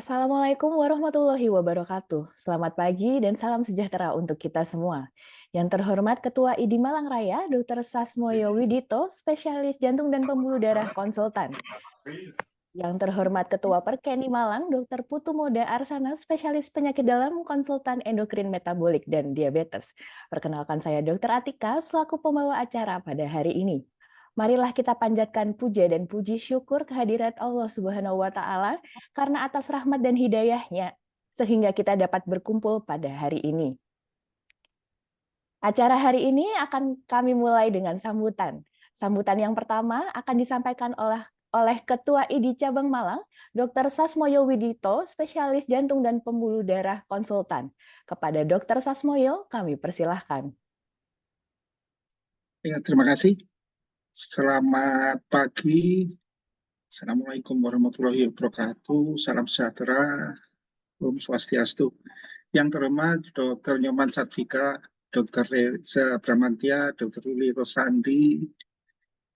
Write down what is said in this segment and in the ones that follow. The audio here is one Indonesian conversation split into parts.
Assalamualaikum warahmatullahi wabarakatuh. Selamat pagi dan salam sejahtera untuk kita semua. Yang terhormat Ketua IDI Malang Raya, Dr. Sasmoyo Widito, spesialis jantung dan pembuluh darah konsultan. Yang terhormat Ketua Perkeni Malang, Dr. Putu Moda Arsana, spesialis penyakit dalam konsultan endokrin metabolik dan diabetes. Perkenalkan saya Dr. Atika, selaku pembawa acara pada hari ini. Marilah kita panjatkan puja dan puji syukur kehadirat Allah Subhanahu wa Ta'ala karena atas rahmat dan hidayahnya, sehingga kita dapat berkumpul pada hari ini. Acara hari ini akan kami mulai dengan sambutan. Sambutan yang pertama akan disampaikan oleh Ketua IDI Cabang Malang, Dr. Sasmoyo Widito, spesialis jantung dan pembuluh darah konsultan. Kepada Dr. Sasmoyo, kami persilahkan. Ya, terima kasih. Selamat pagi. Assalamualaikum warahmatullahi wabarakatuh. Salam sejahtera. Om Swastiastu. Yang terhormat Dr. Nyoman Satfika, Dr. Reza Bramantia, Dr. Ruli Rosandi,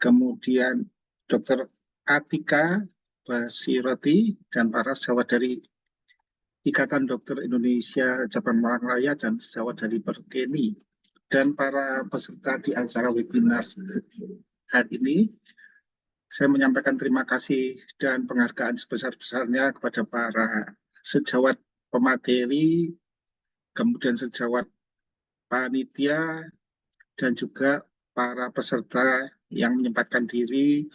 kemudian Dr. Atika Basiroti, dan para sejawat dari Ikatan Dokter Indonesia Cabang Malang Raya dan sejawat dari Perkeni, dan para peserta di acara webinar hari ini. Saya menyampaikan terima kasih dan penghargaan sebesar-besarnya kepada para sejawat pemateri, kemudian sejawat panitia, dan juga para peserta yang menyempatkan diri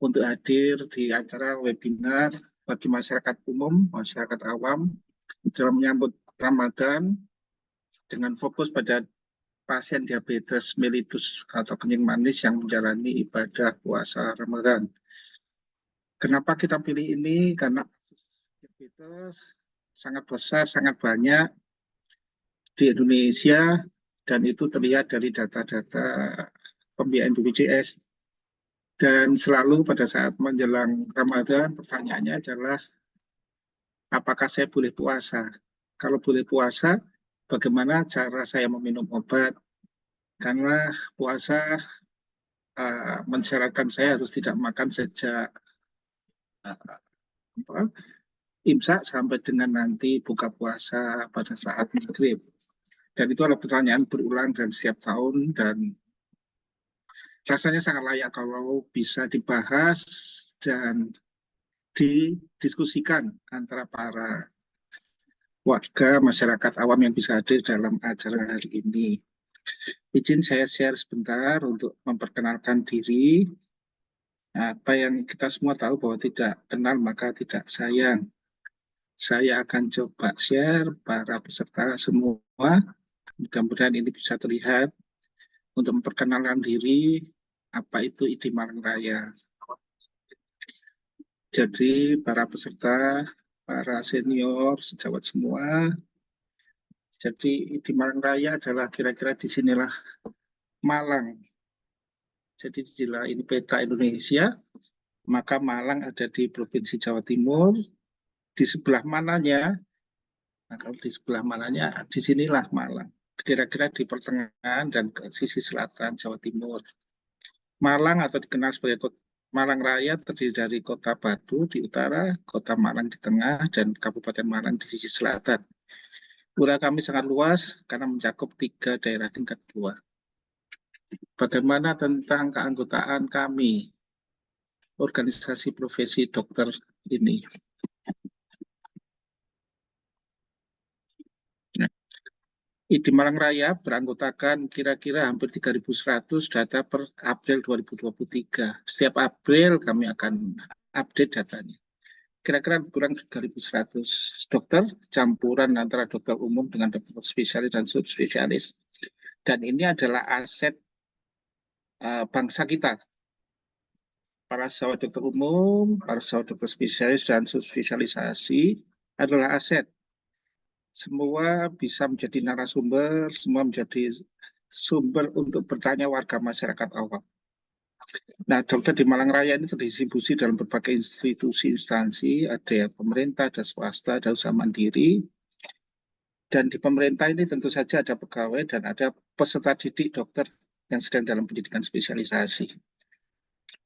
untuk hadir di acara webinar bagi masyarakat umum, masyarakat awam, dalam menyambut Ramadan dengan fokus pada pasien diabetes mellitus atau kencing manis yang menjalani ibadah puasa Ramadan. Kenapa kita pilih ini? Karena diabetes sangat besar, sangat banyak di Indonesia, dan itu terlihat dari data-data pembiayaan BPJS. Dan selalu pada saat menjelang Ramadan, pertanyaannya adalah apakah saya boleh puasa? Kalau boleh puasa, bagaimana cara saya meminum obat? Karena puasa mensyaratkan saya harus tidak makan sejak imsak sampai dengan nanti buka puasa pada saat maghrib. Dan itu adalah pertanyaan berulang dan setiap tahun, dan rasanya sangat layak kalau bisa dibahas dan didiskusikan antara para warga masyarakat awam yang bisa hadir dalam acara hari ini. Izin saya share sebentar untuk memperkenalkan diri. Apa yang kita semua tahu bahwa tidak kenal maka tidak sayang. Saya akan coba share para peserta semua. Mudah-mudahan ini bisa terlihat untuk memperkenalkan diri apa itu IDI Malang Raya. Jadi para peserta, para senior, sejawat semua. Jadi IDI Malang Raya adalah kira-kira di sinilah Malang. Jadi jika ini peta Indonesia, maka Malang ada di Provinsi Jawa Timur. Di sebelah mananya, nah kalau di sebelah mananya, disinilah Malang. Kira-kira di pertengahan dan ke sisi selatan Jawa Timur. Malang atau dikenal sebagai Malang Raya terdiri dari Kota Batu di utara, Kota Malang di tengah, dan Kabupaten Malang di sisi selatan. Wilayah kami sangat luas karena mencakup 3 daerah tingkat 2. Bagaimana tentang keanggotaan kami, organisasi profesi dokter ini? IDI Malang Raya beranggotakan kira-kira hampir 3.100 data per April 2023. Setiap April kami akan update datanya. Kira-kira kurang 3.100 dokter, campuran antara dokter umum dengan dokter spesialis dan subspesialis. Dan ini adalah aset bangsa kita. Para sejawat dokter umum, para sejawat dokter spesialis dan subspesialisasi adalah aset. Semua bisa menjadi narasumber, semua menjadi sumber untuk bertanya warga masyarakat awam. Nah, dokter di Malang Raya ini terdistribusi dalam berbagai institusi instansi, ada pemerintah, ada swasta, ada usaha mandiri. Dan di pemerintah ini tentu saja ada pegawai dan ada peserta didik dokter yang sedang dalam pendidikan spesialisasi.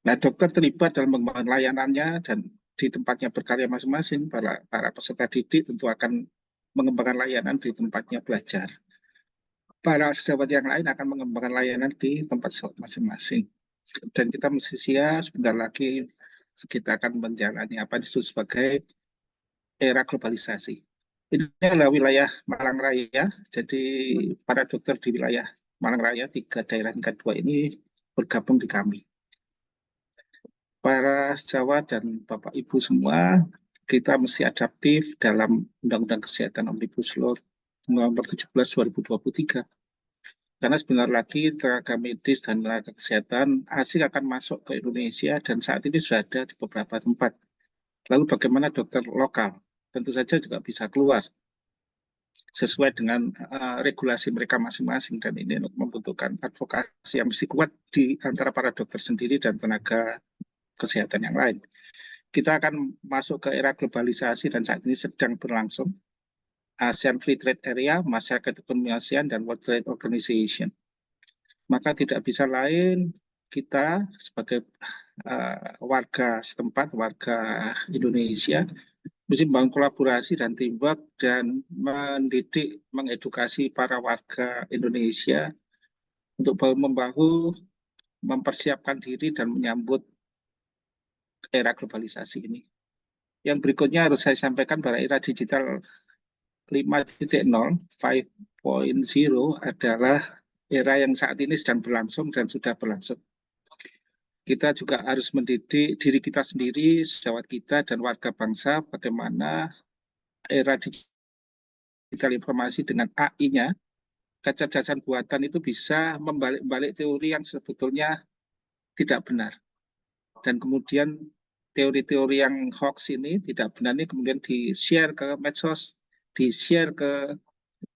Nah, dokter terlibat dalam pengembangan layanannya dan di tempatnya berkarya masing-masing, para peserta didik tentu akan mengembangkan layanan di tempatnya belajar. Para sejawat yang lain akan mengembangkan layanan di tempat masing-masing. Dan kita mesti siap, sebentar lagi kita akan menjalani apa disebut sebagai era globalisasi. Ini adalah wilayah Malang Raya, jadi para dokter di wilayah Malang Raya, 3 daerah tingkat 2 ini bergabung di kami. Para sejawat dan Bapak Ibu semua, kita mesti adaptif dalam Undang-Undang Kesehatan Omnibus Law nomor 17 2023. Karena sebentar lagi tenaga medis dan tenaga kesehatan asing akan masuk ke Indonesia dan saat ini sudah ada di beberapa tempat. Lalu bagaimana dokter lokal? Tentu saja juga bisa keluar sesuai dengan regulasi mereka masing-masing, dan ini membutuhkan advokasi yang mesti kuat di antara para dokter sendiri dan tenaga kesehatan yang lain. Kita akan masuk ke era globalisasi dan saat ini sedang berlangsung. ASEAN Free Trade Area, Masyarakat Ekonomi ASEAN, dan World Trade Organization. Maka tidak bisa lain kita sebagai warga setempat, warga Indonesia, mesti membangun kolaborasi dan teamwork dan mendidik, mengedukasi para warga Indonesia untuk bahu-membahu mempersiapkan diri dan menyambut era globalisasi ini. Yang berikutnya harus saya sampaikan bahwa era digital 5.0, 5.0 adalah era yang saat ini sedang berlangsung dan sudah berlangsung. Kita juga harus mendidik diri kita sendiri, sejawat kita, dan warga bangsa bagaimana era digital informasi dengan AI-nya, kecerdasan buatan itu bisa membalik-balik teori yang sebetulnya tidak benar. Dan kemudian teori-teori yang hoax ini, tidak benar ini kemudian di-share ke medsos, di-share ke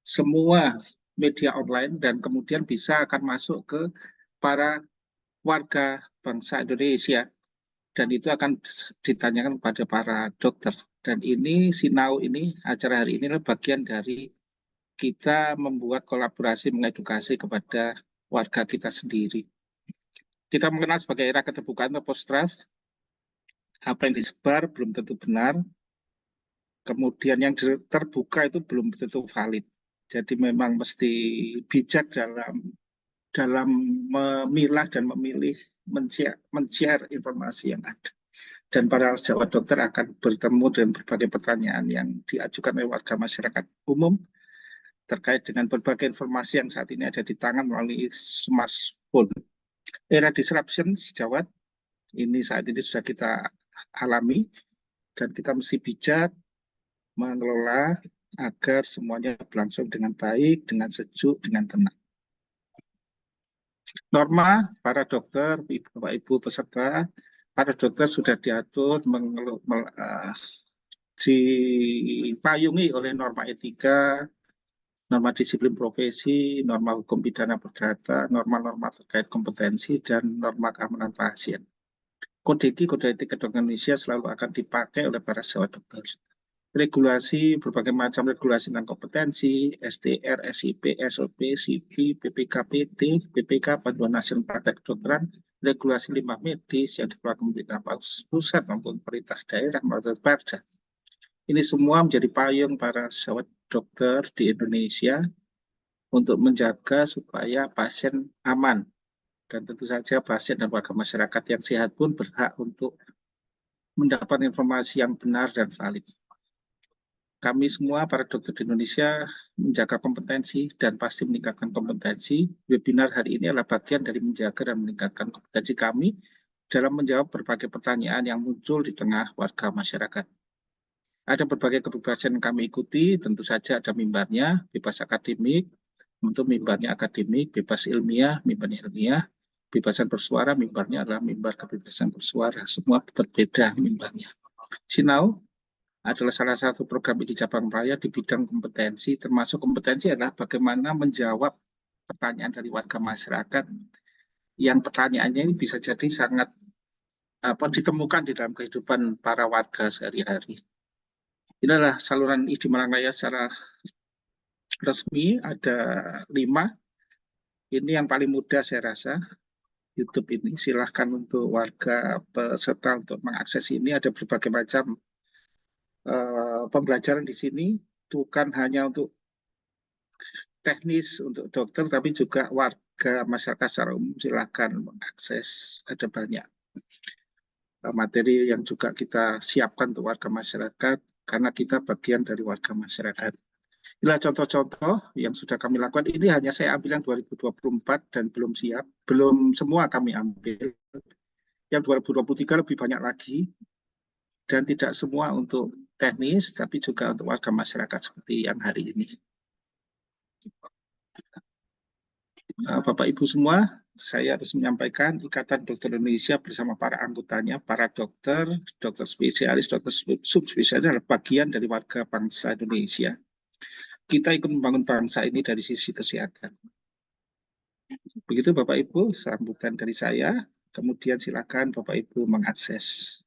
semua media online, dan kemudian bisa akan masuk ke para warga bangsa Indonesia, dan itu akan ditanyakan kepada para dokter. Dan ini Sinau ini, acara hari ini adalah bagian dari kita membuat kolaborasi mengedukasi kepada warga kita sendiri. Kita mengenal sebagai era keterbukaan atau post-trust. Apa yang disebar belum tentu benar, kemudian yang terbuka itu belum tentu valid. Jadi memang mesti bijak dalam memilah dan memilih men-share informasi yang ada. Dan para sejawat dokter akan bertemu dengan berbagai pertanyaan yang diajukan oleh warga masyarakat umum terkait dengan berbagai informasi yang saat ini ada di tangan melalui smartphone. Era disruption sejawat ini saat ini sudah kita alami, dan kita mesti bijak mengelola agar semuanya berlangsung dengan baik, dengan sejuk, dengan tenang. Norma para dokter, Bapak Ibu peserta, para dokter sudah diatur dipayungi oleh norma etika, norma disiplin profesi, norma hukum pidana perdata, norma-norma terkait kompetensi, dan norma keamanan pasien. Kode etik kedokteran Indonesia selalu akan dipakai oleh para sejawat dokter. Regulasi, berbagai macam regulasi tentang kompetensi, STR, SIP, SOP, CP, BPKPT, BPK, Panduan Nasional Praktek Kedokteran, regulasi limbah medis yang dikeluarkan pemerintah pusat maupun pemerintah daerah maupun Perda. Ini semua menjadi payung para sejawat dokter di Indonesia untuk menjaga supaya pasien aman. Dan tentu saja pasien dan warga masyarakat yang sehat pun berhak untuk mendapat informasi yang benar dan valid. Kami semua para dokter di Indonesia menjaga kompetensi dan pasti meningkatkan kompetensi. Webinar hari ini adalah bagian dari menjaga dan meningkatkan kompetensi kami dalam menjawab berbagai pertanyaan yang muncul di tengah warga masyarakat. Ada berbagai kebebasan yang kami ikuti, tentu saja ada mimbarnya, bebas akademik, untuk mimbarnya akademik, bebas ilmiah, mimbarnya ilmiah, kebebasan bersuara, mimbarnya adalah mimbar kebebasan bersuara. Semua berbeda mimbarnya. Sinau adalah salah satu program di cabang raya di bidang kompetensi, termasuk kompetensi adalah bagaimana menjawab pertanyaan dari warga masyarakat yang pertanyaannya ini bisa jadi sangat ditemukan di dalam kehidupan para warga sehari-hari. Ini adalah saluran ID Malang Raya secara resmi, ada 5. Ini yang paling mudah saya rasa. YouTube ini. Silahkan untuk warga peserta untuk mengakses ini. Ada berbagai macam pembelajaran di sini, bukan hanya untuk teknis untuk dokter, tapi juga warga masyarakat secara umum silakan mengakses. Ada banyak materi yang juga kita siapkan untuk warga masyarakat, karena kita bagian dari warga masyarakat. Inilah contoh-contoh yang sudah kami lakukan. Ini hanya saya ambil yang 2024 dan belum siap. Belum semua kami ambil. Yang 2023 lebih banyak lagi. Dan tidak semua untuk teknis, tapi juga untuk warga masyarakat seperti yang hari ini. Bapak Ibu semua, saya harus menyampaikan Ikatan Dokter Indonesia bersama para anggotanya, para dokter, dokter spesialis, dokter subspesialis adalah bagian dari warga bangsa Indonesia. Kita ikut membangun bangsa ini dari sisi kesehatan. Begitu Bapak Ibu, sambutan dari saya. Kemudian silakan Bapak Ibu mengakses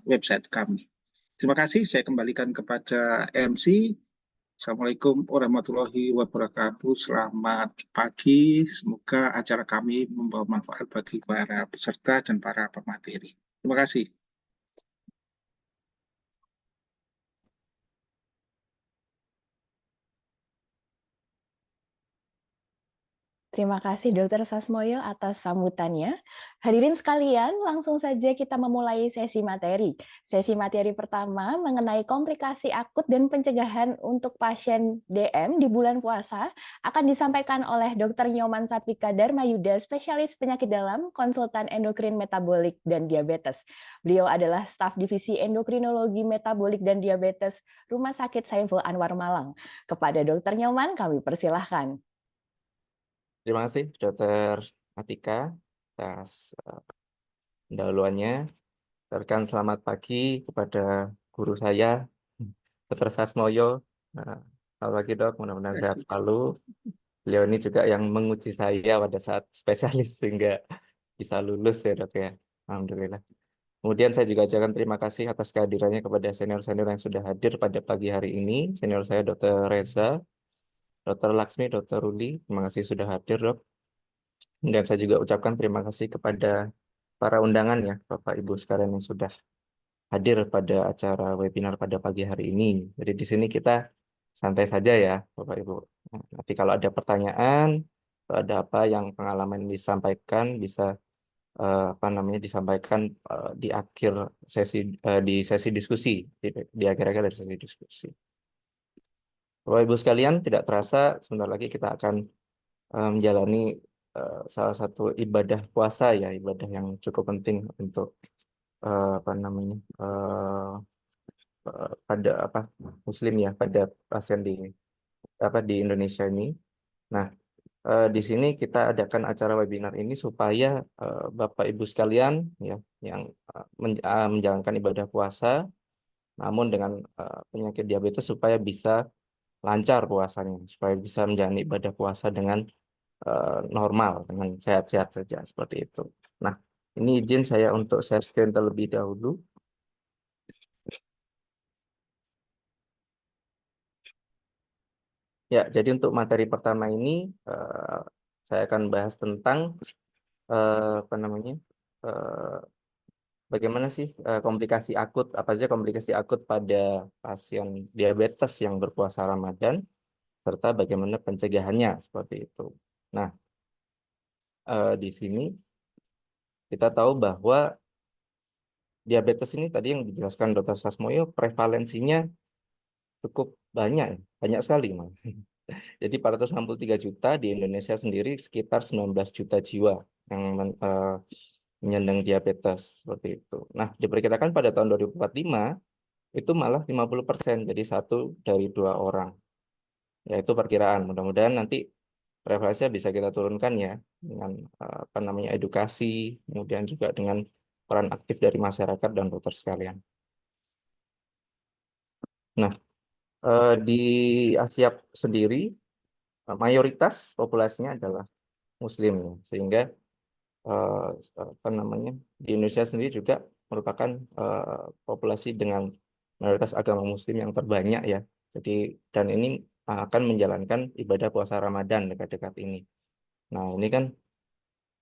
website kami. Terima kasih, saya kembalikan kepada MC. Assalamualaikum warahmatullahi wabarakatuh. Selamat pagi. Semoga acara kami membawa manfaat bagi para peserta dan para pemateri. Terima kasih. Terima kasih Dr. Sasmoyo atas sambutannya. Hadirin sekalian, langsung saja kita memulai sesi materi. Sesi materi pertama mengenai komplikasi akut dan pencegahan untuk pasien DM di bulan puasa akan disampaikan oleh Dr. Nyoman Satwika Dharmayuda, spesialis penyakit dalam, konsultan endokrin metabolik dan diabetes. Beliau adalah staf divisi endokrinologi metabolik dan diabetes Rumah Sakit Saiful Anwar Malang. Kepada Dr. Nyoman kami persilahkan. Terima kasih Dr. Atika atas pendahuluannya. Rekan selamat pagi kepada guru saya, Dr. Sasmoyo. Selamat pagi dok, mudah-mudahan sehat selalu. Beliau ini juga yang menguji saya pada saat spesialis sehingga bisa lulus ya dok ya. Alhamdulillah. Kemudian saya juga ucapkan terima kasih atas kehadirannya kepada senior-senior yang sudah hadir pada pagi hari ini. Senior saya Dr. Reza, Dr. Laksmi, Dr. Ruli, terima kasih sudah hadir dok. Dan saya juga ucapkan terima kasih kepada para undangan ya, Bapak Ibu sekalian yang sudah hadir pada acara webinar pada pagi hari ini. Jadi di sini kita santai saja ya, Bapak Ibu. Nah, nanti kalau ada pertanyaan, atau ada apa yang pengalaman disampaikan bisa apa namanya disampaikan di akhir sesi di sesi diskusi, di akhir-akhir dari sesi diskusi. Bapak Ibu sekalian, tidak terasa sebentar lagi kita akan menjalani salah satu ibadah puasa ya, ibadah yang cukup penting untuk apa namanya pada apa Muslim ya, pada pasien di apa di Indonesia ini. Nah, di sini kita adakan acara webinar ini supaya Bapak Ibu sekalian ya yang menjalankan ibadah puasa, namun dengan penyakit diabetes supaya bisa lancar puasanya, supaya bisa menjalani ibadah puasa dengan normal, dengan sehat-sehat saja seperti itu. Nah, ini izin saya untuk share screen terlebih dahulu. Ya, jadi untuk materi pertama ini saya akan bahas tentang apa namanya bagaimana sih komplikasi akut, apa saja komplikasi akut pada pasien diabetes yang berpuasa Ramadan, serta bagaimana pencegahannya seperti itu. Nah, di sini kita tahu bahwa diabetes ini tadi yang dijelaskan Dr. Sasmoyo, prevalensinya cukup banyak, banyak sekali. Jadi 463 juta di Indonesia sendiri sekitar 19 juta jiwa yang menyandang diabetes seperti itu. Nah, diperkirakan pada tahun 2045 itu malah 50%, jadi 1 dari 2 orang. Ya, itu perkiraan. Mudah-mudahan nanti prevalensinya bisa kita turunkan ya dengan apa namanya edukasi, kemudian juga dengan peran aktif dari masyarakat dan dokter sekalian. Nah, di Asia sendiri mayoritas populasinya adalah Muslim ya, sehingga apa namanya di Indonesia sendiri juga merupakan populasi dengan mayoritas agama Muslim yang terbanyak ya. Jadi dan ini akan menjalankan ibadah puasa Ramadan dekat-dekat ini. Nah ini kan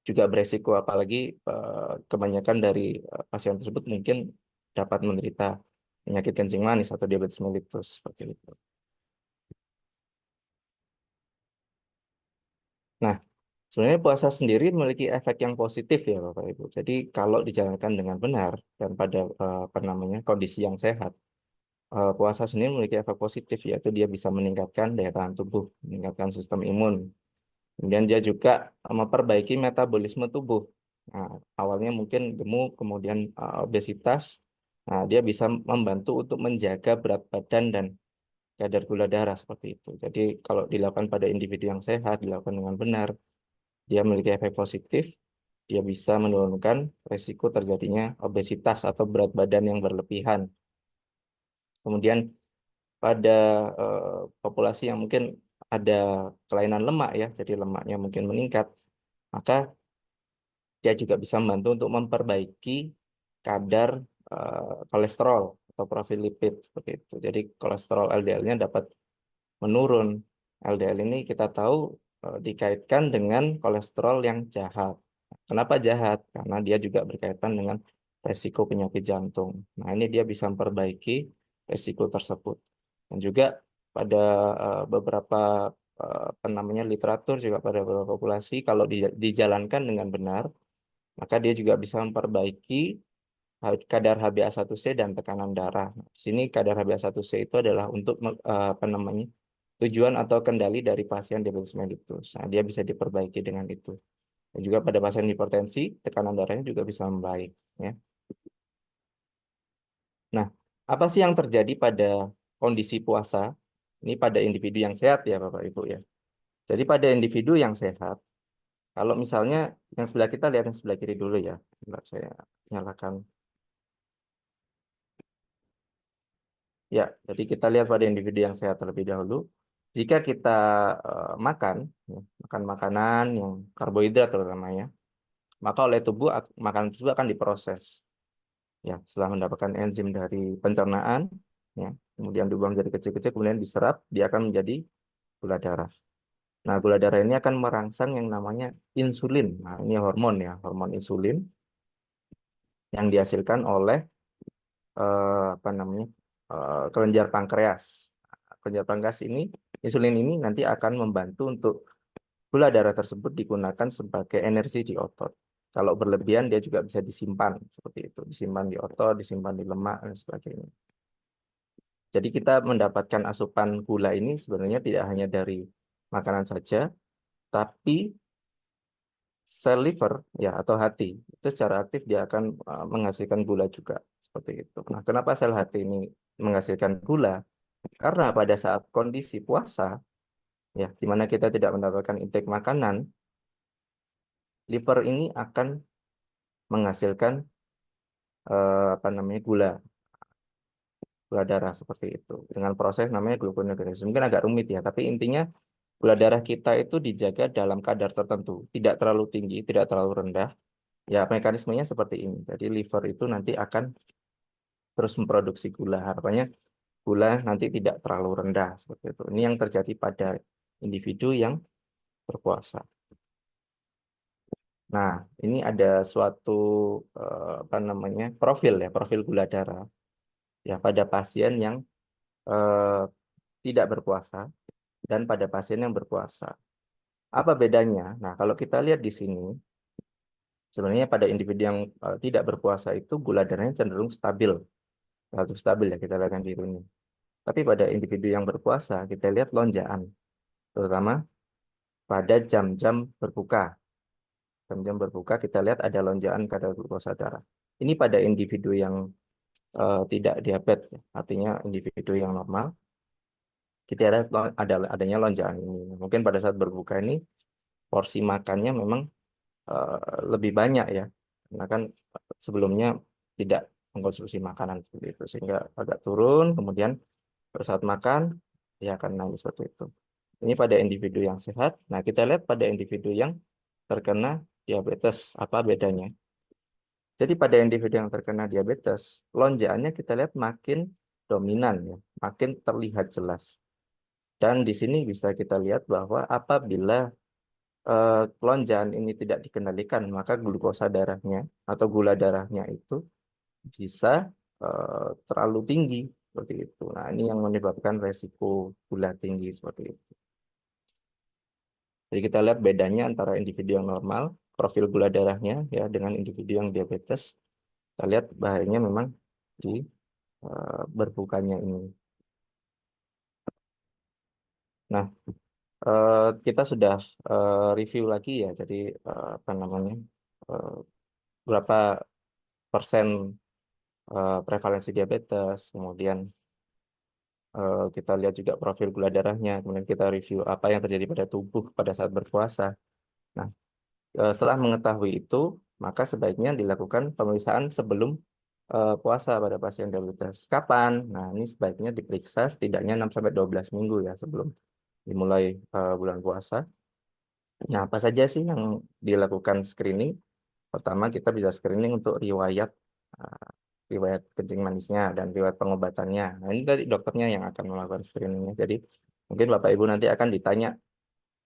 juga beresiko, apalagi kebanyakan dari pasien tersebut mungkin dapat menderita penyakit kencing manis atau diabetes mellitus seperti itu. Nah, sebenarnya puasa sendiri memiliki efek yang positif ya Bapak Ibu. Jadi kalau dijalankan dengan benar dan pada apa namanya kondisi yang sehat, puasa sendiri memiliki efek positif, yaitu dia bisa meningkatkan daya tahan tubuh, meningkatkan sistem imun. Kemudian dia juga memperbaiki metabolisme tubuh. Nah, awalnya mungkin gemuk, kemudian obesitas. Nah, dia bisa membantu untuk menjaga berat badan dan kadar gula darah seperti itu. Jadi kalau dilakukan pada individu yang sehat, dilakukan dengan benar, dia memiliki efek positif. Dia bisa menurunkan resiko terjadinya obesitas atau berat badan yang berlebihan. Kemudian pada populasi yang mungkin ada kelainan lemak ya, jadi lemaknya mungkin meningkat, maka dia juga bisa membantu untuk memperbaiki kadar kolesterol atau profil lipid seperti itu. Jadi kolesterol LDL-nya dapat menurun. LDL ini kita tahu dikaitkan dengan kolesterol yang jahat. Kenapa jahat? Karena dia juga berkaitan dengan resiko penyakit jantung. Nah, ini dia bisa memperbaiki resiko tersebut. Dan juga pada beberapa apa namanya literatur juga pada beberapa populasi kalau dijalankan dengan benar, maka dia juga bisa memperbaiki kadar HbA1c dan tekanan darah. Nah, di sini kadar HbA1c itu adalah untuk apa namanya tujuan atau kendali dari pasien diabetes mellitus. Nah, dia bisa diperbaiki dengan itu. Dan juga pada pasien hipertensi, tekanan darahnya juga bisa membaik. Ya. Nah, apa sih yang terjadi pada kondisi puasa? Ini pada individu yang sehat ya Bapak Ibu ya. Jadi pada individu yang sehat, kalau misalnya yang sebelah kita lihat yang sebelah kiri dulu ya. Sebentar, saya nyalakan. Ya, jadi kita lihat pada individu yang sehat terlebih dahulu. Jika kita makan, ya, makan makanan yang karbohidrat terutama ya, maka oleh tubuh makanan tersebut akan diproses. Ya, setelah mendapatkan enzim dari pencernaan, ya, kemudian dibuang jadi kecil-kecil, kemudian diserap, dia akan menjadi gula darah. Nah, gula darah ini akan merangsang yang namanya insulin. Nah, ini hormon ya, hormon insulin yang dihasilkan oleh apa namanya kelenjar pankreas. Kelenjar pankreas ini, insulin ini nanti akan membantu untuk gula darah tersebut digunakan sebagai energi di otot. Kalau berlebihan dia juga bisa disimpan seperti itu, disimpan di otot, disimpan di lemak dan sebagainya. Jadi kita mendapatkan asupan gula ini sebenarnya tidak hanya dari makanan saja, tapi sel liver ya atau hati itu secara aktif dia akan menghasilkan gula juga seperti itu. Nah, kenapa sel hati ini menghasilkan gula? Karena pada saat kondisi puasa ya di mana kita tidak mendapatkan intake makanan, liver ini akan menghasilkan apa namanya gula darah seperti itu dengan proses namanya gluconeogenesis. Mungkin agak rumit ya, tapi intinya gula darah kita itu dijaga dalam kadar tertentu, tidak terlalu tinggi, tidak terlalu rendah. Ya, mekanismenya seperti ini. Jadi liver itu nanti akan terus memproduksi gula. Harapannya gula nanti tidak terlalu rendah seperti itu. Ini yang terjadi pada individu yang berpuasa. Nah, ini ada suatu apa namanya profil ya, profil gula darah ya pada pasien yang tidak berpuasa dan pada pasien yang berpuasa. Apa bedanya? Nah, kalau kita lihat di sini, sebenarnya pada individu yang tidak berpuasa itu gula darahnya cenderung stabil, relatif stabil ya kita lihat yang biru ini. Tapi pada individu yang berpuasa kita lihat lonjakan, terutama pada jam-jam berbuka. Jam-jam berbuka kita lihat ada lonjakan kadar glukosa darah. Ini pada individu yang tidak diabetes, artinya individu yang normal. Kita lihat adanya lonjakan ini. Mungkin pada saat berbuka ini porsi makannya memang lebih banyak ya, karena kan sebelumnya tidak mengkonsumsi makanan seperti itu sehingga agak turun, kemudian pada saat makan dia akan naik seperti itu. Ini pada individu yang sehat. Nah, kita lihat pada individu yang terkena diabetes apa bedanya. Jadi pada individu yang terkena diabetes, lonjakannya kita lihat makin dominan ya, makin terlihat jelas. Dan di sini bisa kita lihat bahwa apabila kelonjaan ini tidak dikendalikan, maka glukosa darahnya atau gula darahnya itu bisa terlalu tinggi seperti itu. Nah, ini yang menyebabkan resiko gula tinggi seperti itu. Jadi kita lihat bedanya antara individu yang normal, profil gula darahnya ya dengan individu yang diabetes. Kita lihat bahayanya memang di berbukanya ini. Nah, kita sudah review lagi ya. Jadi apa namanya berapa persen prevalensi diabetes, kemudian kita lihat juga profil gula darahnya, kemudian kita review apa yang terjadi pada tubuh pada saat berpuasa. Nah, setelah mengetahui itu, maka sebaiknya dilakukan pemeriksaan sebelum puasa pada pasien diabetes. Kapan? Nah, ini sebaiknya diperiksa setidaknya 6-12 minggu ya sebelum dimulai bulan puasa. Nah, apa saja sih yang dilakukan screening? Pertama, kita bisa screening untuk riwayat kencing manisnya dan riwayat pengobatannya. Nah, ini dari dokternya yang akan melakukan screeningnya. Jadi, mungkin Bapak Ibu nanti akan ditanya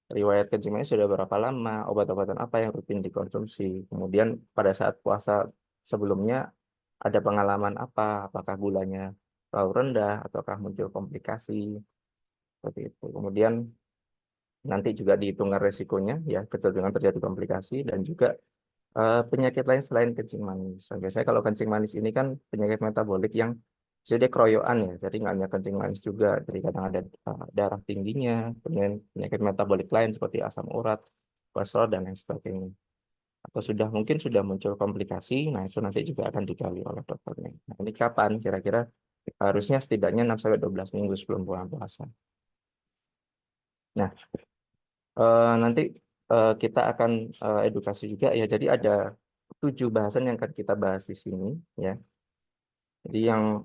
riwayat kencing manis sudah berapa lama, obat-obatan apa yang rutin dikonsumsi. Kemudian pada saat puasa sebelumnya ada pengalaman apa, apakah gulanya terlalu rendah ataukah muncul komplikasi seperti itu. Kemudian nanti juga dihitungkan resikonya ya kecenderungan terjadi komplikasi dan juga penyakit lain selain kencing manis. Nah, biasanya kalau kencing manis ini kan penyakit metabolik yang jadi keroyokan ya, jadi nggak hanya kencing manis juga, jadi kadang ada darah tingginya, kemudian penyakit metabolik lain seperti asam urat, kolesterol dan lain sebagainya. Atau mungkin sudah muncul komplikasi, nah itu nanti juga akan digali oleh dokternya. Nah, ini kapan? Kira-kira harusnya setidaknya 6-12 minggu sebelum bulan puasa. Nah, nanti kita akan edukasi juga ya. Jadi ada 7 bahasan yang akan kita bahas di sini ya. Jadi yang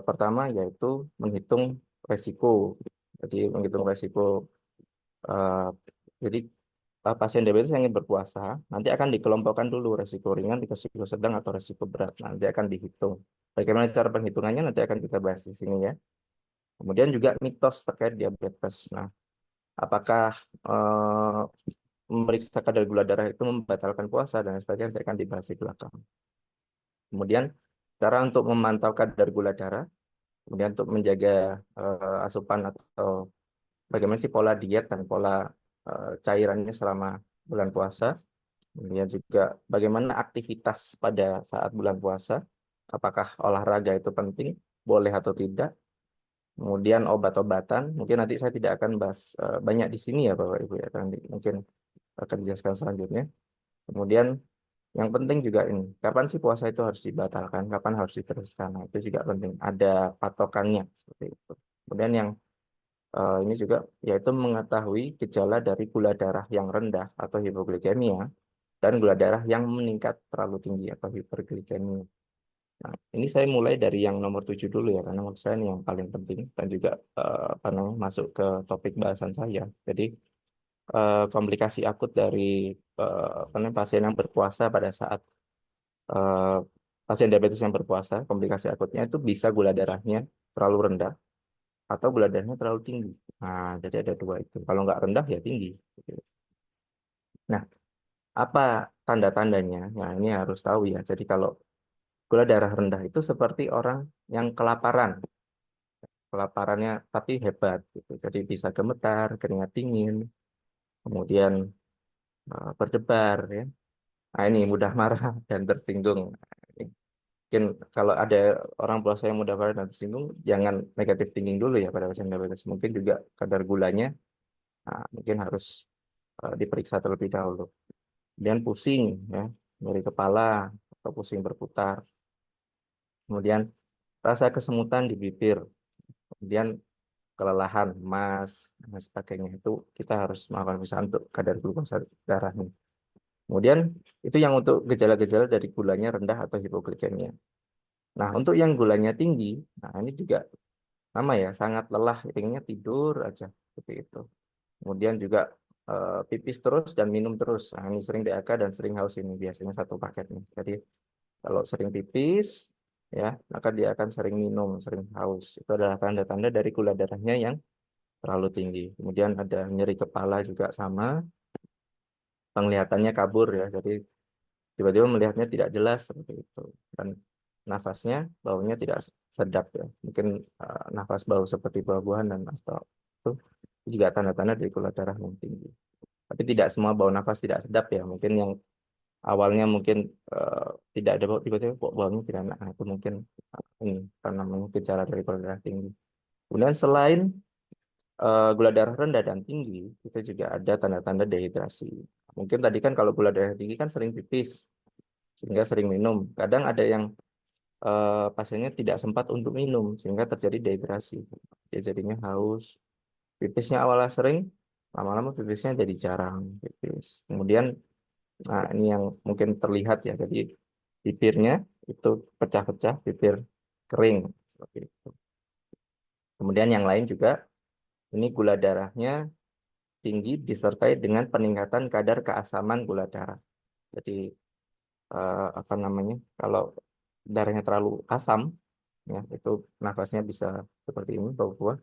pertama yaitu menghitung resiko. Jadi menghitung resiko. Jadi pasien diabetes yang ingin berpuasa nanti akan dikelompokkan dulu resiko ringan, resiko sedang atau resiko berat. Nanti akan dihitung. Bagaimana cara penghitungannya nanti akan kita bahas di sini ya. Kemudian juga mitos terkait diabetes. Nah, apakah memeriksa kadar gula darah itu membatalkan puasa dan sebagainya akan dibahas di belakang. Kemudian cara untuk memantau kadar gula darah, kemudian untuk menjaga asupan atau bagaimana sih pola diet dan pola cairannya selama bulan puasa. Kemudian juga bagaimana aktivitas pada saat bulan puasa, apakah olahraga itu penting, boleh atau tidak. Kemudian obat-obatan, mungkin nanti saya tidak akan bahas banyak di sini ya Bapak Ibu ya, nanti mungkin akan dijelaskan selanjutnya. Kemudian yang penting juga ini, kapan sih puasa itu harus dibatalkan, kapan harus diteruskan, nah, itu juga penting, ada patokannya seperti itu. Kemudian yang ini juga yaitu mengetahui gejala dari gula darah yang rendah atau hipoglikemia dan gula darah yang meningkat terlalu tinggi atau hiperglikemia. Nah, ini saya mulai dari yang nomor 7 dulu ya, karena menurut saya ini yang paling penting dan juga apa namanya, masuk ke topik bahasan saya. Jadi komplikasi akut dari pasien yang berpuasa pada saat eh, pasien diabetes yang berpuasa, komplikasi akutnya itu bisa gula darahnya terlalu rendah atau gula darahnya terlalu tinggi. Nah, jadi ada 2 itu. Kalau nggak rendah ya tinggi. Nah, apa tanda-tandanya? Nah, ini harus tahu ya. Jadi kalau gula darah rendah itu seperti orang yang kelaparan. Kelaparannya tapi hebat gitu. Jadi bisa gemetar, keringat dingin, kemudian berdebar ya. Nah, ini mudah marah dan tersinggung. Mungkin kalau ada orang puasa yang mudah marah dan tersinggung, jangan negatif thinking dulu ya pada pasien diabetes. Mungkin juga kadar gulanya mungkin harus diperiksa terlebih dahulu. Kemudian pusing ya, nyeri kepala atau pusing berputar. Kemudian rasa kesemutan di bibir. Kemudian kelelahan, emas, dan sebagainya itu kita harus melakukan pemeriksaan untuk kadar glukosa darahnya. Kemudian itu yang untuk gejala-gejala dari gulanya rendah atau hipoglikemia. Nah, untuk yang gulanya tinggi, nah ini juga sama ya, sangat lelah, inginnya tidur aja seperti itu. Kemudian juga pipis terus dan minum terus. Nah, ini sering DAK dan sering haus ini biasanya satu paketnya. Jadi kalau sering pipis ya, maka dia akan sering minum, sering haus. Itu adalah tanda-tanda dari gula darahnya yang terlalu tinggi. Kemudian ada nyeri kepala juga sama. penglihatannya kabur ya, jadi tiba-tiba melihatnya tidak jelas seperti itu, dan nafasnya, baunya tidak sedap ya, mungkin nafas bau seperti buah-buahan dan atau itu juga tanda-tanda dari gula darah yang tinggi. Tapi tidak semua bau nafas tidak sedap ya, mungkin yang awalnya mungkin tidak ada bau, tiba-tiba kok baunya tidak enak. Nah, itu mungkin ini karena namanya gejala dari gula darah tinggi. Kemudian selain gula darah rendah dan tinggi, itu juga ada tanda-tanda dehidrasi. Mungkin tadi kan kalau gula darah tinggi kan sering pipis, sehingga sering minum. Kadang ada yang pasiennya tidak sempat untuk minum, sehingga terjadi dehidrasi. Dia jadinya haus. Pipisnya awalnya sering, lama-lama pipisnya jadi jarang pipis. Kemudian, nah ini yang mungkin terlihat ya, jadi bibirnya itu pecah-pecah, bibir kering. Seperti itu. Kemudian yang lain juga, ini gula darahnya tinggi disertai dengan peningkatan kadar keasaman gula darah. Jadi apa namanya? Kalau darahnya terlalu asam, ya itu nafasnya bisa seperti ini, bau buah,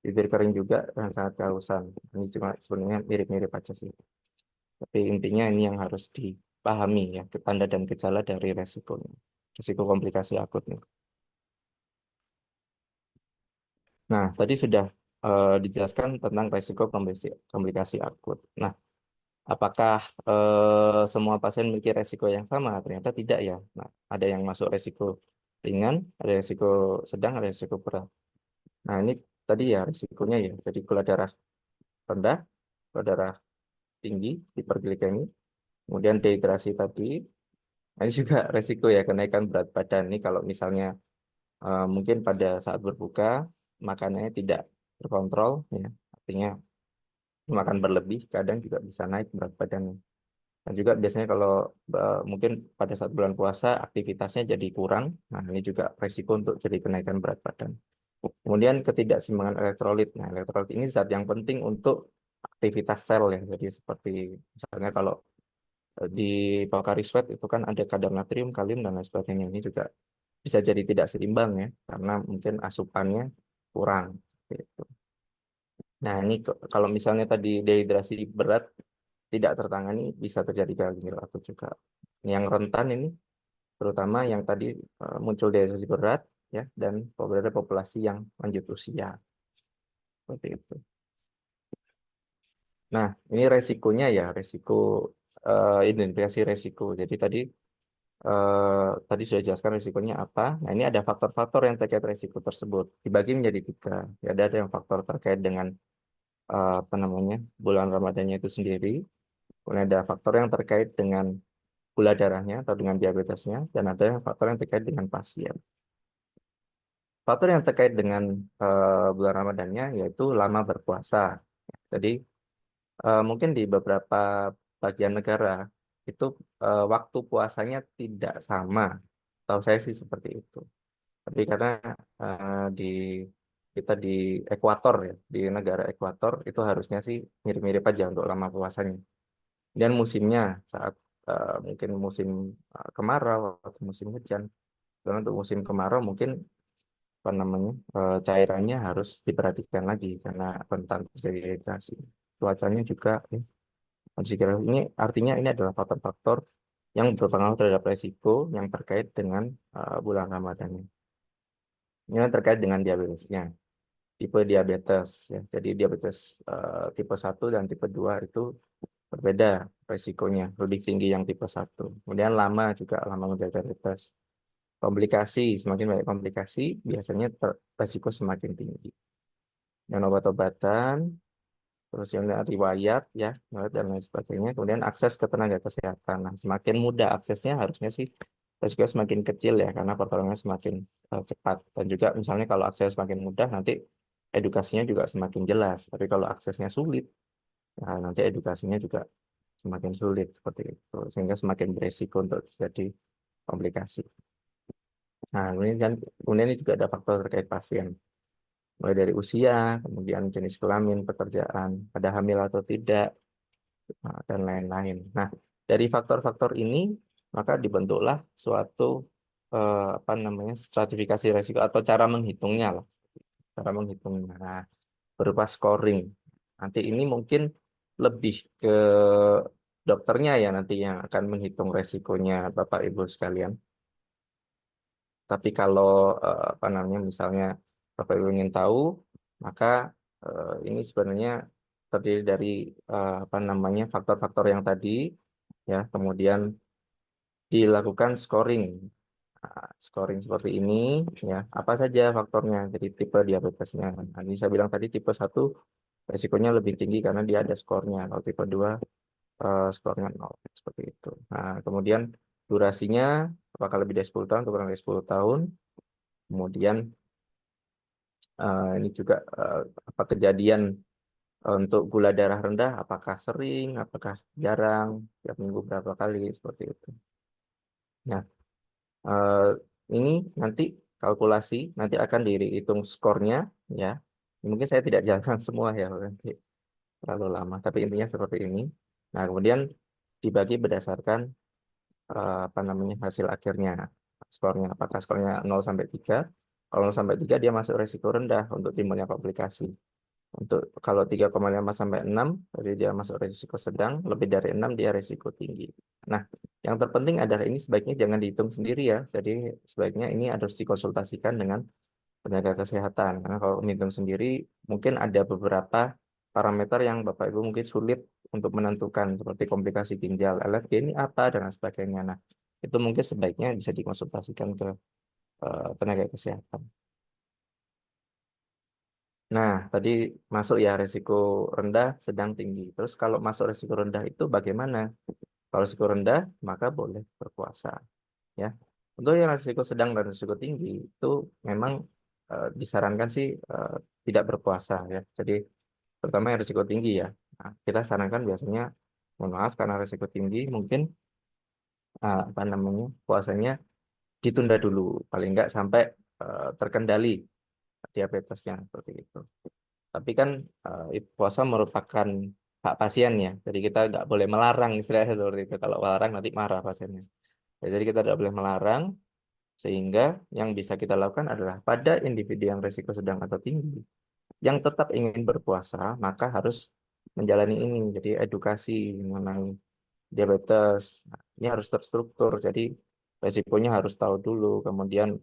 bibir kering juga dan sangat kehausan. Ini cuma sebenarnya mirip-mirip aja sih. Tapi intinya ini yang harus dipahami ya, tanda dan gejala dari resiko komplikasi akut nih. Nah, tadi sudah dijelaskan tentang resiko komplikasi akut. Nah, apakah semua pasien memiliki resiko yang sama? Ternyata tidak ya. Nah, ada yang masuk resiko ringan, ada resiko sedang, ada resiko berat. Nah, ini tadi ya resikonya ya. Jadi gula darah rendah, gula darah tinggi, hiperglikemi, kemudian dehidrasi tadi. Nah, ini juga resiko ya kenaikan berat badan. Ini kalau misalnya mungkin pada saat berbuka makanannya tidak terkontrol, ya. Artinya makan berlebih, kadang juga bisa naik berat badan. Dan juga biasanya kalau mungkin pada saat bulan puasa aktivitasnya jadi kurang, nah ini juga resiko untuk jadi kenaikan berat badan. Kemudian ketidakseimbangan elektrolit. Nah, elektrolit ini zat yang penting untuk aktivitas sel ya. Jadi seperti misalnya kalau di Pocari Sweat itu kan ada kadar natrium, kalium dan lain sebagainya. Ini juga bisa jadi tidak seimbang ya, karena mungkin asupannya kurang. Gitu. Nah, ini kalau misalnya tadi dehidrasi berat tidak tertangani bisa terjadi gagal ginjal akut juga. Yang rentan ini terutama yang tadi muncul dehidrasi berat ya, dan pada populasi yang lanjut usia. Seperti itu. Nah, ini resikonya ya, resiko identifikasi resiko. Jadi tadi sudah jelaskan resikonya apa. Nah, ini ada faktor-faktor yang terkait resiko tersebut. Dibagi menjadi 3. Ya, ada yang faktor terkait dengan apa namanya bulan Ramadannya itu sendiri. Kemudian ada faktor yang terkait dengan gula darahnya atau dengan diabetesnya, dan ada yang faktor yang terkait dengan pasien. Faktor yang terkait dengan bulan Ramadannya yaitu lama berpuasa. Jadi mungkin di beberapa bagian negara itu waktu puasanya tidak sama. Tahu saya sih seperti itu. Tapi karena di kita di ekuator ya, di negara ekuator itu harusnya sih mirip-mirip aja untuk lama puasanya. Dan musimnya saat mungkin musim kemarau atau musim hujan. Karena untuk musim kemarau mungkin apa namanya cairannya harus diperhatikan lagi karena rentan terjadi dehidrasi. Cuacanya juga ini artinya ini adalah faktor-faktor yang berpengaruh terhadap resiko yang terkait dengan bulan Ramadan. Ini terkait dengan diabetesnya, tipe diabetes ya. Jadi diabetes tipe 1 dan tipe 2 itu berbeda resikonya, lebih tinggi yang tipe 1. Kemudian lama menjaga diabetes. Komplikasi, semakin banyak komplikasi, biasanya resiko semakin tinggi. Dan obat-obatan, terus yang riwayat ya, dan lain sebagainya. Kemudian akses ke tenaga kesehatan. Nah, semakin mudah aksesnya harusnya sih resiko semakin kecil ya, karena pertolongan semakin cepat. Dan juga misalnya kalau akses semakin mudah, nanti edukasinya juga semakin jelas. Tapi kalau aksesnya sulit, nah, nanti edukasinya juga semakin sulit seperti itu, sehingga semakin beresiko untuk terjadi komplikasi. Nah, kemudian ini juga ada faktor terkait pasien, mulai dari usia, kemudian jenis kelamin, pekerjaan, ada hamil atau tidak, dan lain-lain. Nah, dari faktor-faktor ini maka dibentuklah suatu apa namanya stratifikasi resiko atau cara menghitungnya lah, cara menghitungnya. Nah, berupa scoring. Nanti ini mungkin lebih ke dokternya ya nanti yang akan menghitung resikonya Bapak Ibu sekalian. Tapi kalau apa namanya misalnya Bapak Ibu ingin tahu, maka ini sebenarnya terdiri dari apa namanya faktor-faktor yang tadi ya, kemudian dilakukan scoring. Scoring seperti ini ya, apa saja faktornya. Jadi tipe diabetesnya. Nah, ini saya bilang tadi tipe 1 resikonya lebih tinggi karena dia ada skornya. Kalau tipe 2 skornya 0 seperti itu. Nah, kemudian durasinya apakah lebih dari 10 tahun atau kurang dari 10 tahun. Kemudian ini juga apa kejadian untuk gula darah rendah, apakah sering, apakah jarang, tiap minggu berapa kali, seperti itu. Nah, eh, ini nanti kalkulasi, nanti akan dihitung skornya, ya. Mungkin saya tidak jalankan semua ya, nanti terlalu lama, tapi intinya seperti ini. Nah, kemudian dibagi berdasarkan apa namanya hasil akhirnya, skornya, apakah skornya 0 sampai 3. Kalau 0 sampai 3 dia masuk resiko rendah untuk timbulnya komplikasi. Untuk kalau 3,5 sampai 6, jadi dia masuk risiko sedang, lebih dari 6 dia risiko tinggi. Nah, yang terpenting adalah ini sebaiknya jangan dihitung sendiri ya. Jadi sebaiknya ini harus dikonsultasikan dengan tenaga kesehatan. Karena kalau menghitung sendiri, mungkin ada beberapa parameter yang Bapak Ibu mungkin sulit untuk menentukan, seperti komplikasi ginjal, LFG ini apa, dan lain sebagainya. Nah, itu mungkin sebaiknya bisa dikonsultasikan ke tenaga kesehatan. Nah, tadi masuk ya resiko rendah, sedang, tinggi. Terus kalau masuk resiko rendah itu bagaimana? Kalau resiko rendah, maka boleh berpuasa. Ya, untuk yang resiko sedang dan resiko tinggi itu memang disarankan sih tidak berpuasa ya. Jadi terutama yang resiko tinggi ya. Nah, kita sarankan biasanya, mohon maaf karena resiko tinggi mungkin apa namanya puasanya ditunda dulu, paling enggak sampai terkendali diabetesnya seperti itu. Tapi kan puasa merupakan hak pasien ya. Jadi kita nggak boleh melarang istilahnya seperti itu. Kalau melarang nanti marah pasiennya. Ya, jadi kita tidak boleh melarang, sehingga yang bisa kita lakukan adalah pada individu yang risiko sedang atau tinggi, yang tetap ingin berpuasa, maka harus menjalani ini. Jadi edukasi mengenai diabetes, ini harus terstruktur. Jadi resikonya harus tahu dulu, kemudian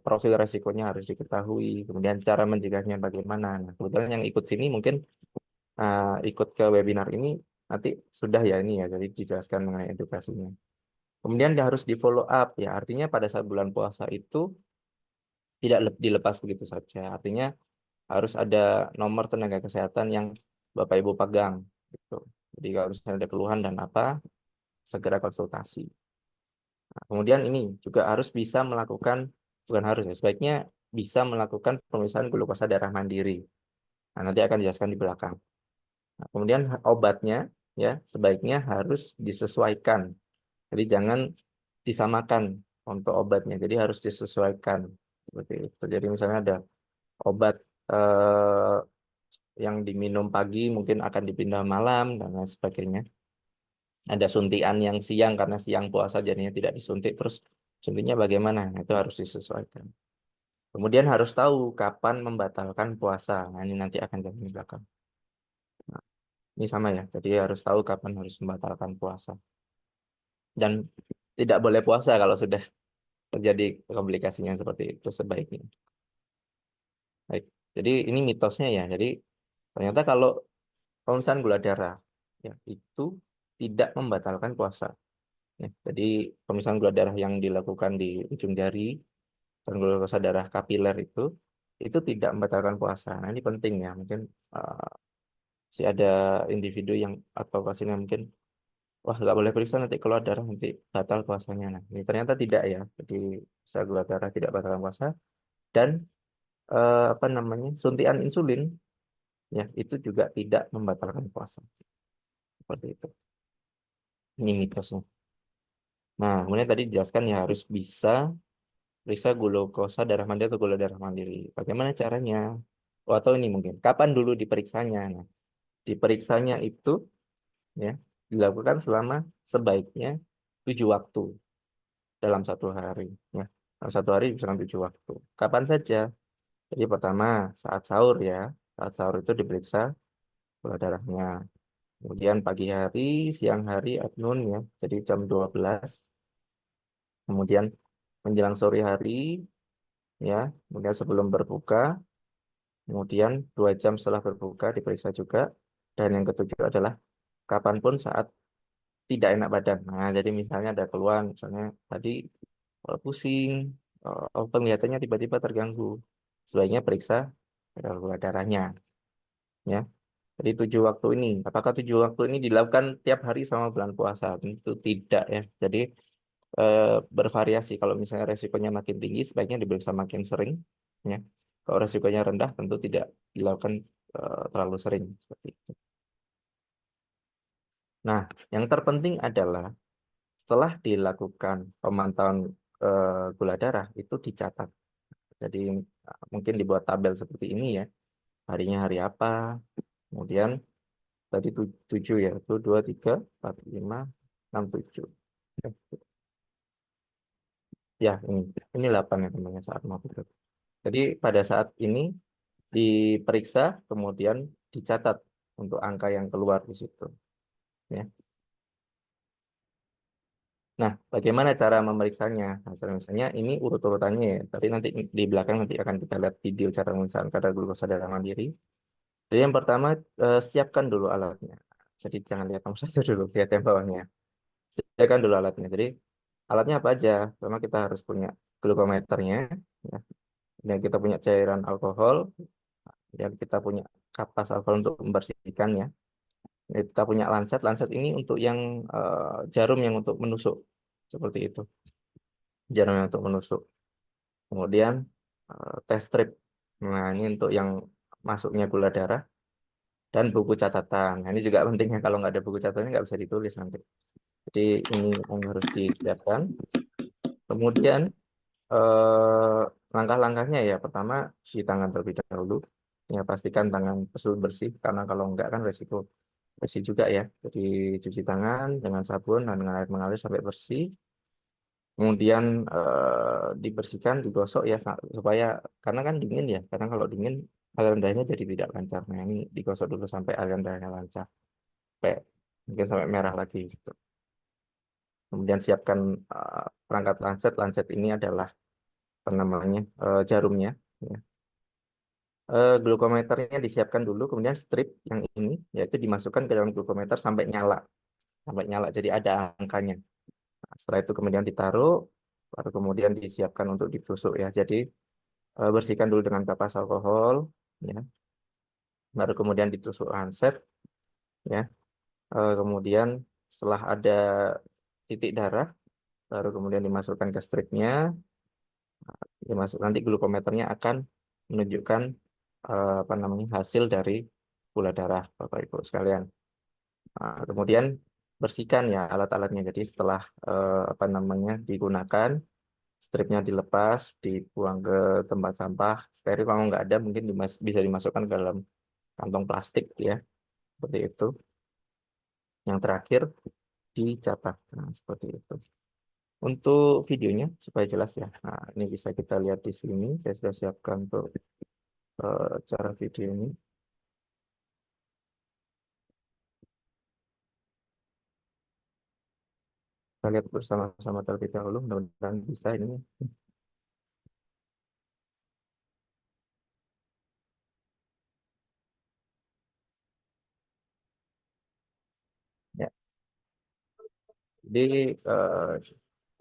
profil resikonya harus diketahui, kemudian cara mencegahnya bagaimana. Nah, kebetulan yang ikut sini mungkin ikut ke webinar ini nanti sudah ya ini ya, jadi dijelaskan mengenai edukasinya. Kemudian dia harus di follow up ya, artinya pada saat bulan puasa itu tidak dilepas begitu saja. Artinya harus ada nomor tenaga kesehatan yang Bapak Ibu pegang gitu. Jadi kalau misalnya ada keluhan dan apa, segera konsultasi. Nah, kemudian ini juga harus bisa melakukan, bukan harus ya, sebaiknya bisa melakukan pemeriksaan glukosa darah mandiri. Nah, nanti akan dijelaskan di belakang. Nah, kemudian obatnya ya sebaiknya harus disesuaikan. Jadi jangan disamakan untuk obatnya. Jadi harus disesuaikan seperti itu. Jadi misalnya ada obat eh, yang diminum pagi mungkin akan dipindah malam dan lain sebagainya. Ada suntikan yang siang karena siang puasa jadinya tidak disuntik, terus suntiknya bagaimana? Nah, itu harus disesuaikan. Kemudian harus tahu kapan membatalkan puasa. Nah, ini nanti akan jadi di belakang. Nah, ini sama ya, jadi harus tahu kapan harus membatalkan puasa. Dan tidak boleh puasa kalau sudah terjadi komplikasinya seperti itu sebaiknya. Baik, jadi ini mitosnya ya. Jadi ternyata kalau pemeriksaan gula darah ya itu tidak membatalkan puasa. Ya, jadi pemeriksaan gula darah yang dilakukan di ujung jari dan glukosa darah kapiler itu tidak membatalkan puasa. Nah, ini penting ya. Mungkin si ada individu yang atau pasien yang mungkin wah nggak boleh periksa nanti keluar darah nanti batal puasanya. Nah, ini ternyata tidak ya. Jadi bisa gula darah tidak batalkan puasa dan apa namanya suntikan insulin ya itu juga tidak membatalkan puasa. Seperti itu. Ini mitosnya. Nah, kemudian tadi dijelaskan ya harus bisa periksa glukosa darah mandiri atau gula darah mandiri. Bagaimana caranya? Oh, atau ini mungkin kapan dulu diperiksanya? Nah, diperiksanya itu ya dilakukan selama sebaiknya 7 waktu dalam satu hari. Ya, dalam satu hari bisa 7 waktu. Kapan saja? Jadi pertama saat sahur ya, saat sahur itu diperiksa gula darahnya. Kemudian pagi hari, siang hari, afternoon ya, jadi jam 12. Kemudian menjelang sore hari, ya, kemudian sebelum berbuka, kemudian 2 jam setelah berbuka diperiksa juga. Dan yang ketujuh adalah kapanpun saat tidak enak badan. Nah, jadi misalnya ada keluhan, misalnya tadi pusing, penglihatannya tiba-tiba terganggu, sebaiknya periksa gula darahnya, ya. Jadi 7 waktu ini, apakah 7 waktu ini dilakukan tiap hari selama bulan puasa? Tentu tidak ya. Jadi eh, bervariasi. Kalau misalnya resikonya makin tinggi, sebaiknya diperiksa makin sering, ya. Kalau resikonya rendah, tentu tidak dilakukan terlalu sering seperti itu. Nah, yang terpenting adalah setelah dilakukan pemantauan gula darah itu dicatat. Jadi mungkin dibuat tabel seperti ini ya. Harinya hari apa, kemudian tadi 7 ya, itu 2, 3, 4, 5, 6, 7. Ya, ini 8 ya temannya saat mau tidur. Jadi pada saat ini diperiksa, kemudian dicatat untuk angka yang keluar di situ. Ya. Nah, bagaimana cara memeriksanya? Hasil misalnya ini urut-urutannya ya, tapi nanti di belakang nanti akan kita lihat video cara pemeriksaan kadar glukosa darah mandiri. Jadi yang pertama, siapkan dulu alatnya. Jadi jangan lihat nomor 1 dulu, lihat yang bawahnya. Sediakan dulu alatnya. Jadi alatnya apa aja? Pertama kita harus punya glukometernya, ya. Dan kita punya cairan alkohol, dan kita punya kapas alkohol untuk membersihkan ya. Dan kita punya lancet. Lancet ini untuk yang jarum yang untuk menusuk seperti itu. Jarum yang untuk menusuk. Kemudian test strip. Nah ini untuk yang masuknya gula darah dan buku catatan. Nah, ini juga pentingnya kalau nggak ada buku catatannya nggak bisa ditulis nanti. Jadi ini yang harus disiapkan. Kemudian eh, langkah-langkahnya ya pertama cuci tangan terlebih dahulu. Ya pastikan tangan tersebut bersih karena kalau enggak kan resiko bersih juga ya. Jadi cuci tangan dengan sabun dan dengan air mengalir sampai bersih. Kemudian dibersihkan, digosok ya supaya karena kan dingin ya. Karena kalau dingin aliran darahnya jadi tidak lancar. Nah ini digosok dulu sampai aliran darahnya lancar. Sampai mungkin sampai merah lagi gitu. Kemudian siapkan perangkat lancet. Lancet ini adalah apa namanya jarumnya. Ya. Glukometernya disiapkan dulu, kemudian strip yang ini yaitu dimasukkan ke dalam glukometer sampai nyala. Jadi ada angkanya. Nah, setelah itu kemudian ditaruh, baru kemudian disiapkan untuk ditusuk ya. Jadi bersihkan dulu dengan kapas alkohol, ya. Baru kemudian ditusuk lancet, ya. Kemudian setelah ada titik darah, baru kemudian dimasukkan ke stripnya. Dimasuk nanti glukometernya akan menunjukkan apa namanya hasil dari gula darah Bapak Ibu sekalian. Nah, kemudian bersihkan ya alat-alatnya. Jadi setelah apa namanya digunakan, stripnya dilepas, dibuang ke tempat sampah steril. Kalau nggak ada mungkin bisa dimasukkan ke dalam kantong plastik ya, seperti itu. Yang terakhir dicatat. Nah, seperti itu. Untuk videonya supaya jelas ya. Nah, ini bisa kita lihat di sini. Saya sudah siapkan untuk cara video ini. Kita lihat bersama-sama terlebih dahulu. Mudah-mudahan bisa ini. Ya. Jadi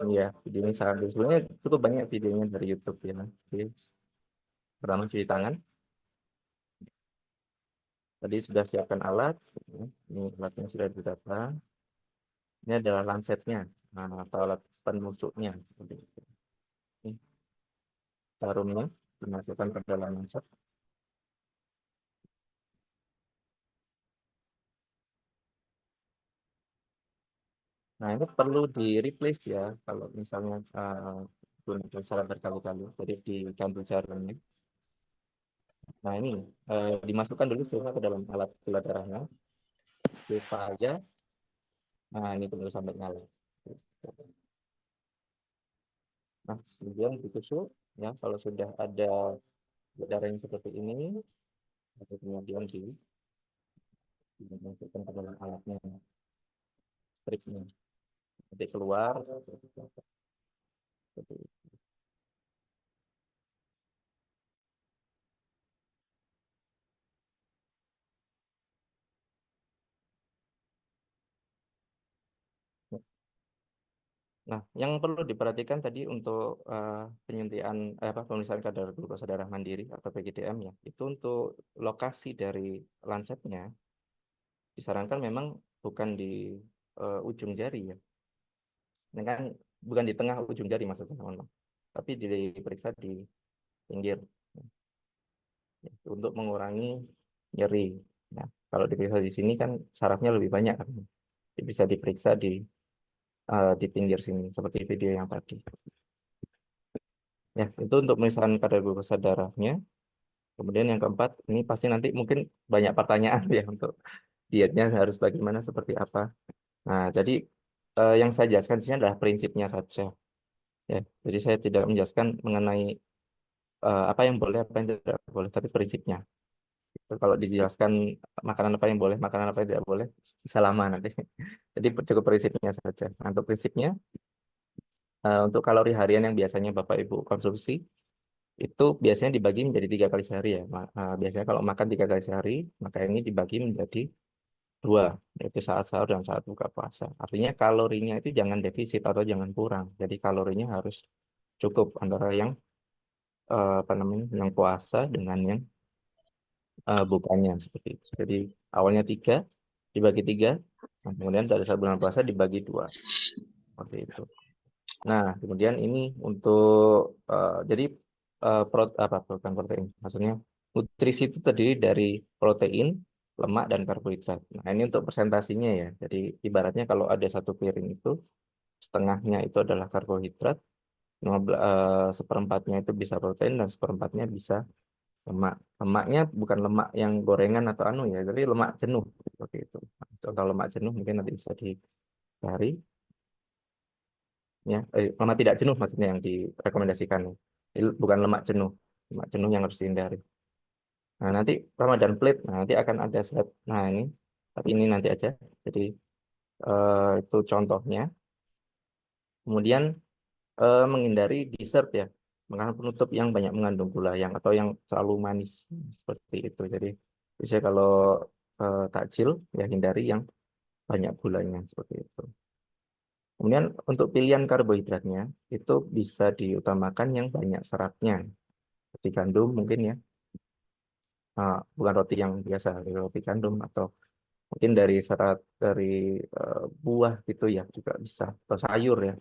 ya video ini sangat sebenarnya cukup banyak videonya dari YouTube ya. Jadi pertama cuci tangan. Tadi sudah siapkan alat. Ini alatnya sudah didatang. Ini adalah lancetnya, nah, atau alat penusuknya. Seperti itu. Ini jarumnya dimasukkan ke dalam lancet. Nah ini perlu di replace ya kalau misalnya gunakan secara berkali-kali. Jadi diganti jarumnya. Nah ini dimasukkan dulu ke dalam alat gula darahnya supaya nah ini tunggu sampai nyala. Nah kemudian ditusuk ya kalau sudah ada darah yang seperti ini, kemudian dimasukkan ke dalam alatnya, stripnya, nanti keluar seperti itu. Nah, yang perlu diperhatikan tadi untuk penyuntikan pemeriksaan kadar glukosa darah mandiri atau PGDM ya, itu untuk lokasi dari lancetnya disarankan memang bukan di ujung jari ya. Ini kan bukan di tengah ujung jari maksudnya, mohon maaf. Tapi diperiksa di pinggir ya, untuk mengurangi nyeri. Nah, kalau diperiksa di sini kan sarafnya lebih banyak kan. Bisa diperiksa di pinggir sini seperti video yang tadi. Ya, itu untuk pemeriksaan kadar glukosa darahnya. Kemudian yang keempat, ini pasti nanti mungkin banyak pertanyaan ya untuk dietnya harus bagaimana, seperti apa. Nah, jadi yang saya jelaskan di sini adalah prinsipnya saja. Ya, jadi saya tidak menjelaskan mengenai apa yang boleh, apa yang tidak boleh, tapi prinsipnya. Kalau dijelaskan makanan apa yang boleh, makanan apa yang tidak boleh, bisa lama nanti. Jadi cukup prinsipnya saja. Nah, untuk prinsipnya, untuk kalori harian yang biasanya Bapak Ibu konsumsi, itu biasanya dibagi menjadi 3 kali sehari ya. Biasanya kalau makan 3 kali sehari, maka ini dibagi menjadi 2, yaitu saat sahur dan saat buka puasa. Artinya kalorinya itu jangan defisit atau jangan kurang. Jadi kalorinya harus cukup antara yang yang puasa dengan yang bukannya, seperti itu. Jadi awalnya 3 dibagi 3, kemudian pada saat bulan puasa dibagi 2, seperti itu. Nah, kemudian ini untuk jadi bukan protein, maksudnya nutrisi itu terdiri dari protein, lemak, dan karbohidrat. Nah, ini untuk presentasinya ya. Jadi ibaratnya kalau ada satu piring itu, setengahnya itu adalah karbohidrat, 1/4-nya itu bisa protein, dan 1/4-nya bisa lemak. Lemaknya bukan lemak yang gorengan atau ya, jadi lemak jenuh seperti itu. Contoh lemak jenuh mungkin nanti bisa dicari ya. Lemak tidak jenuh maksudnya yang direkomendasikan. Jadi bukan lemak jenuh yang harus dihindari. Nah, nanti Ramadan Plate, nah, nanti akan ada slide. Nah, ini, tapi ini nanti aja. Jadi itu contohnya. Kemudian menghindari dessert ya, makanan penutup yang banyak mengandung gula atau yang terlalu manis seperti itu. Jadi bisa kalau takjil ya hindari yang banyak gulanya seperti itu. Kemudian untuk pilihan karbohidratnya itu bisa diutamakan yang banyak seratnya, seperti gandum mungkin ya. Bukan roti yang biasa, roti gandum, atau mungkin dari serat dari buah gitu ya juga bisa, atau sayur ya.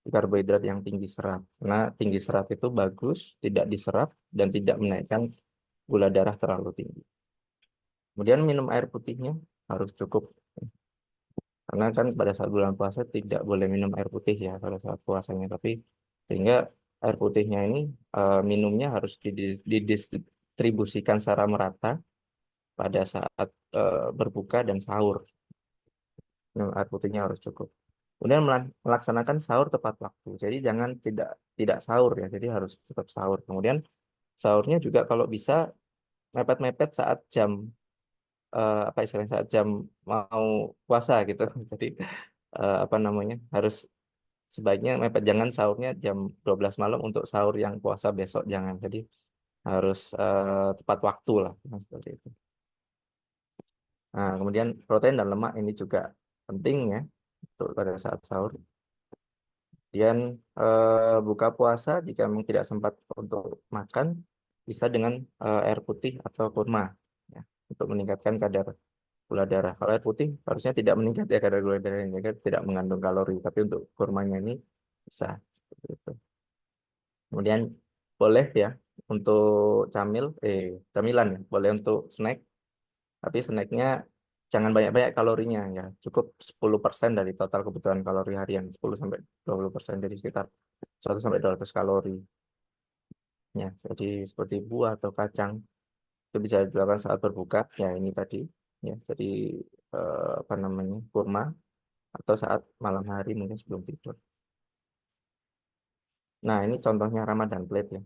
Karbohidrat yang tinggi serat, karena tinggi serat itu bagus, tidak diserap dan tidak menaikkan gula darah terlalu tinggi. Kemudian minum air putihnya harus cukup, karena kan pada saat bulan puasa tidak boleh minum air putih ya pada saat puasanya, tapi sehingga air putihnya ini minumnya harus didistribusikan secara merata pada saat berbuka dan sahur. Minum air putihnya harus cukup. Kemudian melaksanakan sahur tepat waktu. Jadi jangan tidak sahur ya. Jadi harus tetap sahur. Kemudian sahurnya juga kalau bisa mepet-mepet saat jam apa istilahnya, saat jam mau puasa gitu. Jadi harus sebaiknya mepet, jangan sahurnya jam 12 malam untuk sahur yang puasa besok, jangan. Jadi harus tepat waktu lah, seperti itu. Nah, kemudian protein dan lemak ini juga penting ya untuk pada saat sahur. Kemudian buka puasa jika memang tidak sempat untuk makan, bisa dengan air putih atau kurma ya, untuk meningkatkan kadar gula darah. Kalau air putih harusnya tidak meningkat ya kadar gula darahnya, kan tidak mengandung kalori, tapi untuk kurmanya ini bisa seperti itu. Kemudian boleh ya untuk camilan ya, boleh untuk snack, tapi snacknya jangan banyak-banyak kalorinya ya, cukup 10% dari total kebutuhan kalori harian, 10-20%, jadi sekitar 100-200 kalori. Ya, jadi seperti buah atau kacang itu bisa dilakukan saat berbuka. Ya, ini tadi ya, jadi kurma atau saat malam hari mungkin sebelum tidur. Nah, ini contohnya Ramadan Plate ya.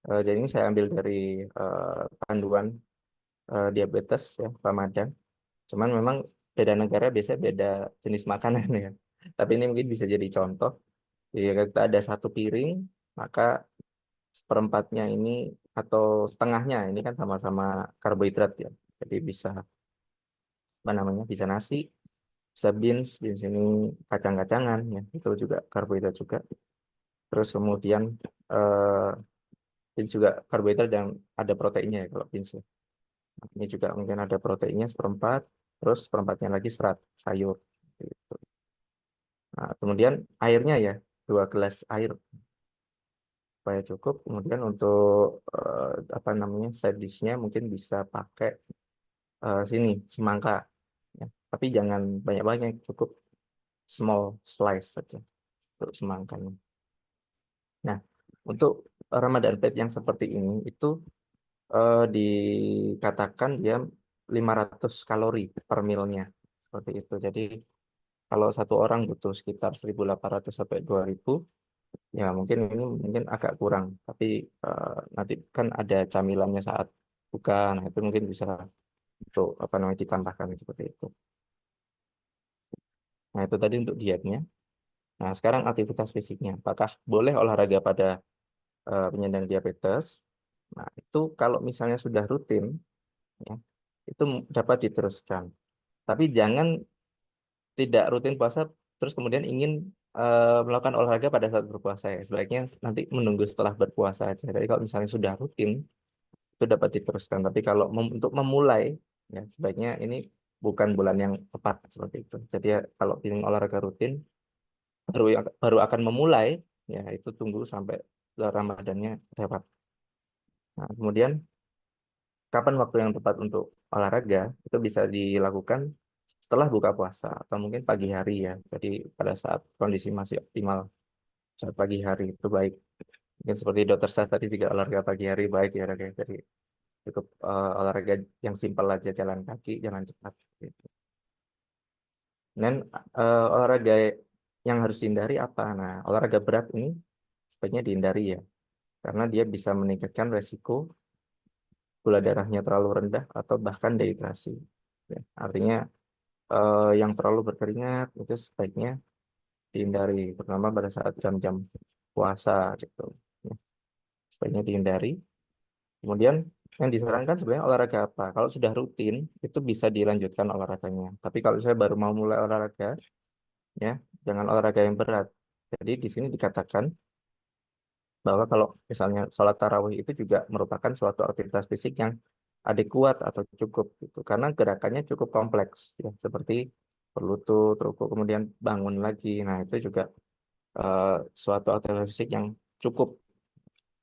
Jadi ini saya ambil dari panduan diabetes ya Ramadan. Cuman memang beda negara biasanya beda jenis makanan ya. Tapi ini mungkin bisa jadi contoh. Jadi kita ada satu piring, maka seperempatnya ini atau setengahnya ini kan sama-sama karbohidrat ya. Jadi bisa apa namanya? Bisa nasi, bisa beans ini kacang-kacangan ya. Itu juga karbohidrat juga. Terus kemudian eh, beans juga karbohidrat dan ada proteinnya ya kalau beans ya. Ini juga mungkin ada proteinnya seperempat, terus seperempatnya lagi serat sayur. Gitu. Nah, kemudian airnya ya 2 gelas air supaya cukup. Kemudian untuk apa namanya side dish-nya mungkin bisa pakai sini semangka, ya. Tapi jangan banyak-banyak, cukup small slice saja untuk semangkanya. Nah, untuk Ramadan plate yang seperti ini itu dikatakan dia 500 kalori per mealnya seperti itu. Jadi kalau satu orang butuh sekitar 1.800 sampai 2.000, ya mungkin ini mungkin agak kurang. Tapi nanti kan ada camilannya saat buka, nah itu mungkin bisa untuk apa namanya ditambahkan seperti itu. Nah itu tadi untuk dietnya. Nah sekarang aktivitas fisiknya, apakah boleh olahraga pada penyandang diabetes? Nah itu kalau misalnya sudah rutin, ya, itu dapat diteruskan. Tapi jangan tidak rutin puasa terus kemudian ingin melakukan olahraga pada saat berpuasa ya. Sebaiknya nanti menunggu setelah berpuasa aja. Jadi kalau misalnya sudah rutin itu dapat diteruskan. Tapi kalau untuk memulai ya sebaiknya ini bukan bulan yang tepat seperti itu. Jadi ya, kalau ingin olahraga rutin baru baru akan memulai ya itu tunggu sampai Ramadannya lewat. Nah, kemudian kapan waktu yang tepat untuk olahraga itu bisa dilakukan setelah buka puasa atau mungkin pagi hari ya. Jadi pada saat kondisi masih optimal saat pagi hari itu baik. Mungkin seperti dokter Sas tadi juga olahraga pagi hari baik ya. Jadi cukup olahraga yang simpel aja jalan kaki, jalan cepat. Gitu. Dan olahraga yang harus dihindari apa? Nah, olahraga berat ini sebaiknya dihindari ya. Karena dia bisa meningkatkan resiko gula darahnya terlalu rendah atau bahkan dehidrasi. Ya, artinya yang terlalu berkeringat itu sebaiknya dihindari, terutama pada saat jam-jam puasa gitu. Ya, sebaiknya dihindari. Kemudian yang disarankan sebenarnya olahraga apa? Kalau sudah rutin itu bisa dilanjutkan olahraganya. Tapi kalau saya baru mau mulai olahraga, ya jangan olahraga yang berat. Jadi di sini dikatakan bahwa kalau misalnya sholat tarawih itu juga merupakan suatu aktivitas fisik yang adekuat atau cukup gitu karena gerakannya cukup kompleks ya seperti berlutut, rukuk kemudian bangun lagi. Nah, itu juga eh, suatu aktivitas fisik yang cukup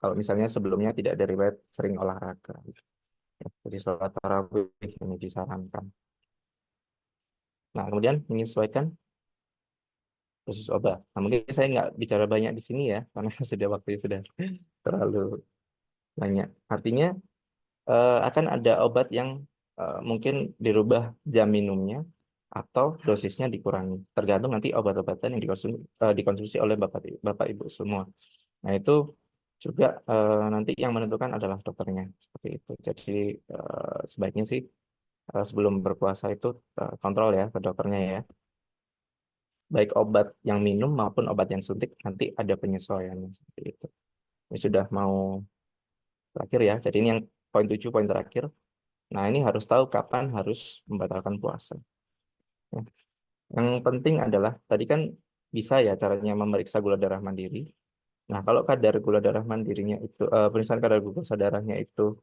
kalau misalnya sebelumnya tidak ada riwayat sering olahraga. Ya, jadi sholat tarawih ini disarankan. Nah, kemudian menyesuaikan dosis obat. Nah, mungkin saya nggak bicara banyak di sini ya karena sudah waktunya sudah terlalu banyak. Artinya akan ada obat yang mungkin dirubah jam minumnya atau dosisnya dikurangi. Tergantung nanti obat-obatan yang dikonsumsi oleh Bapak Ibu semua. Nah, itu juga nanti yang menentukan adalah dokternya seperti itu. Jadi sebaiknya sih sebelum berpuasa itu kontrol ya ke dokternya ya. Baik obat yang minum maupun obat yang suntik nanti ada penyesuaiannya seperti itu. Ini sudah mau terakhir ya. Jadi ini yang poin 7 poin terakhir. Nah, ini harus tahu kapan harus membatalkan puasa. Ya. Yang penting adalah, tadi kan bisa ya caranya memeriksa gula darah mandiri. Nah, kalau kadar gula darah mandirinya itu, pemeriksaan kadar glukosa darahnya itu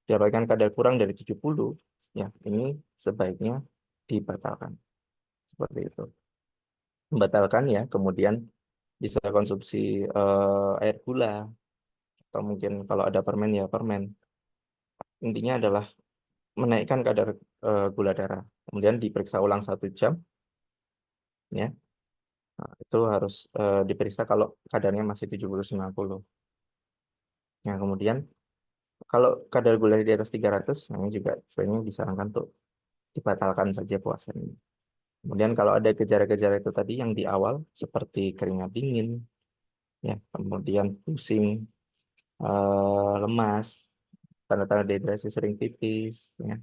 didapatkan kadar kurang dari 70, ya ini sebaiknya dibatalkan. Seperti itu. Membatalkan ya, kemudian bisa konsumsi air gula, atau mungkin kalau ada permen ya permen. Intinya adalah menaikkan kadar gula darah. Kemudian diperiksa ulang 1 jam, ya. Nah, itu harus diperiksa kalau kadarnya masih 70-90. Nah, kemudian kalau kadar gula di atas 300, nah ini juga sebenarnya disarankan untuk dibatalkan saja puasanya. Kemudian kalau ada gejala-gejala itu tadi yang di awal seperti keringat dingin, ya, kemudian pusing, lemas, tanda-tanda dehidrasi sering pipis, ya,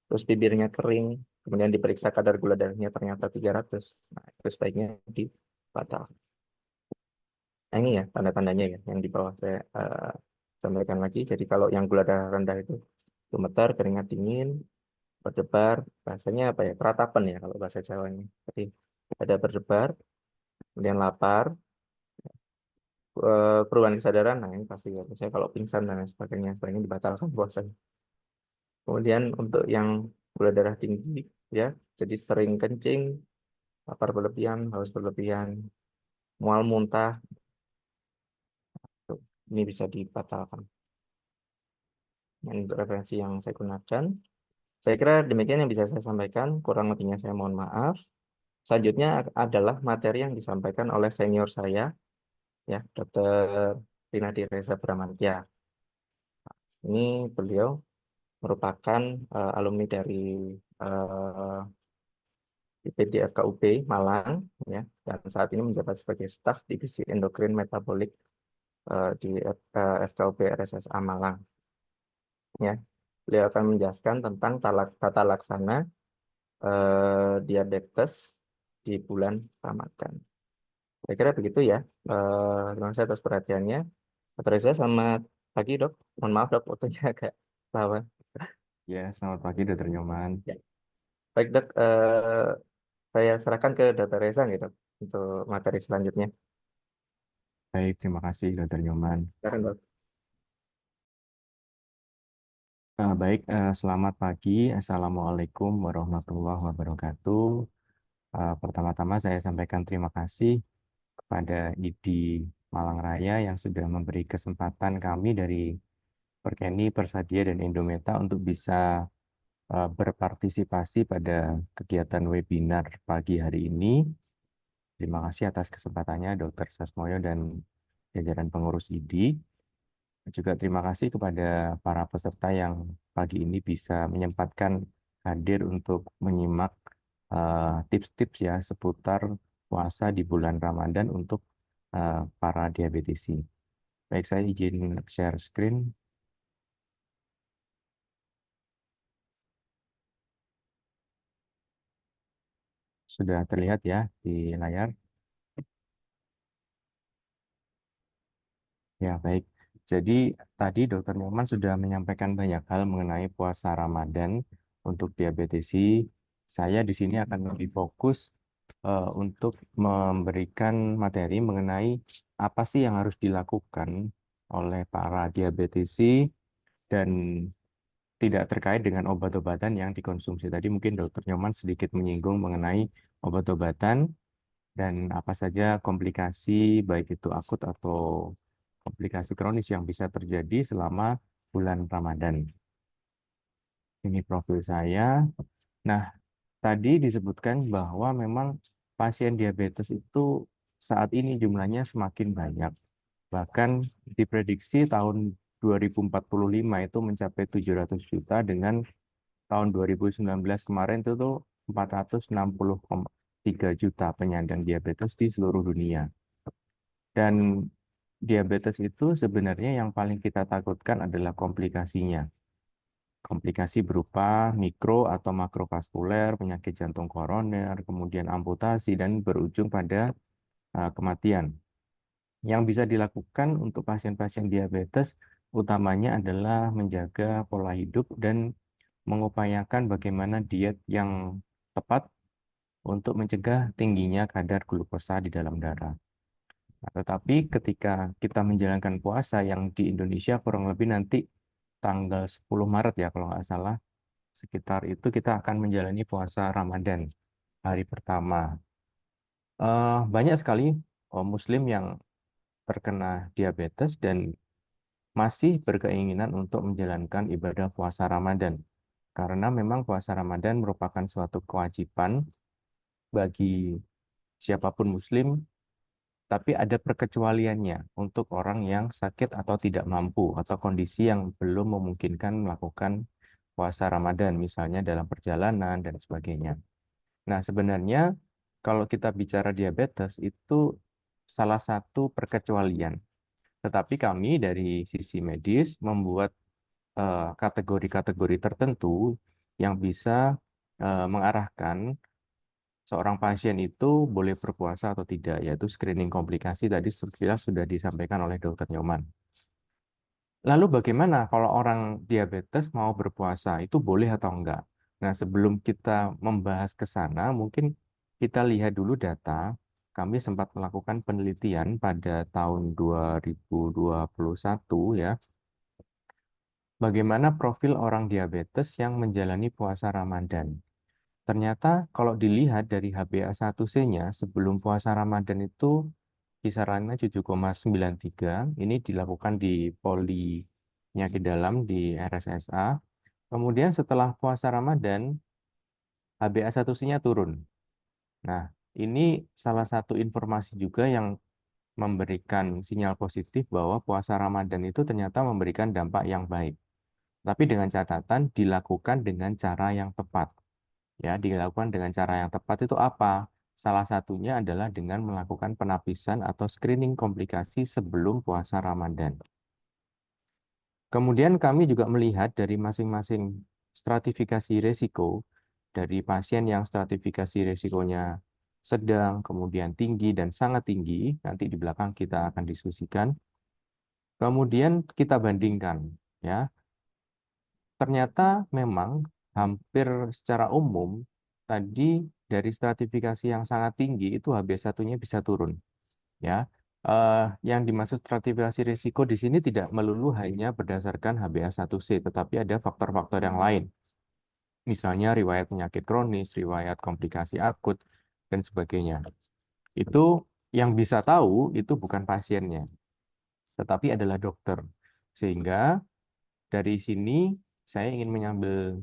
terus bibirnya kering, kemudian diperiksa kadar gula darahnya ternyata 300, nah itu sebaiknya dibatalkan. Nah, ini ya tanda-tandanya ya yang di bawah saya sampaikan lagi. Jadi kalau yang gula darah rendah itu gemetar, keringat dingin, berdebar, bahasanya apa ya, keratapan ya kalau bahasa Jawanya. Jadi ada berdebar, kemudian lapar, perubahan kesadaran, nah ini pasti ya. Misalnya kalau pingsan dan lain sebagainya, sebaiknya dibatalkan puasanya. Kemudian untuk yang gula darah tinggi, ya, jadi sering kencing, lapar berlebihan, haus berlebihan, mual muntah, tuh, ini bisa dibatalkan. Ini untuk referensi yang saya gunakan. Saya kira demikian yang bisa saya sampaikan, kurang lebihnya saya mohon maaf. Selanjutnya adalah materi yang disampaikan oleh senior saya, ya, Dr. Rinadi Reza Bramantya. Ini beliau merupakan alumni dari IPD FKUP Malang, ya, dan saat ini menjabat sebagai staf divisi endokrin metabolik di FKUP RSSA Malang. Ya, beliau akan menjelaskan tentang tata laksana diabetes di bulan Ramadan. Saya kira begitu ya. Terima kasih atas perhatiannya. Dr. Reza, selamat pagi dok. Mohon maaf dok, waktunya agak lama. Ya, selamat pagi Dr. Nyoman. Ya. Baik dok, saya serahkan ke Dr. Reza gitu untuk materi selanjutnya. Baik, terima kasih Dr. Nyoman. Silakan dok. Baik, selamat pagi. Assalamualaikum warahmatullahi wabarakatuh. Pertama-tama saya sampaikan terima kasih kepada IDI Malang Raya yang sudah memberi kesempatan kami dari Perkeni, Persadia, dan Indometa untuk bisa berpartisipasi pada kegiatan webinar pagi hari ini. Terima kasih atas kesempatannya Dr. Sasmoyo dan jajaran pengurus IDI. Juga terima kasih kepada para peserta yang pagi ini bisa menyempatkan hadir untuk menyimak tips-tips ya seputar puasa di bulan Ramadan untuk para diabetisi. Baik, saya izin share screen. Sudah terlihat ya di layar. Ya, baik. Jadi tadi Dr. Nyoman sudah menyampaikan banyak hal mengenai puasa Ramadan untuk diabetesi. Saya di sini akan lebih fokus untuk memberikan materi mengenai apa sih yang harus dilakukan oleh para diabetesi dan tidak terkait dengan obat-obatan yang dikonsumsi. Tadi mungkin Dr. Nyoman sedikit menyinggung mengenai obat-obatan dan apa saja komplikasi baik itu akut atau komplikasi kronis yang bisa terjadi selama bulan Ramadan. Ini profil saya. Nah, tadi disebutkan bahwa memang pasien diabetes itu saat ini jumlahnya semakin banyak. Bahkan diprediksi tahun 2045 itu mencapai 700 juta dengan tahun 2019 kemarin itu tuh 460,3 juta penyandang diabetes di seluruh dunia. Dan diabetes itu sebenarnya yang paling kita takutkan adalah komplikasinya. Komplikasi berupa mikro atau makrovaskuler, penyakit jantung koroner, kemudian amputasi, dan berujung pada kematian. Yang bisa dilakukan untuk pasien-pasien diabetes utamanya adalah menjaga pola hidup dan mengupayakan bagaimana diet yang tepat untuk mencegah tingginya kadar glukosa di dalam darah. Nah, tetapi ketika kita menjalankan puasa yang di Indonesia kurang lebih nanti tanggal 10 Maret ya kalau nggak salah, sekitar itu kita akan menjalani puasa Ramadan hari pertama. Banyak sekali Muslim yang terkena diabetes dan masih berkeinginan untuk menjalankan ibadah puasa Ramadan. Karena memang puasa Ramadan merupakan suatu kewajiban bagi siapapun Muslim, tapi ada perkecualiannya untuk orang yang sakit atau tidak mampu atau kondisi yang belum memungkinkan melakukan puasa Ramadan, misalnya dalam perjalanan dan sebagainya. Nah, sebenarnya kalau kita bicara diabetes itu salah satu perkecualian. Tetapi kami dari sisi medis membuat kategori-kategori tertentu yang bisa mengarahkan seorang pasien itu boleh berpuasa atau tidak, yaitu screening komplikasi tadi sekilas sudah disampaikan oleh Dr. Nyoman. Lalu bagaimana kalau orang diabetes mau berpuasa, itu boleh atau enggak? Nah, sebelum kita membahas ke sana, mungkin kita lihat dulu data. Kami sempat melakukan penelitian pada tahun 2021 ya, bagaimana profil orang diabetes yang menjalani puasa Ramadan. Ternyata kalau dilihat dari HbA1c-nya sebelum puasa Ramadan itu kisarannya 7,93. Ini dilakukan di poli penyakit dalam di RSSA. Kemudian setelah puasa Ramadan, HbA1c-nya turun. Nah, ini salah satu informasi juga yang memberikan sinyal positif bahwa puasa Ramadan itu ternyata memberikan dampak yang baik. Tapi dengan catatan dilakukan dengan cara yang tepat. Ya, dilakukan dengan cara yang tepat itu apa? Salah satunya adalah dengan melakukan penapisan atau screening komplikasi sebelum puasa Ramadan. Kemudian kami juga melihat dari masing-masing stratifikasi risiko, dari pasien yang stratifikasi risikonya sedang, kemudian tinggi, dan sangat tinggi, nanti di belakang kita akan diskusikan. Kemudian kita bandingkan, ya. Ternyata memang hampir secara umum tadi dari stratifikasi yang sangat tinggi itu HbA1-nya bisa turun, ya. Yang dimaksud stratifikasi risiko di sini tidak melulu hanya berdasarkan HbA1c, tetapi ada faktor-faktor yang lain. Misalnya riwayat penyakit kronis, riwayat komplikasi akut, dan sebagainya. Itu yang bisa tahu itu bukan pasiennya, tetapi adalah dokter. Sehingga dari sini saya ingin mengambil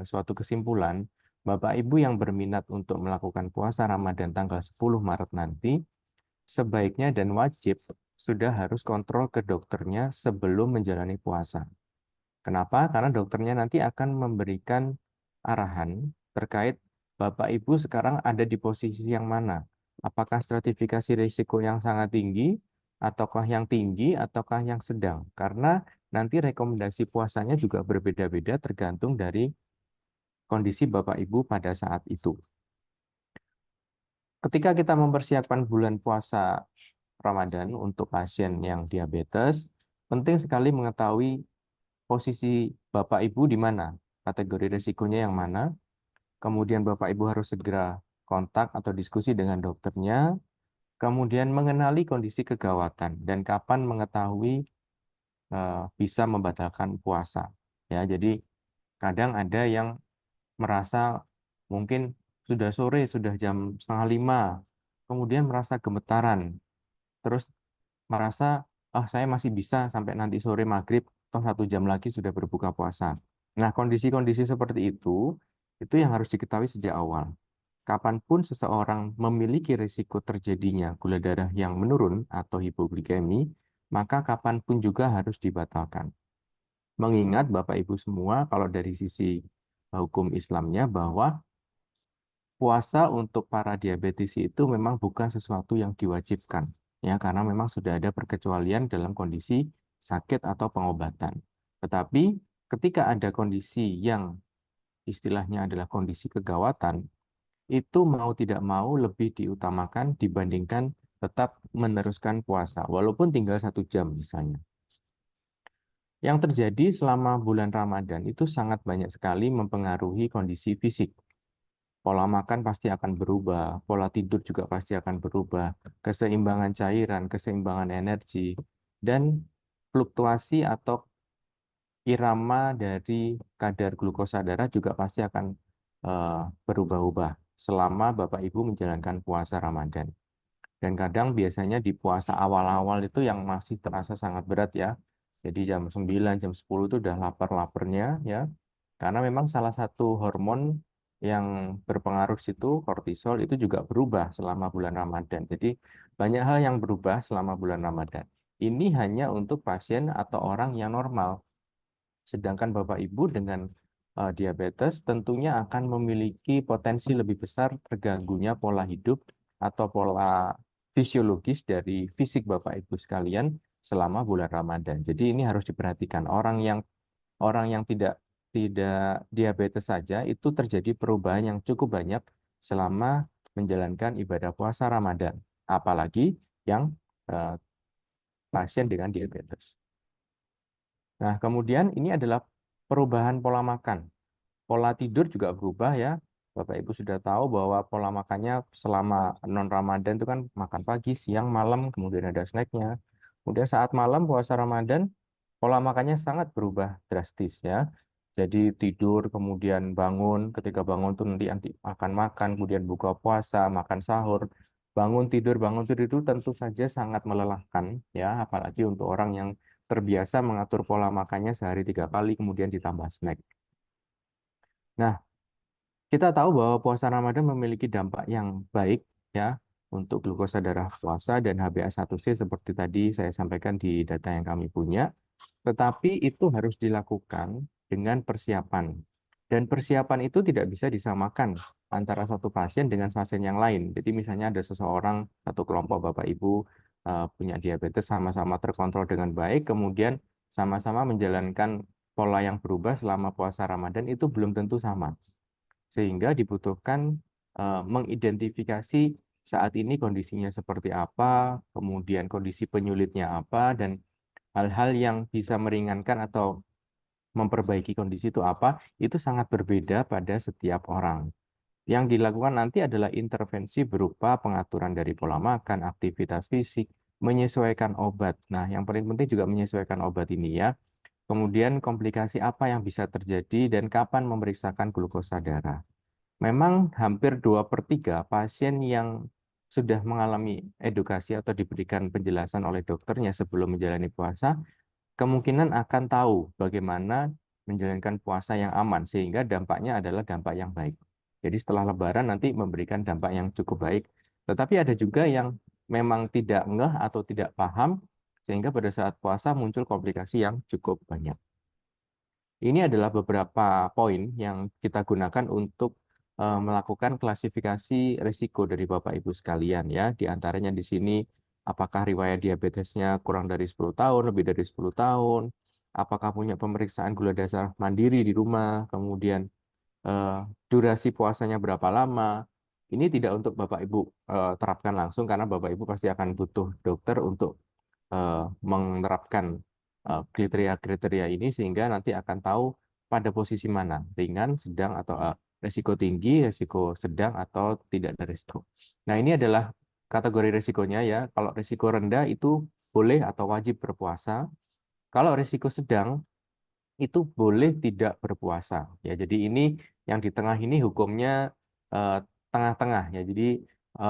suatu kesimpulan, Bapak Ibu yang berminat untuk melakukan puasa Ramadan tanggal 10 Maret nanti, sebaiknya dan wajib sudah harus kontrol ke dokternya sebelum menjalani puasa. Kenapa? Karena dokternya nanti akan memberikan arahan terkait Bapak Ibu sekarang ada di posisi yang mana. Apakah stratifikasi risiko yang sangat tinggi, ataukah yang tinggi, ataukah yang sedang. Karena nanti rekomendasi puasanya juga berbeda-beda tergantung dari kondisi Bapak Ibu pada saat itu. Ketika kita mempersiapkan bulan puasa Ramadan untuk pasien yang diabetes, penting sekali mengetahui posisi Bapak Ibu di mana, kategori risikonya yang mana, kemudian Bapak Ibu harus segera kontak atau diskusi dengan dokternya, kemudian mengenali kondisi kegawatan dan kapan mengetahui bisa membatalkan puasa. Ya, jadi kadang ada yang merasa mungkin sudah sore, sudah jam 4:30, kemudian merasa gemetaran, terus merasa, saya masih bisa sampai nanti sore maghrib, atau 1 jam lagi sudah berbuka puasa. Nah, kondisi-kondisi seperti itu yang harus diketahui sejak awal. Kapanpun seseorang memiliki risiko terjadinya gula darah yang menurun atau hipoglikemi, maka kapanpun juga harus dibatalkan. Mengingat Bapak Ibu semua, kalau dari sisi hukum Islamnya, bahwa puasa untuk para diabetes itu memang bukan sesuatu yang diwajibkan, ya, karena memang sudah ada perkecualian dalam kondisi sakit atau pengobatan. Tetapi ketika ada kondisi yang istilahnya adalah kondisi kegawatan, itu mau tidak mau lebih diutamakan dibandingkan tetap meneruskan puasa, walaupun tinggal 1 jam misalnya. Yang terjadi selama bulan Ramadan itu sangat banyak sekali mempengaruhi kondisi fisik. Pola makan pasti akan berubah, pola tidur juga pasti akan berubah, keseimbangan cairan, keseimbangan energi, dan fluktuasi atau irama dari kadar glukosa darah juga pasti akan berubah-ubah selama Bapak Ibu menjalankan puasa Ramadan. Dan kadang biasanya di puasa awal-awal itu yang masih terasa sangat berat ya. Jadi jam 9, jam 10 itu udah lapar-laparnya ya. Karena memang salah satu hormon yang berpengaruh situ, kortisol, itu juga berubah selama bulan Ramadan. Jadi banyak hal yang berubah selama bulan Ramadan. Ini hanya untuk pasien atau orang yang normal. Sedangkan Bapak Ibu dengan diabetes tentunya akan memiliki potensi lebih besar terganggunya pola hidup atau pola fisiologis dari fisik Bapak Ibu sekalian selama bulan Ramadan. Jadi ini harus diperhatikan. Orang yang tidak tidak diabetes saja itu terjadi perubahan yang cukup banyak selama menjalankan ibadah puasa Ramadan, apalagi yang eh, pasien dengan diabetes. Nah, kemudian ini adalah perubahan pola makan. Pola tidur juga berubah ya. Bapak Ibu sudah tahu bahwa pola makannya selama non-Ramadan itu kan makan pagi, siang, malam, kemudian ada snacknya. Kemudian saat malam puasa Ramadan, pola makannya sangat berubah drastis ya. Jadi tidur, kemudian bangun, ketika bangun tuh nanti akan makan, kemudian buka puasa, makan sahur. Bangun tidur itu tentu saja sangat melelahkan ya, apalagi untuk orang yang terbiasa mengatur pola makannya sehari 3 kali, kemudian ditambah snack. Nah, kita tahu bahwa puasa Ramadan memiliki dampak yang baik ya untuk glukosa darah puasa dan HbA1c seperti tadi saya sampaikan di data yang kami punya. Tetapi itu harus dilakukan dengan persiapan. Dan persiapan itu tidak bisa disamakan antara satu pasien dengan pasien yang lain. Jadi misalnya ada seseorang, satu kelompok Bapak Ibu punya diabetes sama-sama terkontrol dengan baik, kemudian sama-sama menjalankan pola yang berubah selama puasa Ramadan itu belum tentu sama. Sehingga dibutuhkan mengidentifikasi saat ini kondisinya seperti apa, kemudian kondisi penyulitnya apa, dan hal-hal yang bisa meringankan atau memperbaiki kondisi itu apa, itu sangat berbeda pada setiap orang. Yang dilakukan nanti adalah intervensi berupa pengaturan dari pola makan, aktivitas fisik, menyesuaikan obat. Nah, yang paling penting juga menyesuaikan obat ini ya. Kemudian komplikasi apa yang bisa terjadi dan kapan memeriksakan glukosa darah. Memang hampir 2/3 pasien yang sudah mengalami edukasi atau diberikan penjelasan oleh dokternya sebelum menjalani puasa, kemungkinan akan tahu bagaimana menjalankan puasa yang aman, sehingga dampaknya adalah dampak yang baik. Jadi setelah Lebaran nanti memberikan dampak yang cukup baik. Tetapi ada juga yang memang tidak ngeh atau tidak paham, sehingga pada saat puasa muncul komplikasi yang cukup banyak. Ini adalah beberapa poin yang kita gunakan untuk melakukan klasifikasi risiko dari Bapak Ibu sekalian ya. Di antaranya di sini apakah riwayat diabetesnya kurang dari 10 tahun, lebih dari 10 tahun, apakah punya pemeriksaan gula darah mandiri di rumah, kemudian durasi puasanya berapa lama. Ini tidak untuk Bapak Ibu terapkan langsung karena Bapak Ibu pasti akan butuh dokter untuk menerapkan kriteria-kriteria ini sehingga nanti akan tahu pada posisi mana, ringan, sedang, atau risiko tinggi, risiko sedang, atau tidak ada risiko. Nah, ini adalah kategori risikonya ya. Kalau risiko rendah itu boleh atau wajib berpuasa. Kalau risiko sedang itu boleh tidak berpuasa. Ya, jadi ini yang di tengah ini hukumnya tengah-tengah ya. Jadi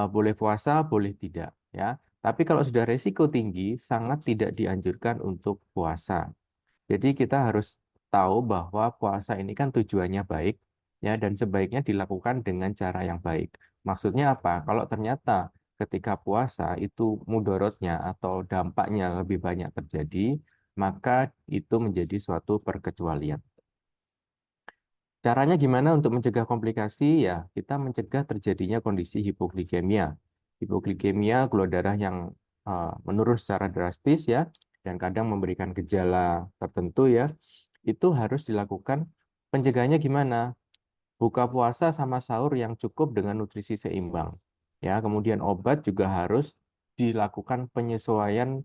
boleh puasa, boleh tidak ya. Tapi kalau sudah risiko tinggi, sangat tidak dianjurkan untuk puasa. Jadi kita harus tahu bahwa puasa ini kan tujuannya baik ya dan sebaiknya dilakukan dengan cara yang baik. Maksudnya apa? Kalau ternyata ketika puasa itu mudorotnya atau dampaknya lebih banyak terjadi, maka itu menjadi suatu perkecualian. Caranya gimana untuk mencegah komplikasi? Ya, kita mencegah terjadinya kondisi hipoglikemia. Hipoglikemia, gula darah yang menurun secara drastis ya, dan kadang memberikan gejala tertentu ya, itu harus dilakukan pencegahannya gimana? Buka puasa sama sahur yang cukup dengan nutrisi seimbang. Ya, kemudian obat juga harus dilakukan penyesuaian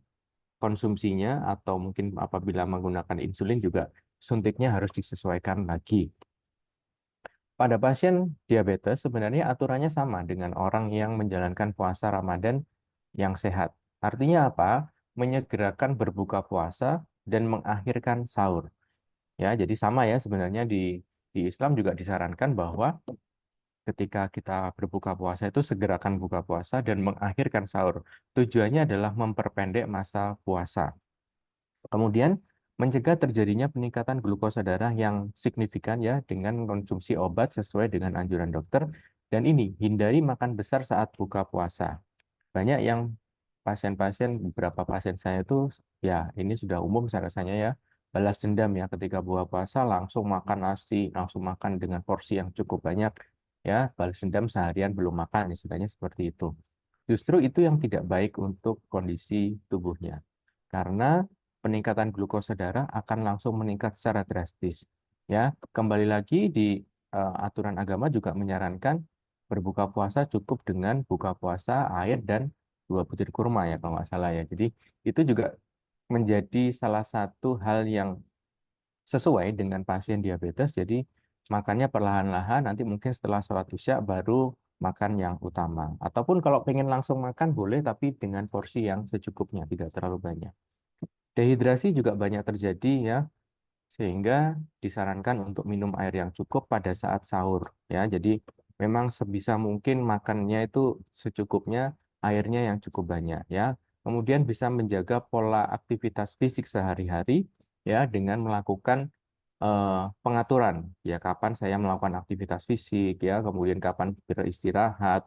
konsumsinya atau mungkin apabila menggunakan insulin juga suntiknya harus disesuaikan lagi. Pada pasien diabetes sebenarnya aturannya sama dengan orang yang menjalankan puasa Ramadan yang sehat. Artinya apa? Menyegerakan berbuka puasa dan mengakhirkan sahur. Ya, jadi sama ya sebenarnya di Islam juga disarankan bahwa ketika kita berbuka puasa itu segerakan buka puasa dan mengakhirkan sahur. Tujuannya adalah memperpendek masa puasa. Kemudian mencegah terjadinya peningkatan glukosa darah yang signifikan ya dengan konsumsi obat sesuai dengan anjuran dokter. Dan ini hindari makan besar saat buka puasa. Banyak yang pasien-pasien, beberapa pasien saya itu ya ini sudah umum saya rasanya ya, balas dendam ya ketika buka puasa langsung makan nasi, langsung makan dengan porsi yang cukup banyak ya, balas dendam seharian belum makan istilahnya seperti itu. Justru itu yang tidak baik untuk kondisi tubuhnya. Karena peningkatan glukosa darah akan langsung meningkat secara drastis. Ya, kembali lagi di aturan agama juga menyarankan berbuka puasa cukup dengan buka puasa air dan 2 butir kurma ya kalau nggak salah ya. Jadi itu juga menjadi salah satu hal yang sesuai dengan pasien diabetes. Jadi makannya perlahan-lahan, nanti mungkin setelah sholat isya baru makan yang utama. Ataupun kalau pengen langsung makan boleh, tapi dengan porsi yang secukupnya, tidak terlalu banyak. Dehidrasi juga banyak terjadi ya, sehingga disarankan untuk minum air yang cukup pada saat sahur ya. Jadi memang sebisa mungkin makannya itu secukupnya, airnya yang cukup banyak ya. Kemudian bisa menjaga pola aktivitas fisik sehari-hari ya dengan melakukan pengaturan ya, kapan saya melakukan aktivitas fisik ya, kemudian kapan beristirahat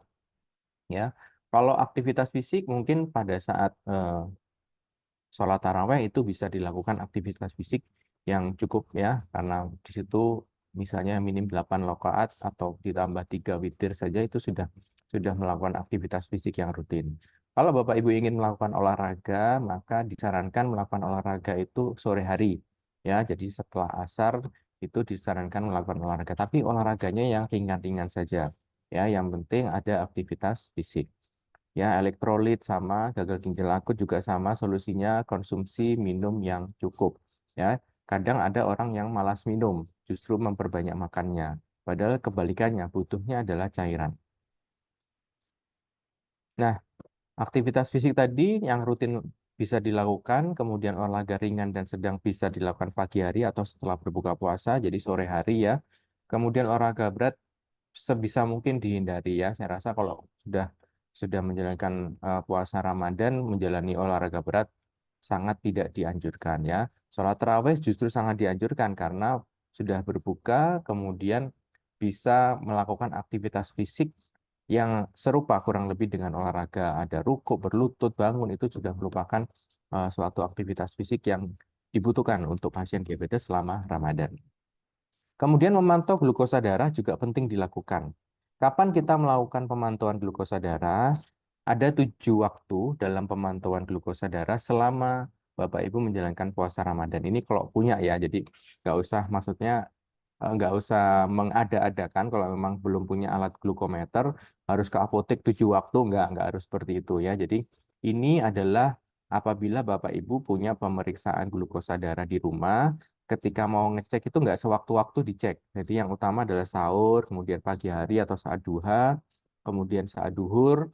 ya. Kalau aktivitas fisik mungkin pada saat sholat taraweh itu bisa dilakukan aktivitas fisik yang cukup ya, karena di situ misalnya minim 8 rakaat atau ditambah 3 witir saja itu sudah melakukan aktivitas fisik yang rutin. Kalau Bapak Ibu ingin melakukan olahraga, maka disarankan melakukan olahraga itu sore hari ya. Jadi setelah asar itu disarankan melakukan olahraga, tapi olahraganya yang ringan-ringan saja ya, yang penting ada aktivitas fisik. Ya, elektrolit sama gagal ginjal akut juga sama, solusinya konsumsi minum yang cukup. Ya, kadang ada orang yang malas minum, justru memperbanyak makannya. Padahal kebalikannya, butuhnya adalah cairan. Nah, aktivitas fisik tadi yang rutin bisa dilakukan, kemudian olahraga ringan dan sedang bisa dilakukan pagi hari atau setelah berbuka puasa, jadi sore hari ya. Kemudian olahraga berat sebisa mungkin dihindari ya. Saya rasa kalau sudah menjalankan puasa Ramadan, menjalani olahraga berat sangat tidak dianjurkan ya. Sholat tarawih justru sangat dianjurkan karena sudah berbuka, kemudian bisa melakukan aktivitas fisik yang serupa kurang lebih dengan olahraga. Ada rukuk, berlutut, bangun, itu sudah merupakan suatu aktivitas fisik yang dibutuhkan untuk pasien diabetes selama Ramadan. Kemudian memantau glukosa darah juga penting dilakukan. Kapan kita melakukan pemantauan glukosa darah? Ada 7 waktu dalam pemantauan glukosa darah selama Bapak Ibu menjalankan puasa Ramadan. Ini kalau punya ya, jadi nggak usah, maksudnya nggak usah mengada-adakan. Kalau memang belum punya alat glukometer, harus ke apotek 7 waktu, nggak harus seperti itu ya. Jadi ini adalah apabila Bapak Ibu punya pemeriksaan glukosa darah di rumah, ketika mau ngecek itu nggak sewaktu-waktu dicek. Jadi yang utama adalah sahur, kemudian pagi hari atau saat duha, kemudian saat duhur,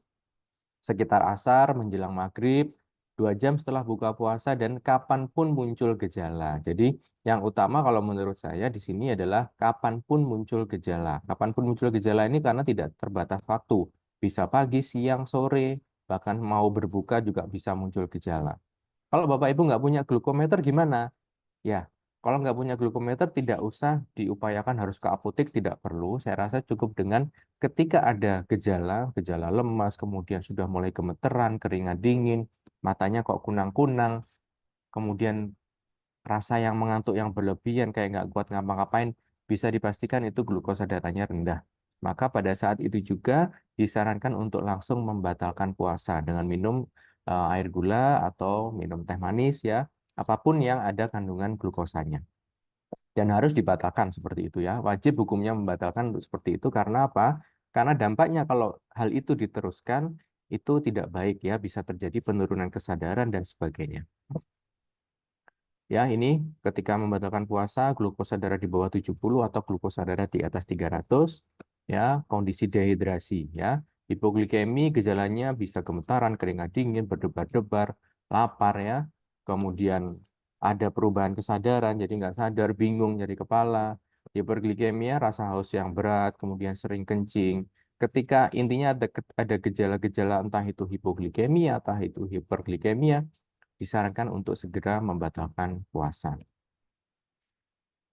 sekitar asar, menjelang maghrib, 2 jam setelah buka puasa, dan kapanpun muncul gejala. Jadi yang utama kalau menurut saya di sini adalah kapanpun muncul gejala. Kapanpun muncul gejala ini karena tidak terbatas waktu. Bisa pagi, siang, sore, bahkan mau berbuka juga bisa muncul gejala. Kalau Bapak Ibu nggak punya glukometer gimana? Ya, kalau nggak punya glukometer tidak usah diupayakan harus ke apotek, tidak perlu. Saya rasa cukup dengan ketika ada gejala lemas, kemudian sudah mulai gemeteran, keringat dingin, matanya kok kunang-kunang, kemudian rasa yang mengantuk yang berlebihan, kayak nggak kuat ngapa-ngapain, bisa dipastikan itu glukosa darahnya rendah. Maka pada saat itu juga disarankan untuk langsung membatalkan puasa dengan minum air gula atau minum teh manis ya, apapun yang ada kandungan glukosanya. Dan harus dibatalkan seperti itu ya. Wajib hukumnya membatalkan untuk seperti itu karena apa? Karena dampaknya kalau hal itu diteruskan itu tidak baik ya, bisa terjadi penurunan kesadaran dan sebagainya. Ya, ini ketika membatalkan puasa, glukosa darah di bawah 70 atau glukosa darah di atas 300, ya, kondisi dehidrasi, ya. Hipoglikemi gejalanya bisa gemetaran, keringat dingin, berdebar-debar, lapar, ya. Kemudian ada perubahan kesadaran, jadi nggak sadar, bingung, nyeri kepala. Hiperglikemia, rasa haus yang berat, kemudian sering kencing. Ketika intinya ada gejala-gejala entah itu hipoglikemia, entah itu hiperglikemia, disarankan untuk segera membatalkan puasa.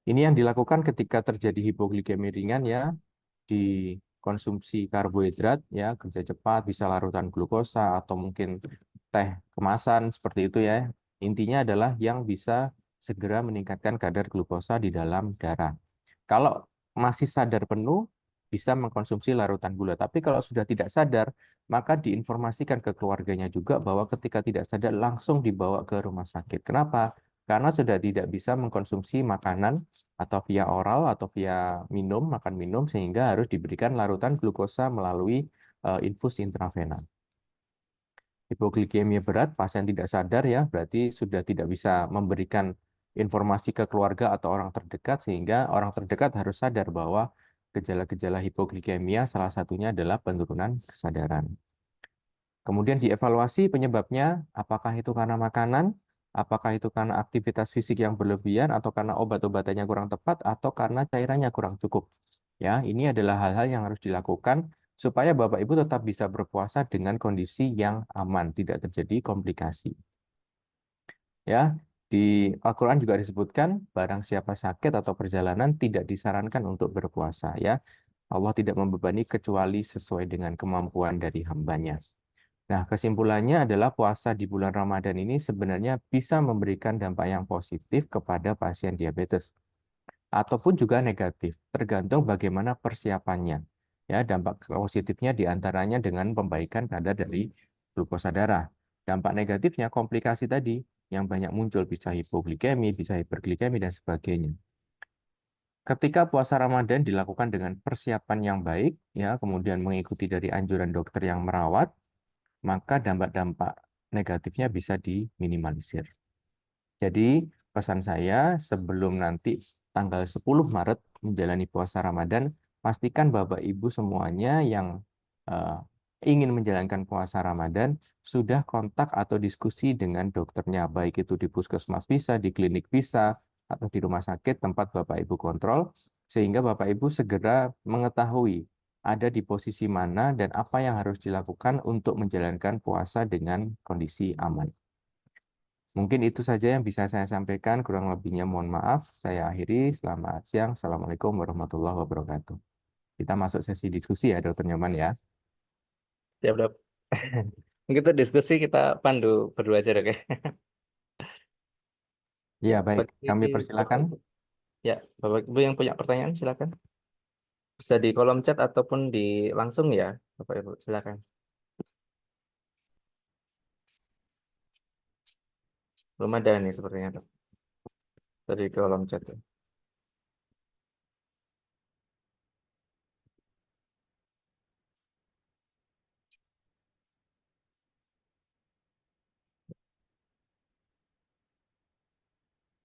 Ini yang dilakukan ketika terjadi hipoglikemi ringan ya, dikonsumsi karbohidrat ya, kerja cepat, bisa larutan glukosa atau mungkin teh kemasan seperti itu ya. Intinya adalah yang bisa segera meningkatkan kadar glukosa di dalam darah. Kalau masih sadar penuh, bisa mengkonsumsi larutan gula. Tapi kalau sudah tidak sadar, maka diinformasikan ke keluarganya juga bahwa ketika tidak sadar langsung dibawa ke rumah sakit. Kenapa? karena sudah tidak bisa mengkonsumsi makanan atau via oral atau via makan minum, sehingga harus diberikan larutan glukosa melalui infus intravena. Hipoglikemia berat, pasien tidak sadar ya, berarti sudah tidak bisa memberikan informasi ke keluarga atau orang terdekat, sehingga orang terdekat harus sadar bahwa gejala-gejala hipoglikemia salah satunya adalah penurunan kesadaran. Kemudian dievaluasi penyebabnya, apakah itu karena makanan, apakah itu karena aktivitas fisik yang berlebihan, atau karena obat-obatannya kurang tepat, atau karena cairannya kurang cukup. Ya, ini adalah hal-hal yang harus dilakukan supaya Bapak Ibu tetap bisa berpuasa dengan kondisi yang aman, tidak terjadi komplikasi. Ya, di Al-Quran juga disebutkan, barang siapa sakit atau perjalanan tidak disarankan untuk berpuasa. Ya, Allah tidak membebani kecuali sesuai dengan kemampuan dari hambanya. Nah, kesimpulannya adalah puasa di bulan Ramadan ini sebenarnya bisa memberikan dampak yang positif kepada pasien diabetes, ataupun juga negatif, tergantung bagaimana persiapannya. Ya, dampak positifnya diantaranya dengan pembaikan kadar dari glukosa darah. Dampak negatifnya komplikasi tadi yang banyak muncul, bisa hipoglikemi, bisa hiperglikemi, dan sebagainya. Ketika puasa Ramadan dilakukan dengan persiapan yang baik, ya, kemudian mengikuti dari anjuran dokter yang merawat, maka dampak-dampak negatifnya bisa diminimalisir. Jadi pesan saya, sebelum nanti tanggal 10 Maret menjalani puasa Ramadan, pastikan Bapak Ibu semuanya yang ingin menjalankan puasa Ramadan sudah kontak atau diskusi dengan dokternya, baik itu di puskesmas bisa, di klinik bisa, atau di rumah sakit tempat Bapak Ibu kontrol, sehingga Bapak Ibu segera mengetahui ada di posisi mana dan apa yang harus dilakukan untuk menjalankan puasa dengan kondisi aman. Mungkin itu saja yang bisa saya sampaikan, kurang lebihnya mohon maaf. Saya akhiri, selamat siang, Assalamualaikum warahmatullahi wabarakatuh. Kita masuk sesi diskusi ya, Dokter Nyoman ya. Siap, Dok. Mungkin untuk diskusi kita pandu berdua aja, Dok ya. Ya, baik, Bagi kami Bapak persilakan. Ibu. Ya, Bapak Ibu yang punya pertanyaan silakan. Bisa di kolom chat ataupun di langsung ya, Bapak Ibu, silakan. Belum ada nih sepertinya, Dok. Tadi kolom chat.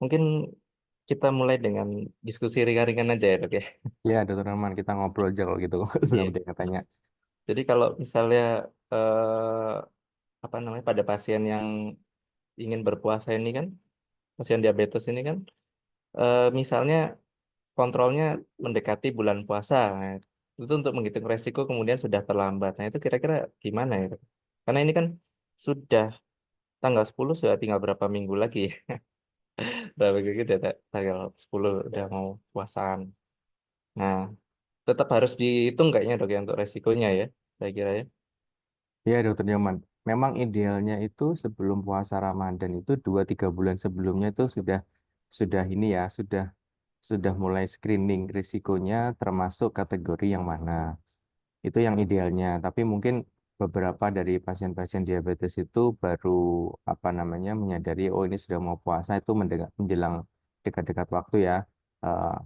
Mungkin kita mulai dengan diskusi ringan-ringan aja ya, Dok ya. Ya, Dokter Nyoman, kita ngobrol aja kalau gitu. Belum Iya. ada yang tanya. Jadi kalau misalnya apa namanya, pada pasien yang ingin berpuasa ini kan, pasien diabetes ini kan, misalnya kontrolnya mendekati bulan puasa, nah, itu untuk menghitung resiko kemudian sudah terlambat. Nah, itu kira-kira gimana ya, Dok? Karena ini kan sudah tanggal 10, sudah tinggal berapa minggu lagi ya. Berapa minggu lagi udah tanggal 10 udah mau puasaan. Nah, tetap harus dihitung kayaknya, Dok ya, untuk resikonya ya, saya kira ya. Ya, Dokter Nyoman. Memang idealnya itu sebelum puasa Ramadan itu 2-3 bulan sebelumnya itu sudah ini ya, sudah mulai screening risikonya termasuk kategori yang mana. Itu yang idealnya. Tapi mungkin beberapa dari pasien-pasien diabetes itu baru apa namanya menyadari, oh ini sudah mau puasa itu menjelang dekat-dekat waktu ya. Eh,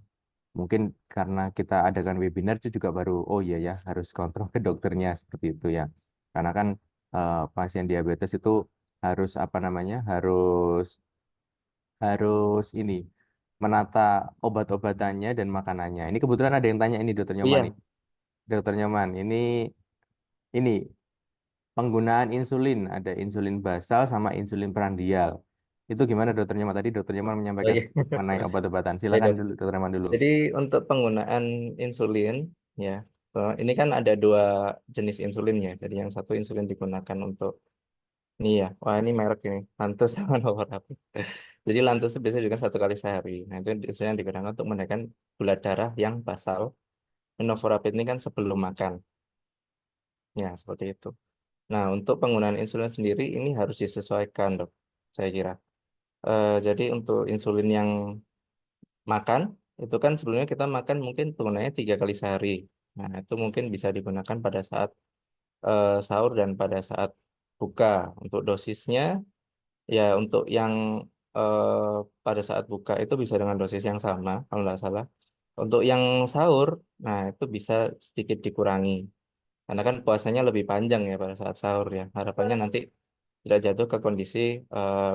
Mungkin karena kita adakan webinar itu juga baru, oh iya ya harus kontrol ke dokternya seperti itu ya. Karena kan pasien diabetes itu harus apa namanya harus ini menata obat-obatannya dan makanannya. Ini kebetulan ada yang tanya ini Dokter Nyoman nih. Iya, Dokter Nyoman, ini penggunaan insulin, ada insulin basal sama insulin prandial. Itu gimana Dokter Nyoman? Tadi Dokter Nyoman oh menyampaikan iya. mengenai obat-obatan. Baik, Silakan Dok. dulu Dokter Nyoman dulu. Jadi untuk penggunaan insulin, ya, ini kan ada dua jenis insulin ya. Jadi yang satu insulin digunakan untuk ini ya, wah ini merek ini, Lantus sama Novorapid. Jadi Lantus itu biasanya juga 1 kali sehari. Nah itu insulin yang digunakan untuk menekan gula darah yang basal. Novorapid ini kan sebelum makan, ya seperti itu. Nah untuk penggunaan insulin sendiri ini harus disesuaikan, Dok, saya kira. Jadi untuk insulin yang makan itu kan sebelumnya kita makan mungkin penggunaannya 3 kali sehari. Nah itu mungkin bisa digunakan pada saat sahur dan pada saat buka. Untuk dosisnya ya untuk yang pada saat buka itu bisa dengan dosis yang sama kalau nggak salah. Untuk yang sahur, nah itu bisa sedikit dikurangi. Karena kan puasanya lebih panjang ya pada saat sahur ya. Harapannya nanti tidak jatuh ke kondisi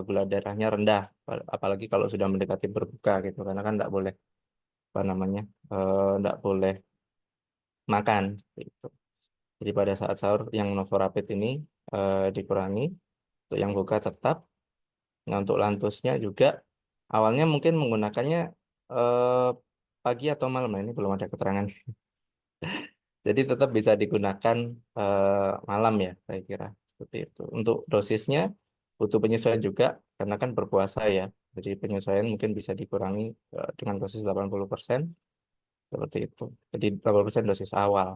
gula darahnya rendah. Apalagi kalau sudah mendekati berbuka gitu. Karena kan nggak boleh, apa namanya, nggak boleh makan. Seperti itu. Jadi pada saat sahur yang Novorapid ini dikurangi. Untuk yang buka tetap. Nah untuk lantusnya juga awalnya mungkin menggunakannya eh, pagi atau malam. Nah, ini belum ada keterangan. Jadi tetap bisa digunakan malam ya, saya kira seperti itu. Untuk dosisnya butuh penyesuaian juga karena kan berpuasa ya. Jadi penyesuaian mungkin bisa dikurangi dengan dosis 80% seperti itu. Jadi 80% dosis awal.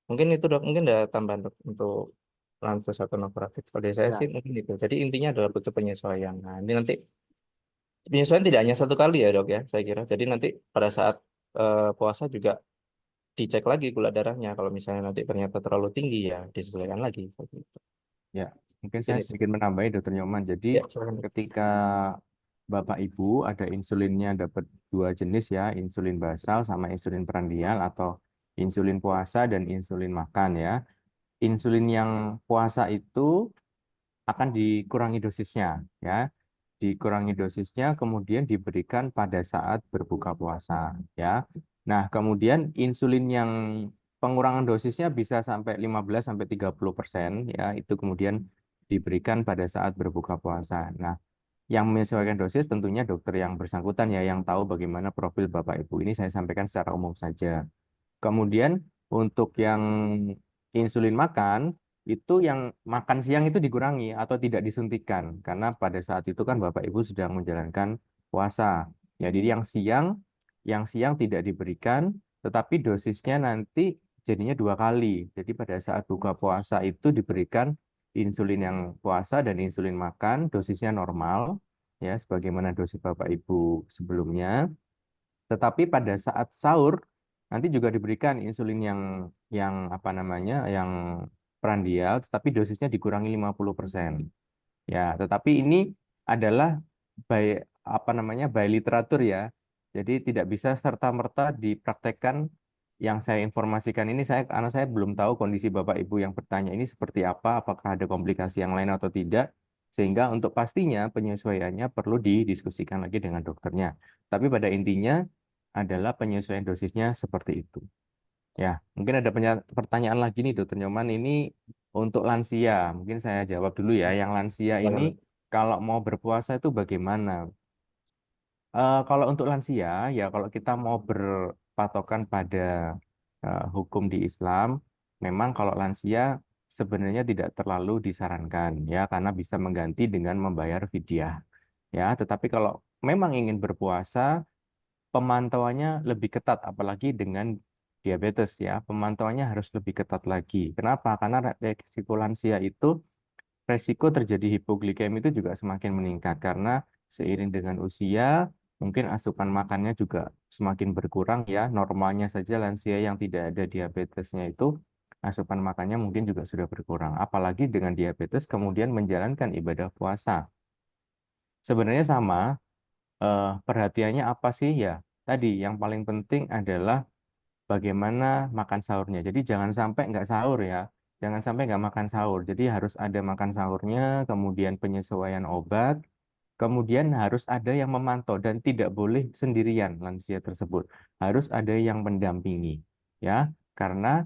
Mungkin itu dok, mungkin ada tambahan dok untuk lantus atau Novorapid. Kalau dari saya Ya, sih mungkin itu. Jadi intinya adalah butuh penyesuaian. Nah, ini nanti penyesuaian tidak hanya satu kali ya dok ya, saya kira. Jadi nanti pada saat puasa juga dicek lagi gula darahnya. Kalau misalnya nanti ternyata terlalu tinggi ya disesuaikan lagi seperti itu. ya. Mungkin Mungkin saya itu. sedikit menambahi, Dokter Nyoman. Jadi Ya, silakan, Dok. ketika Bapak Ibu ada insulinnya dapat dua jenis ya, insulin basal sama insulin prandial atau insulin puasa dan insulin makan ya. Insulin yang puasa itu akan dikurangi dosisnya ya. Dikurangi dosisnya kemudian diberikan pada saat berbuka puasa ya. Nah, kemudian insulin yang pengurangan dosisnya bisa sampai 15 sampai 30% ya, itu kemudian diberikan pada saat berbuka puasa. Nah, yang menyesuaikan dosis tentunya dokter yang bersangkutan ya, yang tahu bagaimana profil Bapak Ibu ini, saya sampaikan secara umum saja. Kemudian untuk yang insulin makan itu yang makan siang itu dikurangi atau tidak disuntikan karena pada saat itu kan Bapak Ibu sedang menjalankan puasa. Jadi yang siang tidak diberikan tetapi dosisnya nanti jadinya dua kali. Jadi pada saat buka puasa itu diberikan insulin yang puasa dan insulin makan dosisnya normal ya sebagaimana dosis Bapak Ibu sebelumnya. Tetapi pada saat sahur nanti juga diberikan insulin yang apa namanya yang prandial, tetapi dosisnya dikurangi 50%. Ya, tetapi ini adalah by apa namanya by literatur ya. Jadi tidak bisa serta-merta dipraktekkan yang saya informasikan ini karena saya belum tahu kondisi Bapak Ibu yang bertanya ini seperti apa, apakah ada komplikasi yang lain atau tidak. Sehingga untuk pastinya penyesuaiannya perlu didiskusikan lagi dengan dokternya. Tapi pada intinya adalah penyesuaian dosisnya seperti itu. Ya, mungkin ada pertanyaan lagi nih Dokter Nyoman ini untuk lansia. Mungkin saya jawab dulu ya. Yang lansia Silakan, ini Dok. kalau mau berpuasa itu bagaimana? Kalau untuk lansia ya kalau kita mau berpatokan pada hukum di Islam, memang kalau lansia sebenarnya tidak terlalu disarankan ya karena bisa mengganti dengan membayar fidyah. Ya, tetapi kalau memang ingin berpuasa pemantauannya lebih ketat, apalagi dengan diabetes ya, pemantauannya harus lebih ketat lagi. Kenapa? Karena resiko lansia itu, resiko terjadi hipoglikemi itu juga semakin meningkat karena seiring dengan usia, mungkin asupan makannya juga semakin berkurang ya. Normalnya saja lansia yang tidak ada diabetesnya itu asupan makannya mungkin juga sudah berkurang. Apalagi dengan diabetes kemudian menjalankan ibadah puasa. Sebenarnya sama, perhatiannya apa sih ya? Tadi yang paling penting adalah bagaimana makan sahurnya. Jadi jangan sampai nggak sahur ya. Jangan sampai nggak makan sahur. Jadi harus ada makan sahurnya, kemudian penyesuaian obat, kemudian harus ada yang memantau dan tidak boleh sendirian lansia tersebut. Harus ada yang mendampingi. Ya, karena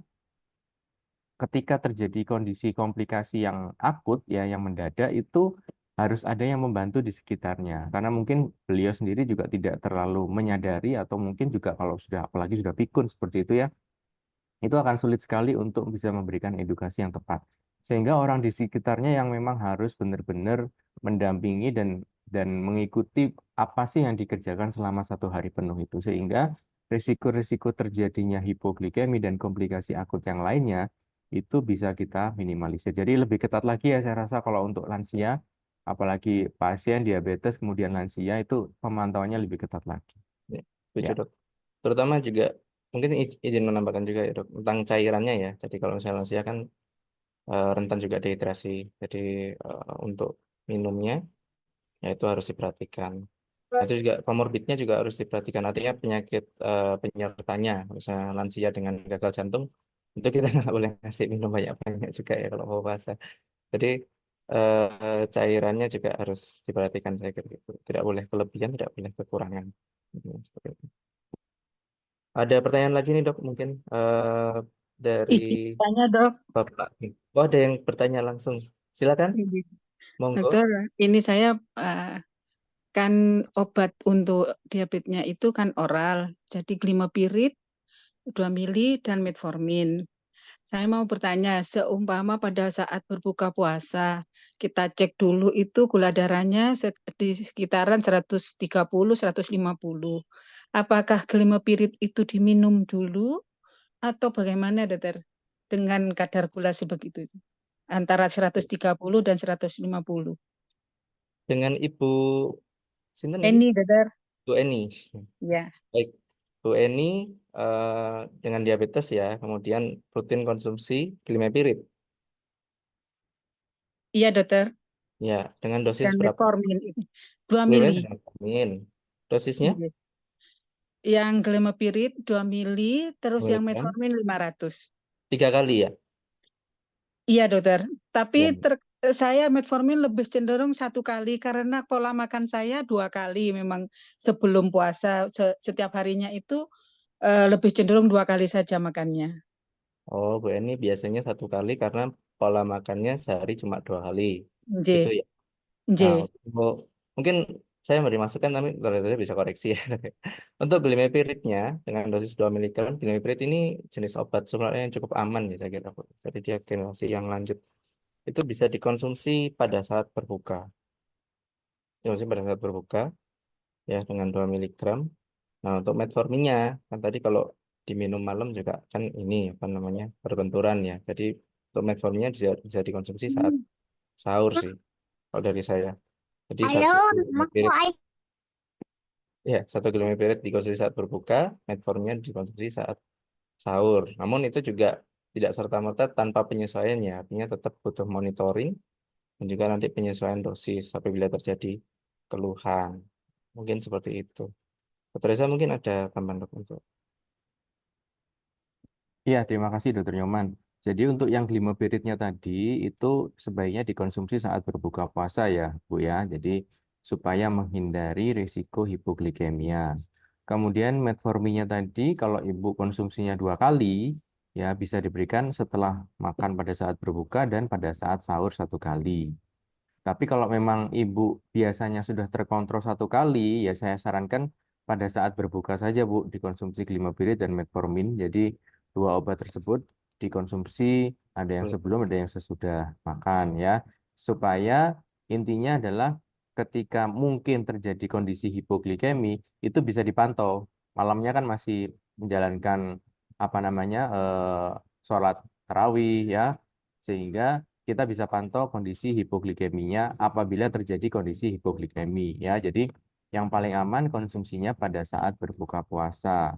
ketika terjadi kondisi komplikasi yang akut ya yang mendadak itu harus ada yang membantu di sekitarnya karena mungkin beliau sendiri juga tidak terlalu menyadari atau mungkin juga kalau sudah apalagi sudah pikun seperti itu ya itu akan sulit sekali untuk bisa memberikan edukasi yang tepat sehingga orang di sekitarnya yang memang harus benar-benar mendampingi dan mengikuti apa sih yang dikerjakan selama satu hari penuh itu sehingga risiko-risiko terjadinya hipoglikemi dan komplikasi akut yang lainnya itu bisa kita minimalisir. Jadi lebih ketat lagi ya saya rasa kalau untuk lansia, apalagi pasien diabetes kemudian lansia itu pemantauannya lebih ketat lagi. Ya, setuju, Ya, Dok. Terutama juga mungkin izin menambahkan juga ya dok tentang cairannya ya. Jadi kalau misalnya lansia kan rentan juga dehidrasi. Jadi untuk minumnya ya itu harus diperhatikan. Itu juga komorbidnya juga harus diperhatikan, artinya penyakit penyertanya, misalnya lansia dengan gagal jantung, itu kita nggak boleh kasih minum banyak-banyak juga ya kalau mau puasa. Jadi cairannya juga harus diperhatikan saya kira gitu. Tidak boleh kelebihan, tidak boleh kekurangan. Seperti itu. Ada pertanyaan lagi nih dok, mungkin dari Isi tanya dok. Bapak. Oh ada yang bertanya langsung, silakan, monggo. Dokter, ini saya kan obat untuk diabetesnya itu kan oral, jadi Glimepirid 2 mili dan metformin. Saya mau bertanya, seumpama pada saat berbuka puasa, kita cek dulu itu gula darahnya di sekitaran 130-150. Apakah Glimepirid itu diminum dulu atau bagaimana, dokter? Dengan kadar gula sebegitu itu, antara 130 dan 150. Dengan Ibu Sinten ini? Ini, dokter. Bu Eni. Ya. Baik, Bu Eni dengan diabetes ya, kemudian rutin konsumsi Glimepirid. Iya, dokter. Ya, dengan dosis Dan berapa? metformin itu 2 Glimepirid mili. dengan vitamin. Dosisnya Iya. Yang Glimepirid 2 mili, terus yang miligram metformin 500. 3 kali ya. Iya, dokter. Tapi Ya. saya metformin lebih cenderung 1 kali karena pola makan saya 2 kali. Memang sebelum puasa setiap harinya itu lebih cenderung 2 kali saja makannya. Oh, Bu Eni biasanya 1 kali karena pola makannya sehari cuma 2 kali. Gitu Nggih, ya. Nah, nggih. mungkin saya beri masukan, tapi kalau saya bisa koreksi ya. Untuk Glimepiridnya dengan dosis 2 miligram, Glimepirid ini jenis obat sebenarnya yang cukup aman ya saya kira, Bu. Jadi dia generasi yang lanjut. Itu bisa dikonsumsi pada saat berbuka. Dikonsumsi pada saat berbuka ya dengan 2 miligram. Nah, untuk metforminnya kan tadi kalau diminum malam juga kan ini apa namanya berbenturan ya. Jadi untuk metforminnya bisa dikonsumsi saat sahur sih kalau dari saya. Jadi Halo, namaku ya, 1 Glimepirid dikonsumsi saat berbuka, metforminnya dikonsumsi saat sahur. Namun itu juga tidak serta-merta tanpa penyesuaian ya, artinya tetap butuh monitoring dan juga nanti penyesuaian dosis apabila terjadi keluhan. Mungkin seperti itu. Dokter Reza mungkin ada tambahan dok untuk. Iya, terima kasih Dokter Nyoman. Jadi untuk yang glimepiridnya tadi itu sebaiknya dikonsumsi saat berbuka puasa ya, Bu ya. Jadi supaya menghindari risiko hipoglikemia. Kemudian metforminnya tadi kalau Ibu konsumsinya 2 kali, ya bisa diberikan setelah makan pada saat berbuka dan pada saat sahur 1 kali. Tapi kalau memang Ibu biasanya sudah terkontrol 1 kali, ya saya sarankan pada saat berbuka saja Bu, dikonsumsi glimepirid dan metformin. Jadi 2 obat tersebut dikonsumsi ada yang sebelum, ada yang sesudah makan ya. Supaya intinya adalah ketika mungkin terjadi kondisi hipoglikemi, itu bisa dipantau. Malamnya kan masih menjalankan apa namanya sholat tarawih ya, sehingga kita bisa pantau kondisi hipoglikeminya apabila terjadi kondisi hipoglikemi ya. Jadi yang paling aman konsumsinya pada saat berbuka puasa.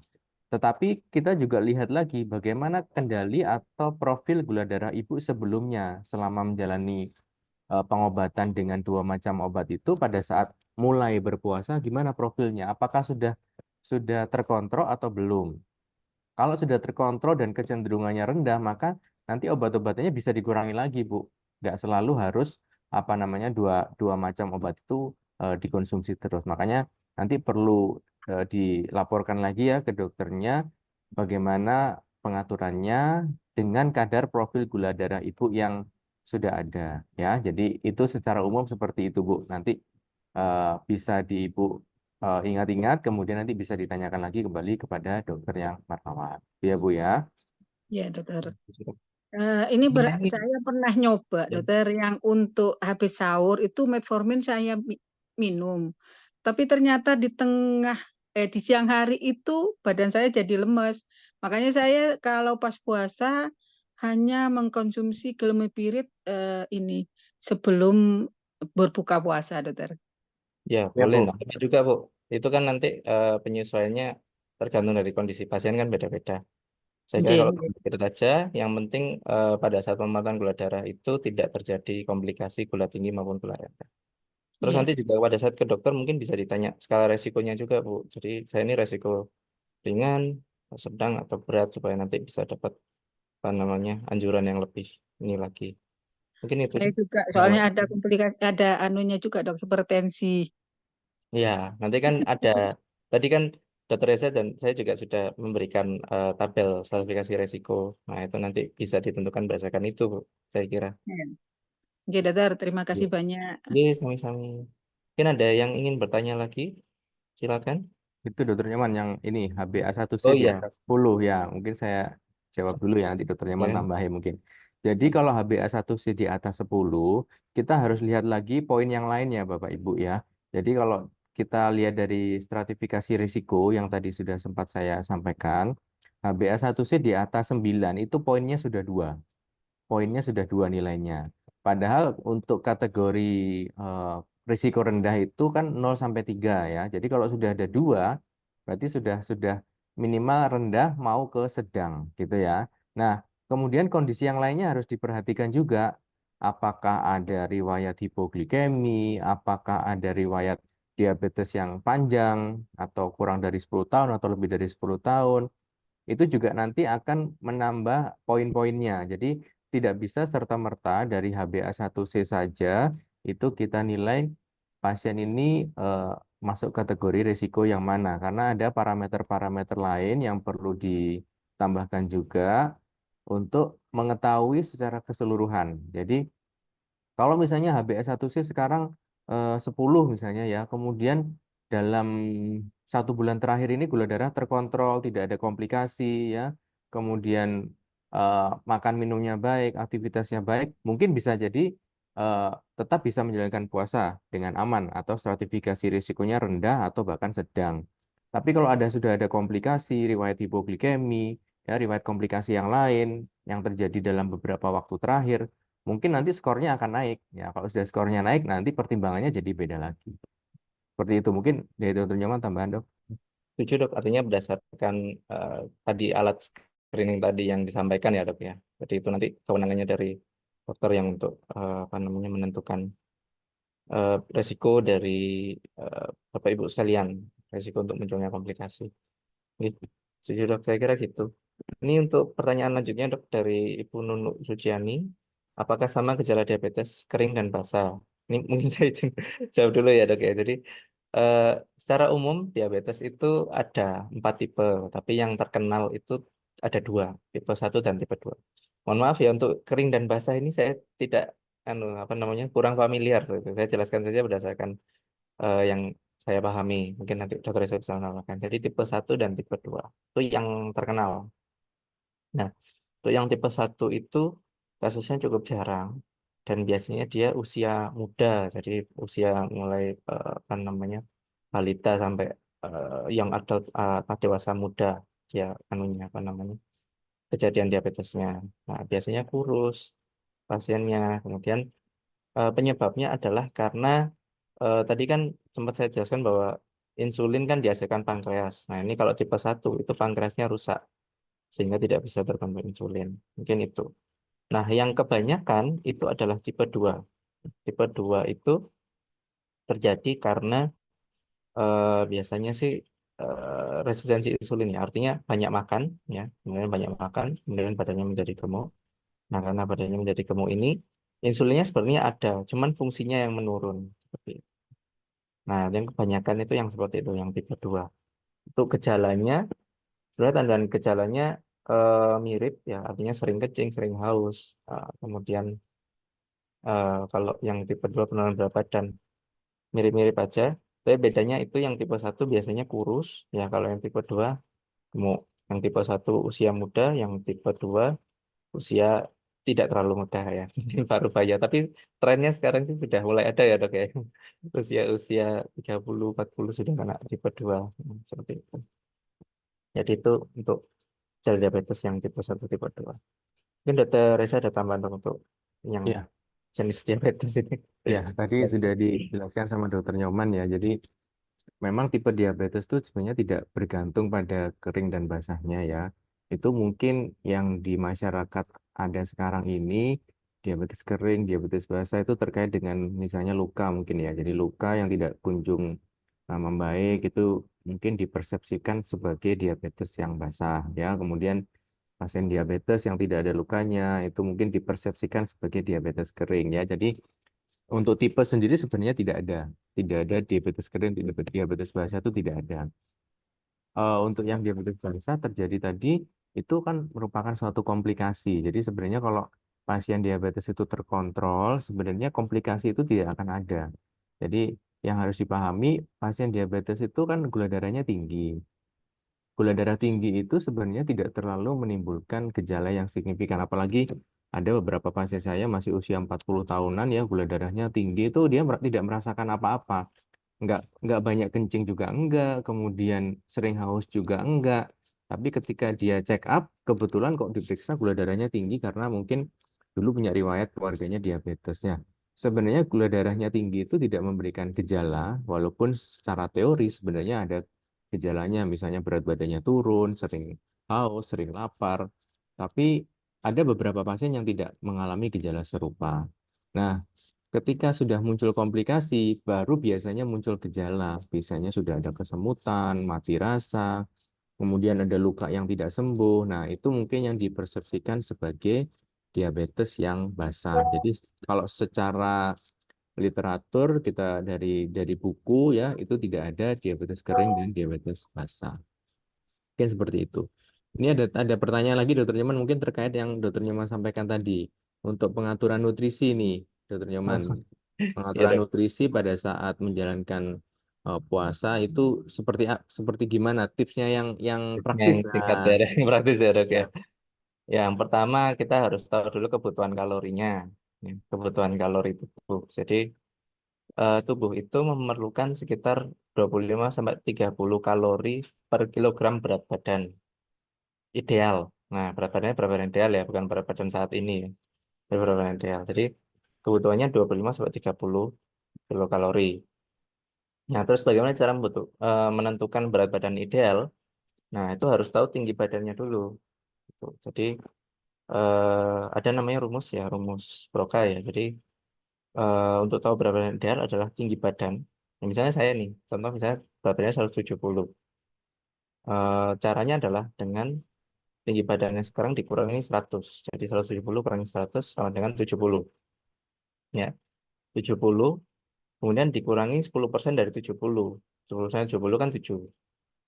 Tetapi kita juga lihat lagi bagaimana kendali atau profil gula darah ibu sebelumnya selama menjalani pengobatan dengan 2 macam obat itu pada saat mulai berpuasa gimana profilnya? Apakah sudah terkontrol atau belum? Kalau sudah terkontrol dan kecenderungannya rendah, maka nanti obat-obatannya bisa dikurangi lagi, Bu. Nggak selalu harus apa namanya dua macam obat itu dikonsumsi terus. Makanya nanti perlu dilaporkan lagi ya ke dokternya bagaimana pengaturannya dengan kadar profil gula darah ibu yang sudah ada ya. Jadi itu secara umum seperti itu, Bu. Nanti bisa di Ibu ingat-ingat, kemudian nanti bisa ditanyakan lagi kembali kepada dokter yang martabat. Ya, Bu ya. Ya, dokter. Ini saya pernah nyoba, dokter, yang untuk habis sahur itu metformin saya minum. Tapi ternyata di siang hari itu badan saya jadi lemes. Makanya saya kalau pas puasa hanya mengkonsumsi Glimepirid ini sebelum berbuka puasa, dokter. Ya, Ya, boleh. Bu. Nah, apa juga, Bu. Itu kan nanti penyesuaiannya tergantung dari kondisi pasien kan beda-beda. Saya kira kalau Nggih. kita aja, yang penting pada saat pemantauan gula darah itu tidak terjadi komplikasi gula tinggi maupun gula rendah. Terus Iya. nanti juga pada saat ke dokter mungkin bisa ditanya skala resikonya juga, Bu. Jadi saya ini resiko ringan, sedang atau berat supaya nanti bisa dapat apa namanya anjuran yang lebih ini lagi. Mungkin itu Saya deh. juga Awal. soalnya ada komplikasi, ada anunya juga dok, hipertensi. Ya, nanti kan ada tadi kan Dokter Reza dan saya juga sudah memberikan tabel stratifikasi resiko. Nah, itu nanti bisa ditentukan berdasarkan itu, Bu, saya kira. Ya. Oke, dokter, terima Ya, kasih banyak. sami-sami. Mungkin ada yang ingin bertanya lagi? Silakan. Itu dokter Nyoman yang ini HbA1c Oh di iya, atas 10 ya. Mungkin saya jawab dulu ya, nanti dokter Nyoman ya. tambahin mungkin. Jadi kalau HbA1c di atas 10, kita harus lihat lagi poin yang lainnya Bapak Ibu ya. Jadi kalau kita lihat dari stratifikasi risiko yang tadi sudah sempat saya sampaikan, HbA1c di atas 9 itu poinnya sudah 2. Poinnya sudah 2 nilainya. Padahal untuk kategori eh, risiko rendah itu kan 0 sampai 3 ya. Jadi kalau sudah ada 2, berarti sudah minimal rendah mau ke sedang gitu ya. Nah, kemudian kondisi yang lainnya harus diperhatikan juga. Apakah ada riwayat hipoglikemi, apakah ada riwayat diabetes yang panjang atau kurang dari 10 tahun atau lebih dari 10 tahun. Itu juga nanti akan menambah poin-poinnya. Jadi tidak bisa serta-merta dari HbA1c saja itu kita nilai pasien ini eh, masuk kategori risiko yang mana. Karena ada parameter-parameter lain yang perlu ditambahkan juga untuk mengetahui secara keseluruhan. Jadi kalau misalnya HbA1c sekarang 10 misalnya ya, kemudian dalam 1 bulan terakhir ini gula darah terkontrol, tidak ada komplikasi ya, kemudian makan minumnya baik, aktivitasnya baik, mungkin bisa jadi eh, tetap bisa menjalankan puasa dengan aman atau stratifikasi risikonya rendah atau bahkan sedang. Tapi kalau sudah ada komplikasi, riwayat hipoglikemi, ya riwayat komplikasi yang lain yang terjadi dalam beberapa waktu terakhir, mungkin nanti skornya akan naik. Ya, kalau sudah skornya naik, nanti pertimbangannya jadi beda lagi. Seperti itu mungkin dari dokter Nyoman tambahan dok. Setuju, Dok. Artinya berdasarkan eh, tadi alat screening tadi yang disampaikan ya, Dok ya. Jadi itu nanti kewenangannya dari dokter yang untuk apa namanya menentukan resiko dari Bapak Ibu sekalian, resiko untuk munculnya komplikasi. Gitu. Setuju, Dok. Saya kira gitu. Ini untuk pertanyaan lanjutnya, Dok, dari Ibu Nunu Suciani. Apakah sama gejala diabetes kering dan basal? Ini mungkin saya izin jawab dulu ya, Dok ya. Jadi eh, secara umum diabetes itu ada 4 tipe, tapi yang terkenal itu ada 2, tipe 1 dan tipe 2. Mohon maaf ya untuk kering dan basah ini saya tidak apa namanya kurang familiar. Saya jelaskan saja berdasarkan yang saya pahami. Mungkin nanti dokter saya bisa menambahkan. Jadi tipe 1 dan tipe 2 itu yang terkenal. Nah, untuk yang tipe 1 itu kasusnya cukup jarang dan biasanya dia usia muda, jadi usia mulai apa namanya balita sampai yang adult dewasa muda ya anunya apa namanya kejadian diabetesnya. Nah, biasanya kurus pasiennya. Kemudian penyebabnya adalah karena tadi kan sempat saya jelaskan bahwa insulin kan dihasilkan pankreas. Nah, ini kalau tipe 1 itu pankreasnya rusak sehingga tidak bisa terbentuk insulin. Mungkin itu. Nah, yang kebanyakan itu adalah tipe 2. Tipe 2 itu terjadi karena biasanya sih resistensi insulin ya. Artinya banyak makan ya, kemudian banyak makan, kemudian badannya menjadi gemuk. Nah, karena badannya menjadi gemuk ini insulinnya sebenarnya ada, cuman fungsinya yang menurun seperti itu. Nah, yang kebanyakan itu yang seperti itu, yang tipe 2. Itu gejalanya, sebenarnya tanda gejalanya mirip ya, artinya sering kencing, sering haus, kemudian kalau yang tipe 2 penurunan berat badan mirip-mirip aja. Tapi bedanya itu yang tipe 1 biasanya kurus, ya kalau yang tipe 2 gemuk. Yang tipe 1 usia muda, yang tipe 2 usia tidak terlalu muda ya. Mungkin paruh-baya. Tapi trennya sekarang sih sudah mulai ada ya dok ya. Usia-usia 30-40 sudah kena tipe 2. Seperti itu. Jadi itu untuk gejala diabetes yang tipe 1, tipe 2. Mungkin dokter Reza ada tambahan dong untuk yang Ya, jenis diabetes ini. ya tadi sudah dijelaskan sama dokter Nyoman ya. Jadi memang tipe diabetes itu sebenarnya tidak bergantung pada kering dan basahnya ya. Itu mungkin yang di masyarakat ada sekarang ini diabetes kering, diabetes basah itu terkait dengan misalnya luka mungkin ya. Jadi luka yang tidak kunjung membaik itu mungkin dipersepsikan sebagai diabetes yang basah ya. Kemudian pasien diabetes yang tidak ada lukanya itu mungkin dipersepsikan sebagai diabetes kering ya. Jadi untuk tipe sendiri sebenarnya tidak ada diabetes kering, diabetes basah itu tidak ada. Untuk yang diabetes basah terjadi tadi itu kan merupakan suatu komplikasi. Jadi sebenarnya kalau pasien diabetes itu terkontrol, sebenarnya komplikasi itu tidak akan ada. Jadi yang harus dipahami, pasien diabetes itu kan gula darahnya tinggi. Gula darah tinggi itu sebenarnya tidak terlalu menimbulkan gejala yang signifikan. Apalagi ada beberapa pasien saya masih usia 40 tahunan ya, gula darahnya tinggi itu dia tidak merasakan apa-apa. Nggak banyak kencing juga enggak, kemudian sering haus juga enggak. Tapi ketika dia check up, kebetulan kok diperiksa gula darahnya tinggi karena mungkin dulu punya riwayat keluarganya diabetesnya. Sebenarnya gula darahnya tinggi itu tidak memberikan gejala, walaupun secara teori sebenarnya ada gejalanya, misalnya berat badannya turun, sering haus, sering lapar. Tapi ada beberapa pasien yang tidak mengalami gejala serupa. Nah, ketika sudah muncul komplikasi, baru biasanya muncul gejala. Biasanya sudah ada kesemutan, mati rasa, kemudian ada luka yang tidak sembuh. Nah, itu mungkin yang dipersepsikan sebagai diabetes yang basah. Jadi kalau secara literatur kita dari buku ya, itu tidak ada diabetes kering dan diabetes basah. Mungkin seperti itu. Ini ada pertanyaan lagi Dokter Nyoman mungkin terkait yang Dokter Nyoman sampaikan tadi untuk pengaturan nutrisi nih, Dokter Nyoman. Iya, Pengaturan Dok. nutrisi pada saat menjalankan puasa itu seperti gimana tipsnya yang Yang praktis. singkat Nah, ya, Dok. Yang praktis ya, Dok ya. ya. Yang pertama kita harus tahu dulu kebutuhan kalorinya. Ya, kebutuhan kalori tubuh. Jadi tubuh itu memerlukan sekitar 25 sampai 30 kalori per kilogram berat badan ideal. Nah, berat badannya berat badan ideal ya, bukan berat badan saat ini ya. Berat badan ideal. Jadi kebutuhannya 25 sampai 30 kilokalori. Nah, terus bagaimana cara menentukan berat badan ideal? Nah, itu harus tahu tinggi badannya dulu. Gitu. Jadi ada namanya rumus ya, rumus Broca ya. Jadi untuk tahu berat badan ideal adalah tinggi badan. Nah, misalnya saya nih, contoh misalnya berat badannya 170. Caranya adalah dengan tinggi badannya sekarang dikurangi 100. Jadi 170 kurangi 100 sama dengan 70. Ya, 70 kemudian dikurangi 10% dari 70. 10% 70 kan 7.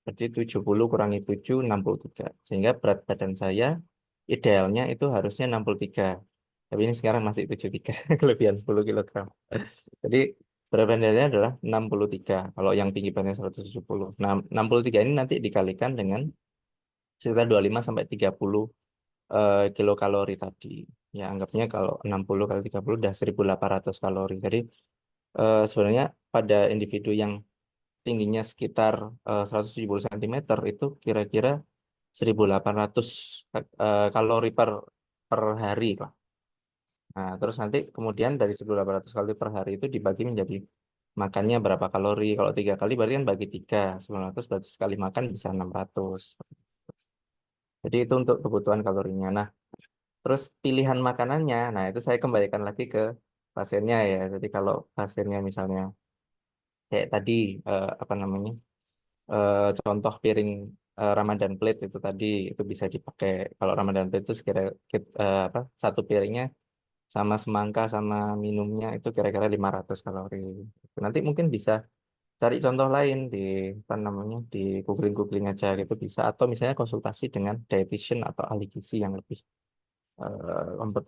Berarti 70 kurangi 7, 63. Sehingga berat badan saya idealnya itu harusnya 63. Tapi ini sekarang masih 73, kelebihan 10 kilogram. Jadi berat badannya adalah 63. Kalau yang tinggi badannya 170. Nah, 63 ini nanti dikalikan dengan sekitar 25 sampai 30 kilokalori tadi. Ya, anggapnya kalau 60 kali 30 udah 1.800 kalori. Jadi sebenarnya pada individu yang tingginya sekitar 170 cm itu kira-kira 1.800 kalori per hari lah. Nah, terus nanti kemudian dari 1.800 kalori per hari itu dibagi menjadi makannya berapa kalori. Kalau 3 kali berarti kan bagi 3. 900 berarti sekali makan bisa 600. Jadi itu untuk kebutuhan kalorinya. Nah, terus pilihan makanannya, nah itu saya kembalikan lagi ke pasiennya ya. Jadi kalau pasiennya misalnya kayak tadi apa namanya contoh piring Ramadan plate itu tadi itu bisa dipakai. Kalau Ramadan plate itu sekira apa satu piringnya sama semangka sama minumnya itu kira-kira 500 kalori. Nanti mungkin bisa cari contoh lain di apa namanya di googling aja gitu bisa atau misalnya konsultasi dengan dietitian atau ahli gizi yang lebih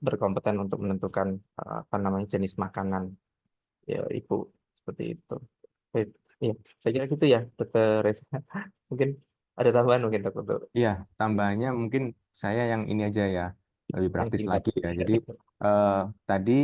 berkompeten untuk menentukan apa namanya jenis makanan ya ibu seperti itu. Baik, iya, saya kira gitu ya, Dokter Reza. Mungkin ada tambahan mungkin dok untuk Iya, tambahannya mungkin saya yang ini aja ya, lebih yang praktis singkat. lagi ya. Jadi eh, tadi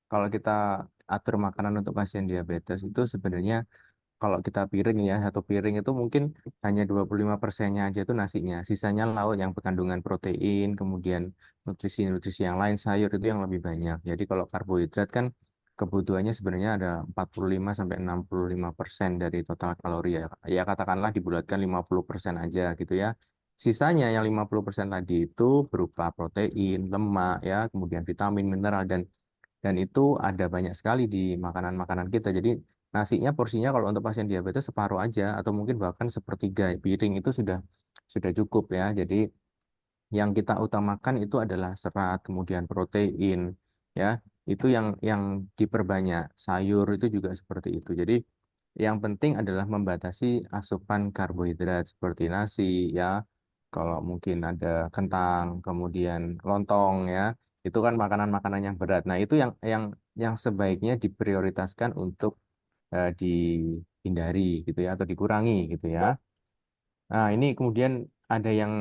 kalau kita atur makanan untuk pasien diabetes itu sebenarnya kalau kita piring ya, satu piring itu mungkin hanya 25%-nya aja itu nasinya. Sisanya lauk yang berkandungan protein, kemudian nutrisi-nutrisi yang lain, sayur itu yang lebih banyak. Jadi kalau karbohidrat kan kebutuhannya sebenarnya ada 45 sampai 65% dari total kalori ya. Ya katakanlah dibulatkan 50% aja gitu ya. Sisanya yang 50% tadi itu berupa protein, lemak ya, kemudian vitamin, mineral dan itu ada banyak sekali di makanan-makanan kita. Jadi nasinya porsinya kalau untuk pasien diabetes separuh aja atau mungkin bahkan sepertiga piring itu sudah cukup ya. Jadi yang kita utamakan itu adalah serat, kemudian protein, ya. Itu yang diperbanyak. Sayur itu juga seperti itu. Jadi yang penting adalah membatasi asupan karbohidrat seperti nasi, ya. Kalau mungkin ada kentang, kemudian lontong, ya. Itu kan makanan-makanan yang berat. Nah, itu yang sebaiknya diprioritaskan untuk dihindari gitu ya atau dikurangi gitu ya. Nah, ini kemudian ada yang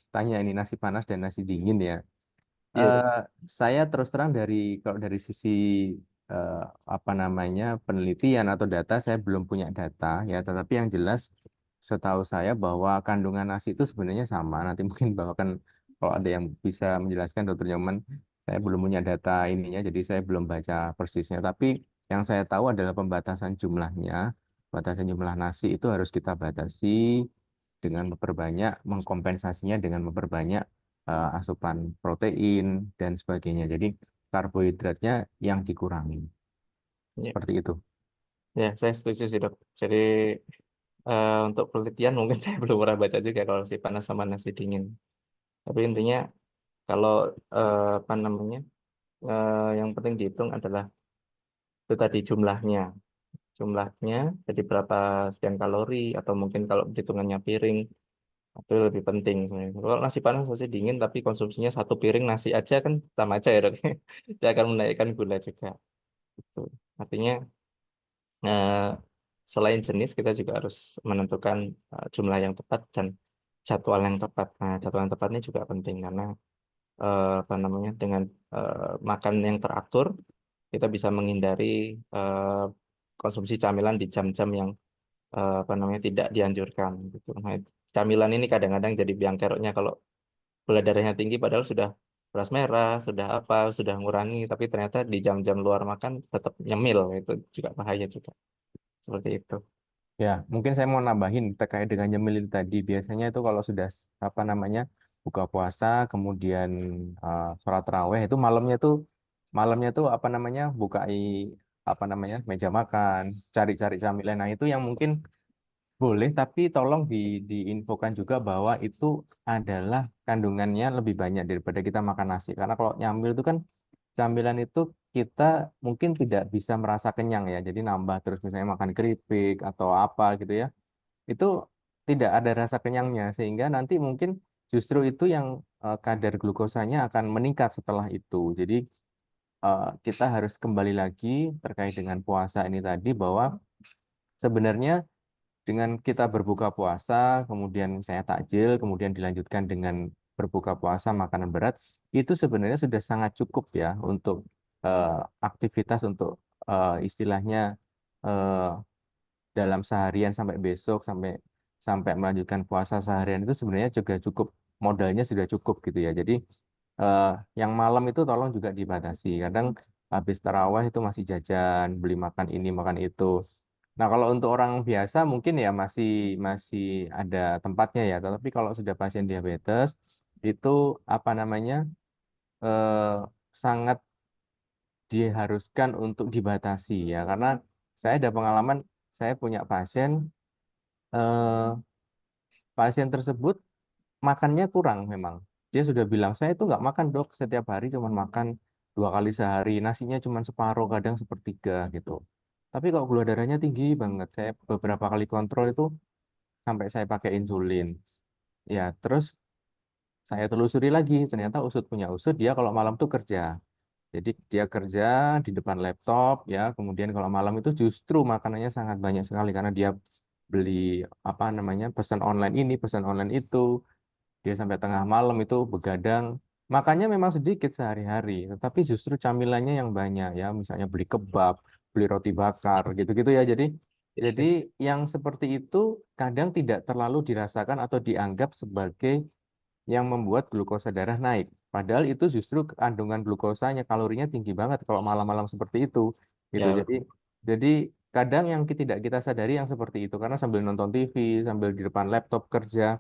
tanya ini nasi panas dan nasi dingin ya. Iya, Dok. Eh, saya terus terang kalau dari sisi eh, apa namanya penelitian atau data saya belum punya data ya, tetapi yang jelas setahu saya bahwa kandungan nasi itu sebenarnya sama. Nanti mungkin bahkan kalau ada yang bisa menjelaskan Dokter Nyoman, saya belum punya data ininya, jadi saya belum baca persisnya. Tapi yang saya tahu adalah pembatasan jumlahnya, batasan jumlah nasi itu harus kita batasi dengan memperbanyak, mengkompensasinya dengan memperbanyak asupan protein dan sebagainya. Jadi karbohidratnya yang dikurangi. Iya. Seperti itu. Ya, saya setuju sih, Dok. Jadi untuk penelitian mungkin saya belum pernah baca juga kalau nasi panas sama nasi dingin. Tapi intinya kalau apa namanya, yang penting dihitung adalah itu tadi jumlahnya, jadi berapa sekian kalori atau mungkin kalau hitungannya piring itu lebih penting sebenarnya. Kalau nasi panas nasi dingin tapi konsumsinya satu piring nasi aja kan sama aja ya, Dok. Dia akan menaikkan gula juga. Gitu. Artinya eh, selain jenis kita juga harus menentukan jumlah yang tepat dan jadwal yang tepat. Nah, jadwal yang tepat ini juga penting karena apa namanya dengan makan yang teratur kita bisa menghindari eh, konsumsi camilan di jam-jam yang apa namanya tidak dianjurkan gitu. Nah, camilan ini kadang-kadang jadi biang keroknya kalau gula darahnya tinggi padahal sudah beras merah, sudah apa, sudah ngurangi tapi ternyata di jam-jam luar makan tetap nyemil itu juga bahaya juga. Seperti itu. Ya, mungkin saya mau nambahin terkait dengan nyemil itu tadi. Biasanya itu kalau sudah apa namanya buka puasa, kemudian sholat taraweh itu malamnya tuh apa namanya apa namanya meja makan, cari-cari camilan. Nah itu yang mungkin boleh, tapi tolong diinfokan juga bahwa itu adalah kandungannya lebih banyak daripada kita makan nasi. Karena kalau nyamil itu kan camilan itu kita mungkin tidak bisa merasa kenyang ya. Jadi nambah terus misalnya makan keripik atau apa gitu ya. Itu tidak ada rasa kenyangnya sehingga nanti mungkin justru itu yang kadar glukosanya akan meningkat setelah itu. Jadi kita harus kembali lagi terkait dengan puasa ini tadi bahwa sebenarnya dengan kita berbuka puasa, kemudian saya takjil, kemudian dilanjutkan dengan berbuka puasa makanan berat, itu sebenarnya sudah sangat cukup ya untuk eh, aktivitas untuk istilahnya eh, dalam seharian sampai besok sampai sampai melanjutkan puasa seharian itu sebenarnya juga cukup modalnya sudah cukup gitu ya. Jadi eh, yang malam itu tolong juga dibatasi. Kadang habis tarawih itu masih jajan, beli makan ini makan itu. Nah, kalau untuk orang biasa mungkin ya masih masih ada tempatnya ya. Tetapi kalau sudah pasien diabetes itu apa namanya eh, sangat diharuskan untuk dibatasi ya. Karena saya ada pengalaman, saya punya eh, pasien tersebut makannya kurang memang. Dia sudah bilang saya itu nggak makan dok, setiap hari cuma makan 2 kali sehari, nasinya cuma separuh, kadang sepertiga gitu. Tapi kalau gula darahnya tinggi banget, saya beberapa kali kontrol itu sampai saya pakai insulin. Ya, terus saya telusuri lagi, ternyata usut punya usut dia kalau malam tuh kerja. Jadi dia kerja di depan laptop ya, kemudian kalau malam itu justru makanannya sangat banyak sekali karena dia beli apa namanya pesan online ini, pesan online itu, dia sampai tengah malam itu begadang. Makannya memang sedikit sehari-hari, tetapi justru camilannya yang banyak ya, misalnya beli kebab, beli roti bakar, gitu-gitu ya. Jadi yang seperti itu kadang tidak terlalu dirasakan atau dianggap sebagai yang membuat glukosa darah naik. Padahal itu justru kandungan glukosanya, kalorinya tinggi banget kalau malam-malam seperti itu, gitu. Ya, Jadi kadang yang tidak kita sadari yang seperti itu karena sambil nonton TV, sambil di depan laptop kerja,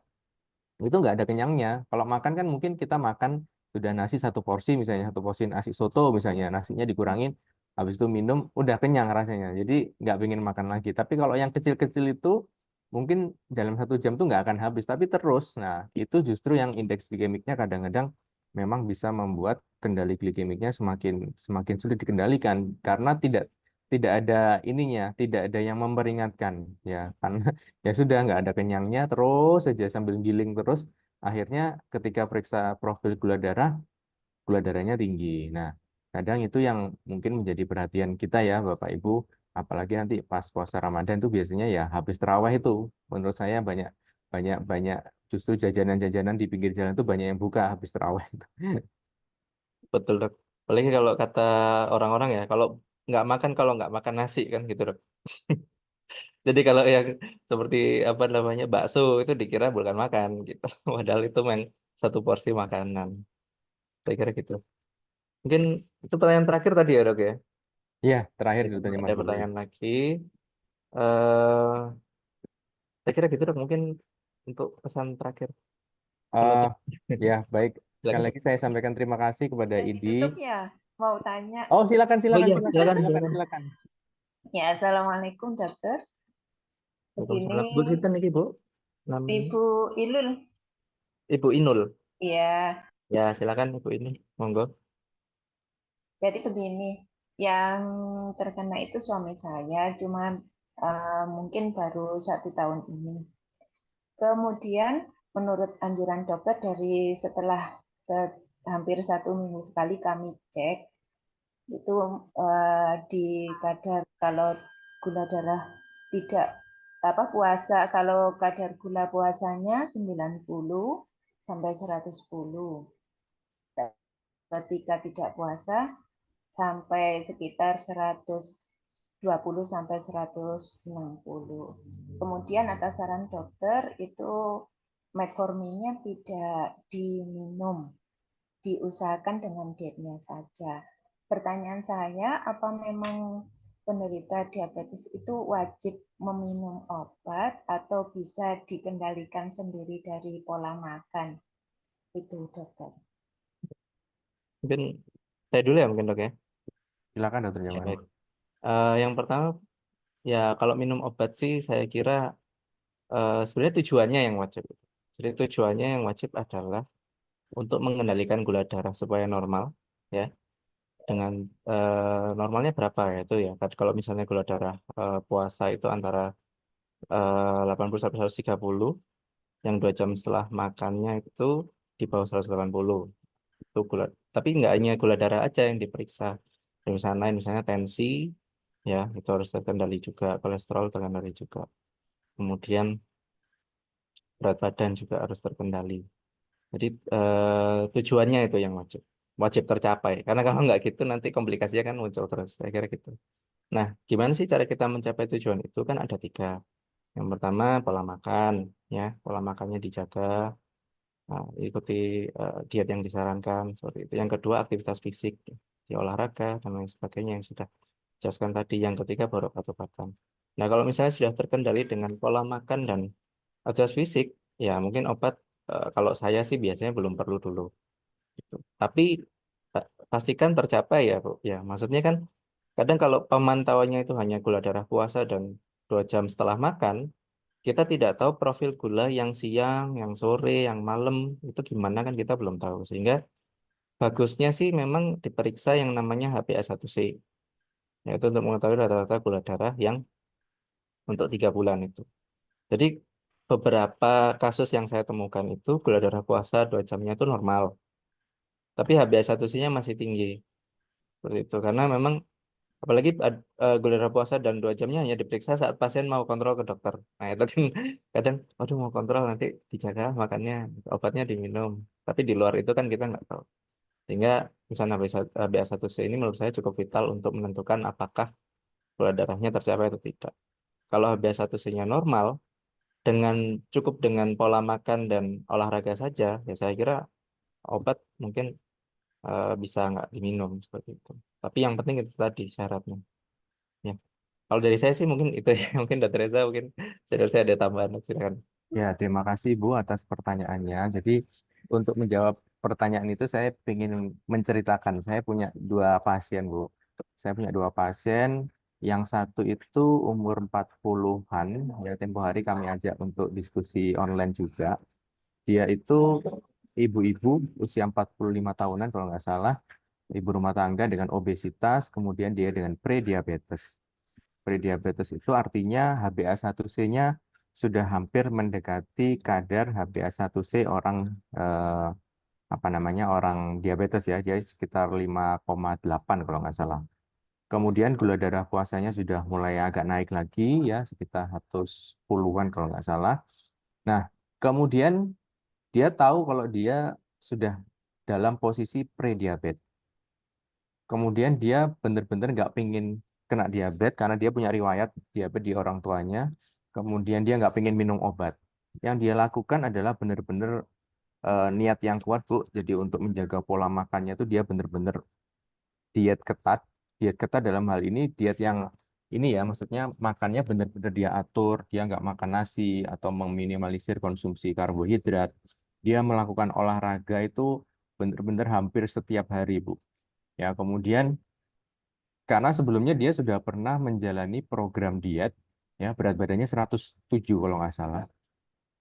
itu nggak ada kenyangnya. Kalau makan kan mungkin kita makan sudah nasi satu porsi misalnya, satu porsi nasi soto misalnya, nasinya dikurangin, habis itu minum, udah kenyang rasanya. Jadi nggak pengen makan lagi. Tapi kalau yang kecil-kecil itu mungkin dalam 1 jam tuh nggak akan habis, tapi terus. Nah, itu justru yang indeks glikemiknya kadang-kadang memang bisa membuat kendali glikemiknya semakin semakin sulit dikendalikan karena tidak ada ininya, tidak ada yang memperingatkan ya, karena ya sudah nggak ada kenyangnya terus saja sambil giling terus, akhirnya ketika periksa profil gula darahnya tinggi. Nah, kadang itu yang mungkin menjadi perhatian kita ya Bapak Ibu, apalagi nanti pas puasa Ramadan tuh biasanya ya habis terawih itu, menurut saya banyak banyak banyak justru jajanan-jajanan di pinggir jalan tuh banyak yang buka habis terawih. Betul, Dok. Apalagi kalau kata orang-orang ya, kalau nggak makan nasi kan gitu, Dok. Jadi kalau yang seperti apa namanya bakso itu dikira bukan makan gitu. Padahal itu memang satu porsi makanan. Saya kira gitu. Mungkin itu pertanyaan terakhir tadi ya, Dok ya. Iya, terakhir Jadi, ditanya ada Mas Bobi. pertanyaan lagi. eh saya kira gitu, Dok. Mungkin untuk pesan terakhir Eh penutup. ya, baik. Sekali Silakan, Dok. lagi saya sampaikan terima kasih kepada Udah Idi. ditutup ya? Mau tanya. Oh, silakan, Oh silakan, iya, silakan, silakan, silakan, silakan. silakan. Ya, Assalamualaikum dokter. Begini, Waalaikumsalam. Bu Sinten nih, Bu. Namanya Ibu Ilul. Ibu Inul. Ya, Ya, silakan Ibu ini. Monggo. jadi begini. Yang terkena itu suami saya, cuma mungkin baru 1 tahun ini. Kemudian, menurut anjuran dokter dari setelah hampir 1 minggu sekali kami cek, itu di kadar kalau gula darah tidak puasa, kalau kadar gula puasanya 90 sampai 110. Ketika tidak puasa sampai sekitar 120 sampai 160. Kemudian atas saran dokter itu metforminnya tidak diminum, diusahakan dengan dietnya saja. Pertanyaan saya, apa memang penderita diabetes itu wajib meminum obat atau bisa dikendalikan sendiri dari pola makan? Itu dokter. Mungkin saya dulu ya mungkin, Dok ya. Silakan Dokter Ya, Jamal. baik. Yang pertama, ya kalau minum obat sih saya kira sebenarnya tujuannya yang wajib. Jadi tujuannya yang wajib adalah untuk mengendalikan gula darah supaya normal, ya. Dengan normalnya berapa ya itu ya. Kalau misalnya gula darah puasa itu antara 80 sampai 130, yang 2 jam setelah makannya itu di bawah 180. Itu gula. Tapi nggak hanya gula darah aja yang diperiksa. Ada misalnya lain, misalnya tensi, ya itu harus terkendali juga, kolesterol terkendali juga. Kemudian berat badan juga harus terkendali. Jadi tujuannya itu yang wajib tercapai. Karena kalau nggak gitu nanti komplikasinya kan muncul terus. Saya kira gitu. Nah, gimana sih cara kita mencapai tujuan itu? Kan ada 3. Yang pertama pola makan, ya pola makannya dijaga, ikuti diet yang disarankan seperti itu. Yang kedua aktivitas fisik, di olahraga dan lain sebagainya yang sudah jelaskan tadi. Yang ketiga baru obat-obatan. Nah, kalau misalnya sudah terkendali dengan pola makan dan aktivitas fisik, ya mungkin obat kalau saya sih biasanya belum perlu dulu. Gitu. Tapi pastikan tercapai ya, Bu. Ya, maksudnya kan kadang kalau pemantauannya itu hanya gula darah puasa dan 2 jam setelah makan, kita tidak tahu profil gula yang siang, yang sore, yang malam itu gimana kan kita belum tahu. Sehingga bagusnya sih memang diperiksa yang namanya HbA1c, yaitu untuk mengetahui rata-rata gula darah yang untuk 3 bulan itu. Jadi beberapa kasus yang saya temukan itu gula darah puasa 2 jamnya itu normal, tapi HbA1c-nya masih tinggi. Seperti itu. Karena memang apalagi gula darah puasa dan 2 jamnya hanya diperiksa saat pasien mau kontrol ke dokter. Nah itu kan kadang, waduh mau kontrol nanti dijaga makannya, obatnya diminum. Tapi di luar itu kan kita nggak tahu. Sehingga misalnya HbA1c ini menurut saya cukup vital untuk menentukan apakah gula darahnya tercapai atau tidak. Kalau HbA1c-nya normal, cukup dengan pola makan dan olahraga saja, ya saya kira obat mungkin bisa nggak diminum seperti itu. Tapi yang penting itu tadi syaratnya. Ya. Kalau dari saya sih mungkin itu ya. Mungkin Dokter Reza mungkin saya ada tambahan. Silakan. Ya, terima kasih Bu atas pertanyaannya. Jadi untuk menjawab pertanyaan itu saya ingin menceritakan. Saya punya dua pasien Bu. Saya punya dua pasien. Yang satu itu umur 40-an. Ya, tempo hari kami ajak untuk diskusi online juga. Dia itu ibu-ibu usia 45 tahunan kalau nggak salah. Ibu rumah tangga dengan obesitas, kemudian dia dengan prediabetes. Prediabetes itu artinya HbA1c-nya sudah hampir mendekati kadar HbA1c orang apa namanya orang diabetes ya, jadi sekitar 5,8 kalau nggak salah. Kemudian gula darah puasanya sudah mulai agak naik lagi ya, sekitar 110-an kalau nggak salah. Nah, kemudian dia tahu kalau dia sudah dalam posisi prediabetes. Kemudian dia benar-benar nggak pingin kena diabetes karena dia punya riwayat diabetes di orang tuanya. Kemudian dia nggak pingin minum obat. Yang dia lakukan adalah benar-benar niat yang kuat, Bu. Jadi untuk menjaga pola makannya itu dia benar-benar diet ketat. Diet ketat dalam hal ini diet yang ini ya, maksudnya makannya benar-benar dia atur. Dia nggak makan nasi atau meminimalisir konsumsi karbohidrat. Dia melakukan olahraga itu benar-benar hampir setiap hari, Bu. Ya, kemudian karena sebelumnya dia sudah pernah menjalani program diet, ya berat badannya 107 kalau nggak salah.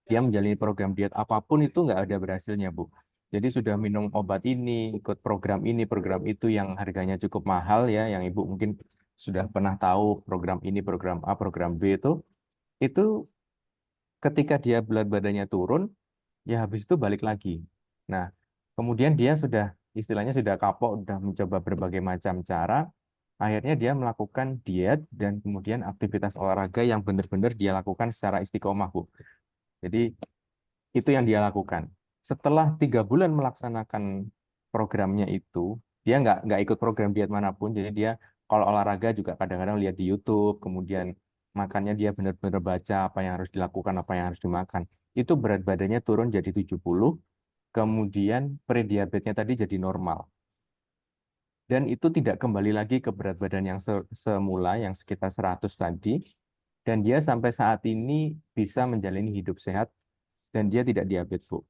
Dia menjalani program diet apapun itu nggak ada berhasilnya, Bu. Jadi sudah minum obat ini, ikut program itu yang harganya cukup mahal ya, yang Ibu mungkin sudah pernah tahu program ini, program A, program B itu ketika dia berat badannya turun, ya habis itu balik lagi. Nah, kemudian dia sudah istilahnya sudah kapok, sudah mencoba berbagai macam cara. Akhirnya dia melakukan diet dan kemudian aktivitas olahraga yang benar-benar dia lakukan secara istiqomah, Bu. Jadi itu yang dia lakukan. Setelah 3 bulan melaksanakan programnya itu, dia nggak ikut program diet manapun. Jadi dia kalau olahraga juga kadang-kadang lihat di YouTube, kemudian makannya dia benar-benar baca apa yang harus dilakukan, apa yang harus dimakan. Itu berat badannya turun jadi 70, kemudian prediabetesnya tadi jadi normal. Dan itu tidak kembali lagi ke berat badan yang semula, yang sekitar 100 tadi. Dan dia sampai saat ini bisa menjalani hidup sehat dan dia tidak diabetes, Bu.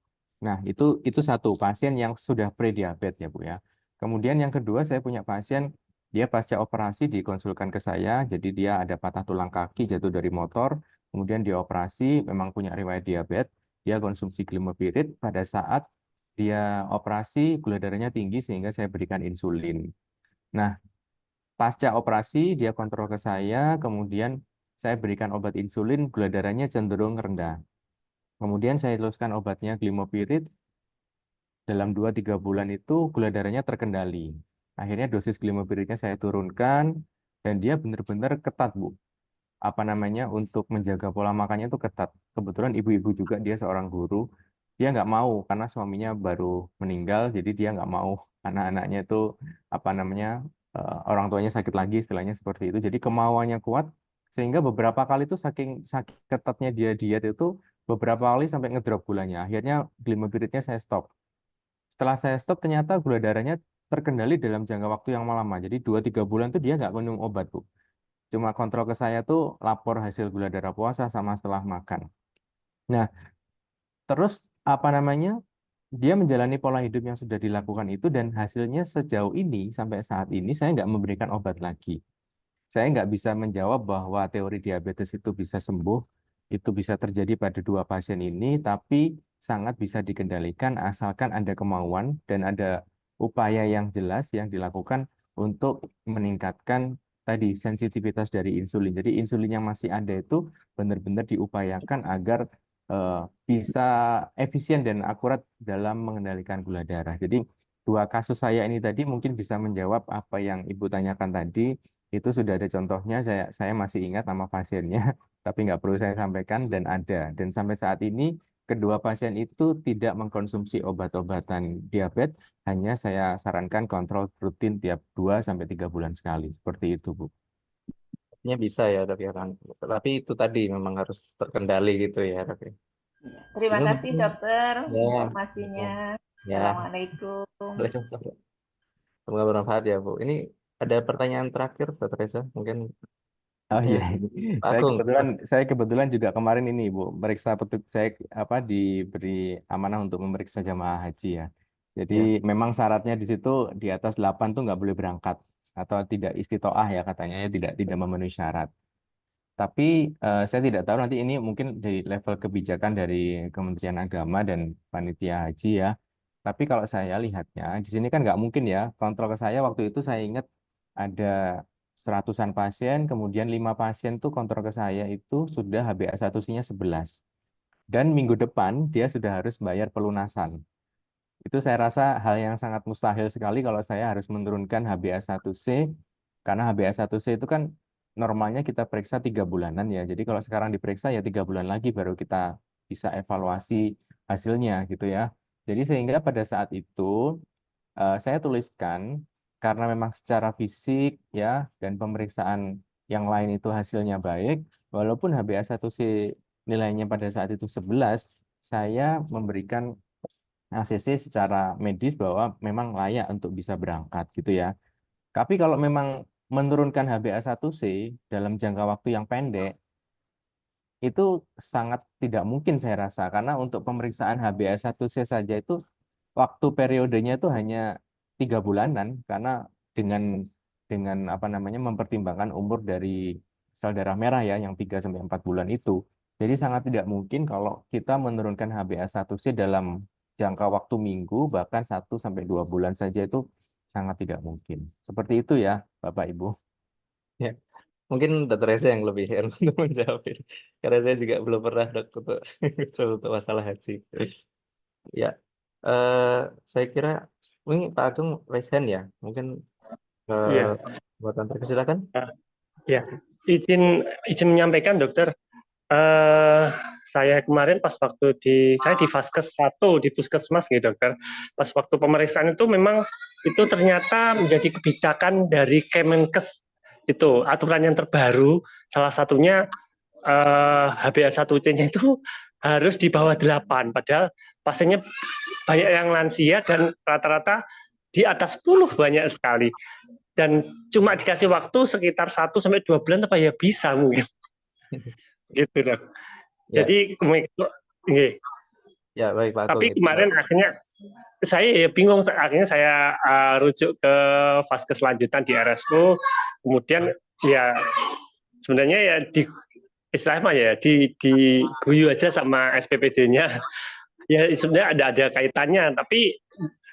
Nah, itu satu pasien yang sudah prediabetes ya, Bu ya. Kemudian yang kedua, saya punya pasien, dia pasca operasi dikonsulkan ke saya, jadi dia ada patah tulang kaki, jatuh dari motor, kemudian dioperasi, memang punya riwayat diabetes, dia konsumsi glimepirid, pada saat dia operasi, gula darahnya tinggi sehingga saya berikan insulin. Nah, pasca operasi, dia kontrol ke saya, kemudian saya berikan obat insulin, gula darahnya cenderung rendah. Kemudian saya teruskan obatnya glimepirid, dalam 2-3 bulan itu gula darahnya terkendali. Akhirnya dosis glimepiridnya saya turunkan, dan dia benar-benar ketat, Bu. Apa namanya, untuk menjaga pola makannya itu ketat. Kebetulan ibu-ibu juga, dia seorang guru. Dia nggak mau, karena suaminya baru meninggal, jadi dia nggak mau anak-anaknya itu, apa namanya, orang tuanya sakit lagi, istilahnya seperti itu. Jadi kemauannya kuat, sehingga beberapa kali itu saking saking ketatnya dia diet itu, beberapa kali sampai ngedrop gulanya. Akhirnya glimepiridnya saya stop. Setelah saya stop, ternyata gula darahnya terkendali dalam jangka waktu yang lama. Jadi 2-3 bulan tuh dia nggak minum obat, Bu. Cuma kontrol ke saya tuh lapor hasil gula darah puasa sama setelah makan. Nah, terus apa namanya? Dia menjalani pola hidup yang sudah dilakukan itu dan hasilnya sejauh ini sampai saat ini saya nggak memberikan obat lagi. Saya nggak bisa menjawab bahwa teori diabetes itu bisa sembuh, itu bisa terjadi pada dua pasien ini, tapi sangat bisa dikendalikan asalkan ada kemauan dan ada upaya yang jelas yang dilakukan untuk meningkatkan tadi sensitivitas dari insulin. Jadi insulin yang masih ada itu benar-benar diupayakan agar eh, bisa efisien dan akurat dalam mengendalikan gula darah. Jadi dua kasus saya ini tadi mungkin bisa menjawab apa yang Ibu tanyakan tadi. Itu sudah ada contohnya, saya masih ingat nama pasiennya, tapi nggak perlu saya sampaikan dan ada. Dan sampai saat ini kedua pasien itu tidak mengkonsumsi obat-obatan diabetes, hanya saya sarankan kontrol rutin tiap 2-3 bulan sekali. Seperti itu, Bu. Artinya bisa ya, Dok ya kan. Tapi itu tadi memang harus terkendali gitu ya, Dok ya. Terima Ini kasih mungkin dokter ya, informasinya. ya. Assalamualaikum. Waalaikumsalam. Semoga bermanfaat ya, Bu. Ini ada pertanyaan terakhir, Dr. Reza, mungkin Oh iya, Pak Agung. saya kebetulan juga kemarin ini Bu, meriksa saya diberi amanah untuk memeriksa jamaah haji ya. Jadi Ya. memang syaratnya di situ di atas 8 tuh nggak boleh berangkat atau tidak istitoah ya katanya ya tidak memenuhi syarat. Tapi saya tidak tahu nanti ini mungkin dari level kebijakan dari Kementerian Agama dan Panitia Haji ya. Tapi kalau saya lihatnya di sini kan nggak mungkin ya. Kontrol ke saya waktu itu saya ingat ada seratusan pasien, kemudian 5 pasien tuh kontrol ke saya itu sudah HbA1c-nya 11. Dan minggu depan dia sudah harus bayar pelunasan. Itu saya rasa hal yang sangat mustahil sekali kalau saya harus menurunkan HbA1c, karena HbA1c itu kan normalnya kita periksa 3 bulanan ya. Jadi kalau sekarang diperiksa ya 3 bulan lagi baru kita bisa evaluasi hasilnya gitu ya. Jadi sehingga pada saat itu saya tuliskan karena memang secara fisik ya dan pemeriksaan yang lain itu hasilnya baik, walaupun HbA1c nilainya pada saat itu 11, saya memberikan ACC secara medis bahwa memang layak untuk bisa berangkat gitu ya. Tapi kalau memang menurunkan HbA1c dalam jangka waktu yang pendek, itu sangat tidak mungkin saya rasa. Karena untuk pemeriksaan HbA1c saja itu waktu periodenya itu hanya 3 bulanan. Karena dengan apa namanya mempertimbangkan umur dari sel darah merah ya yang 3 sampai 4 bulan itu. Jadi sangat tidak mungkin kalau kita menurunkan HbA1c dalam jangka waktu minggu, bahkan 1 sampai 2 bulan saja itu sangat tidak mungkin. Seperti itu ya, Bapak Ibu. Ya. Mungkin Dokter Reza yang lebih enak untuk menjawab ini. Karena saya juga belum pernah Dok untuk masalah haji. Ya, saya kira ini Pak Agung raise hand ya. Mungkin Iya, buatan silakan. ya. Izin menyampaikan, Dokter. Saya kemarin pas waktu saya di Vaskes 1 di Puskesmas gitu, Dokter. Pas waktu pemeriksaan itu memang itu ternyata menjadi kebijakan dari Kemenkes itu aturan yang terbaru. Salah satunya HbA1c-nya itu harus di bawah 8, padahal pasiennya banyak yang lansia dan rata-rata di atas 10 banyak sekali. Dan cuma dikasih waktu sekitar 1 sampai 2 bulan apa ya bisa mungkin. Gitu Dok. Ya. Jadi Ya, baik Pak Agung. tapi kemarin akhirnya saya ya bingung, akhirnya saya rujuk ke vaskes lanjutan di RSU, kemudian ya sebenarnya ya istilahnya ya diguyu aja sama SPPD-nya. Ya sebenarnya ada kaitannya, tapi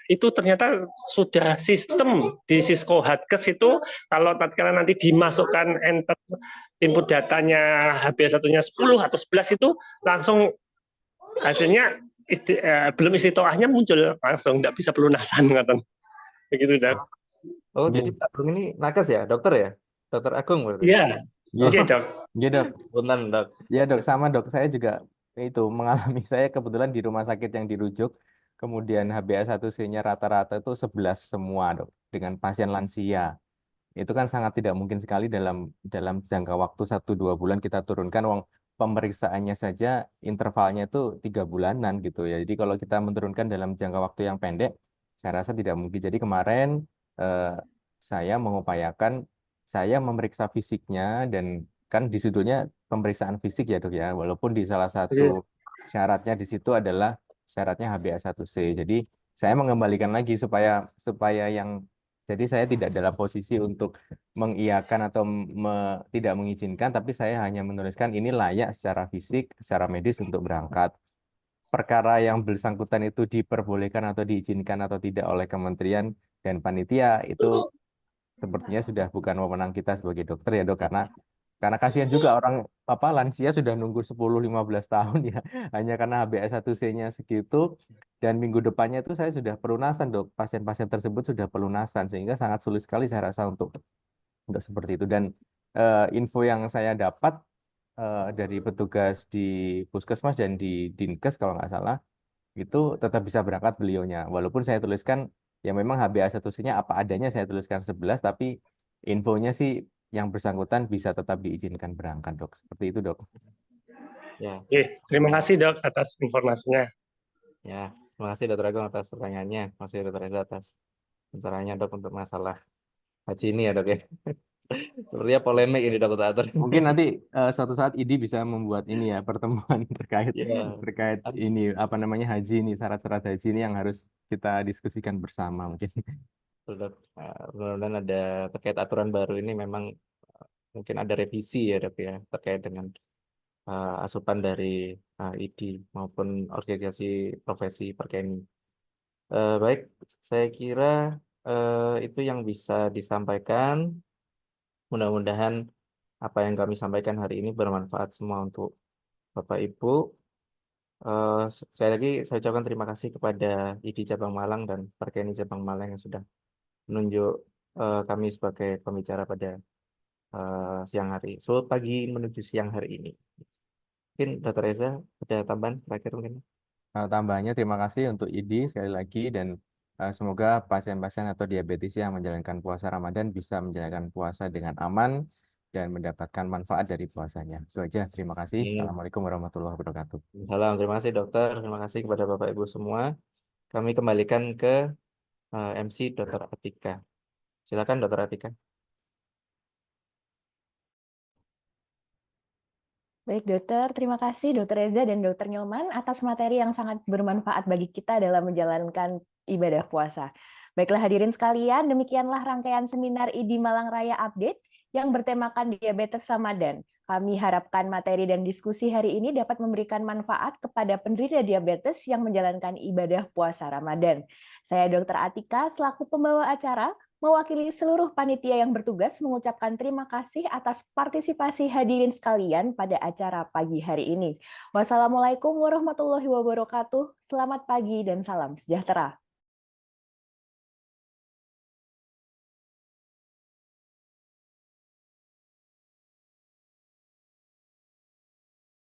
itu ternyata sudah sistem di Sisko Hadkes itu kalau tatkala nanti dimasukkan enter input datanya HbA1-nya 10 atau 11 itu langsung hasilnya belum istitoahnya muncul langsung, tidak bisa pelunasan ngaten. Begitu Dok. Oh, jadi Pak Agung ini nakes ya, dokter ya? Dokter Agung berarti. Iya. Oke, Dok. Iya, Dok. Punten, Dok. Ya, Dok, sama Dok. Saya juga itu mengalami, saya kebetulan di rumah sakit yang dirujuk, kemudian HbA1c-nya rata-rata itu 11 semua, Dok, dengan pasien lansia. Itu kan sangat tidak mungkin sekali dalam jangka waktu 1-2 bulan kita turunkan. Wong pemeriksaannya saja intervalnya itu 3 bulanan gitu ya. Jadi kalau kita menurunkan dalam jangka waktu yang pendek, saya rasa tidak mungkin. Jadi kemarin saya mengupayakan saya memeriksa fisiknya, dan kan di sudutnya pemeriksaan fisik ya Dok ya. Walaupun di salah satu syaratnya di situ adalah syaratnya HbA1c. Jadi saya mengembalikan lagi supaya yang jadi saya tidak dalam posisi untuk mengiyakan atau tidak mengizinkan, tapi saya hanya menuliskan ini layak secara fisik, secara medis untuk berangkat. Perkara yang bersangkutan itu diperbolehkan atau diizinkan atau tidak oleh kementerian dan panitia itu sepertinya sudah bukan wewenang kita sebagai dokter ya Dok, karena kasihan juga orang lansia sudah nunggu 10-15 tahun ya hanya karena HbA1c-nya segitu, dan minggu depannya itu saya sudah pelunasan Dok, pasien-pasien tersebut sudah pelunasan, sehingga sangat sulit sekali saya rasa untuk seperti itu. Dan info yang saya dapat dari petugas di Puskesmas dan di Dinkes kalau nggak salah itu tetap bisa berangkat beliaunya, walaupun saya tuliskan ya memang HbA1c-nya apa adanya, saya tuliskan 11, tapi infonya sih yang bersangkutan bisa tetap diizinkan berangkat Dok. Seperti itu Dok. Ya. Terima kasih Dok atas informasinya. Ya, terima kasih Dokter Agung atas pertanyaannya. Terima kasih Dokter Reza atas pencerahannya Dok untuk masalah haji ini ya Dok ya. Sepertinya polemik ini dokter Atur. Mungkin nanti suatu saat IDI bisa membuat ini ya pertemuan terkait Ya, ini apa namanya haji ini, syarat-syarat haji ini yang harus kita diskusikan bersama mungkin. Dok. Mudah-mudahan ada terkait aturan baru ini memang mungkin ada revisi ya dok ya terkait dengan asupan dari IDI maupun organisasi profesi perkeni. Baik, saya kira itu yang bisa disampaikan. Mudah-mudahan apa yang kami sampaikan hari ini bermanfaat semua untuk Bapak Ibu. Sekali lagi saya ucapkan terima kasih kepada IDI Cabang Malang dan Perkeni Cabang Malang yang sudah menunjuk kami sebagai pembicara pada siang hari, pagi menuju siang hari ini. Mungkin Dr. Reza ada tambahan terakhir mungkin? Tambahannya terima kasih untuk IDI sekali lagi dan semoga pasien-pasien atau diabetes yang menjalankan puasa Ramadan bisa menjalankan puasa dengan aman dan mendapatkan manfaat dari puasanya. Itu aja. Terima kasih. Assalamualaikum warahmatullahi wabarakatuh. Salam, terima kasih dokter. Terima kasih kepada Bapak Ibu semua. Kami kembalikan ke MC Dr. Atika. Silakan Dr. Atika. Baik dokter, terima kasih Dokter Reza dan Dokter Nyoman atas materi yang sangat bermanfaat bagi kita dalam menjalankan ibadah puasa. Baiklah hadirin sekalian, demikianlah rangkaian seminar IDI Malang Raya Update yang bertemakan diabetes Ramadan. Kami harapkan materi dan diskusi hari ini dapat memberikan manfaat kepada penderita diabetes yang menjalankan ibadah puasa Ramadan. Saya Dokter Atika selaku pembawa acara mewakili seluruh panitia yang bertugas mengucapkan terima kasih atas partisipasi hadirin sekalian pada acara pagi hari ini. Wassalamualaikum warahmatullahi wabarakatuh. Selamat pagi dan salam sejahtera.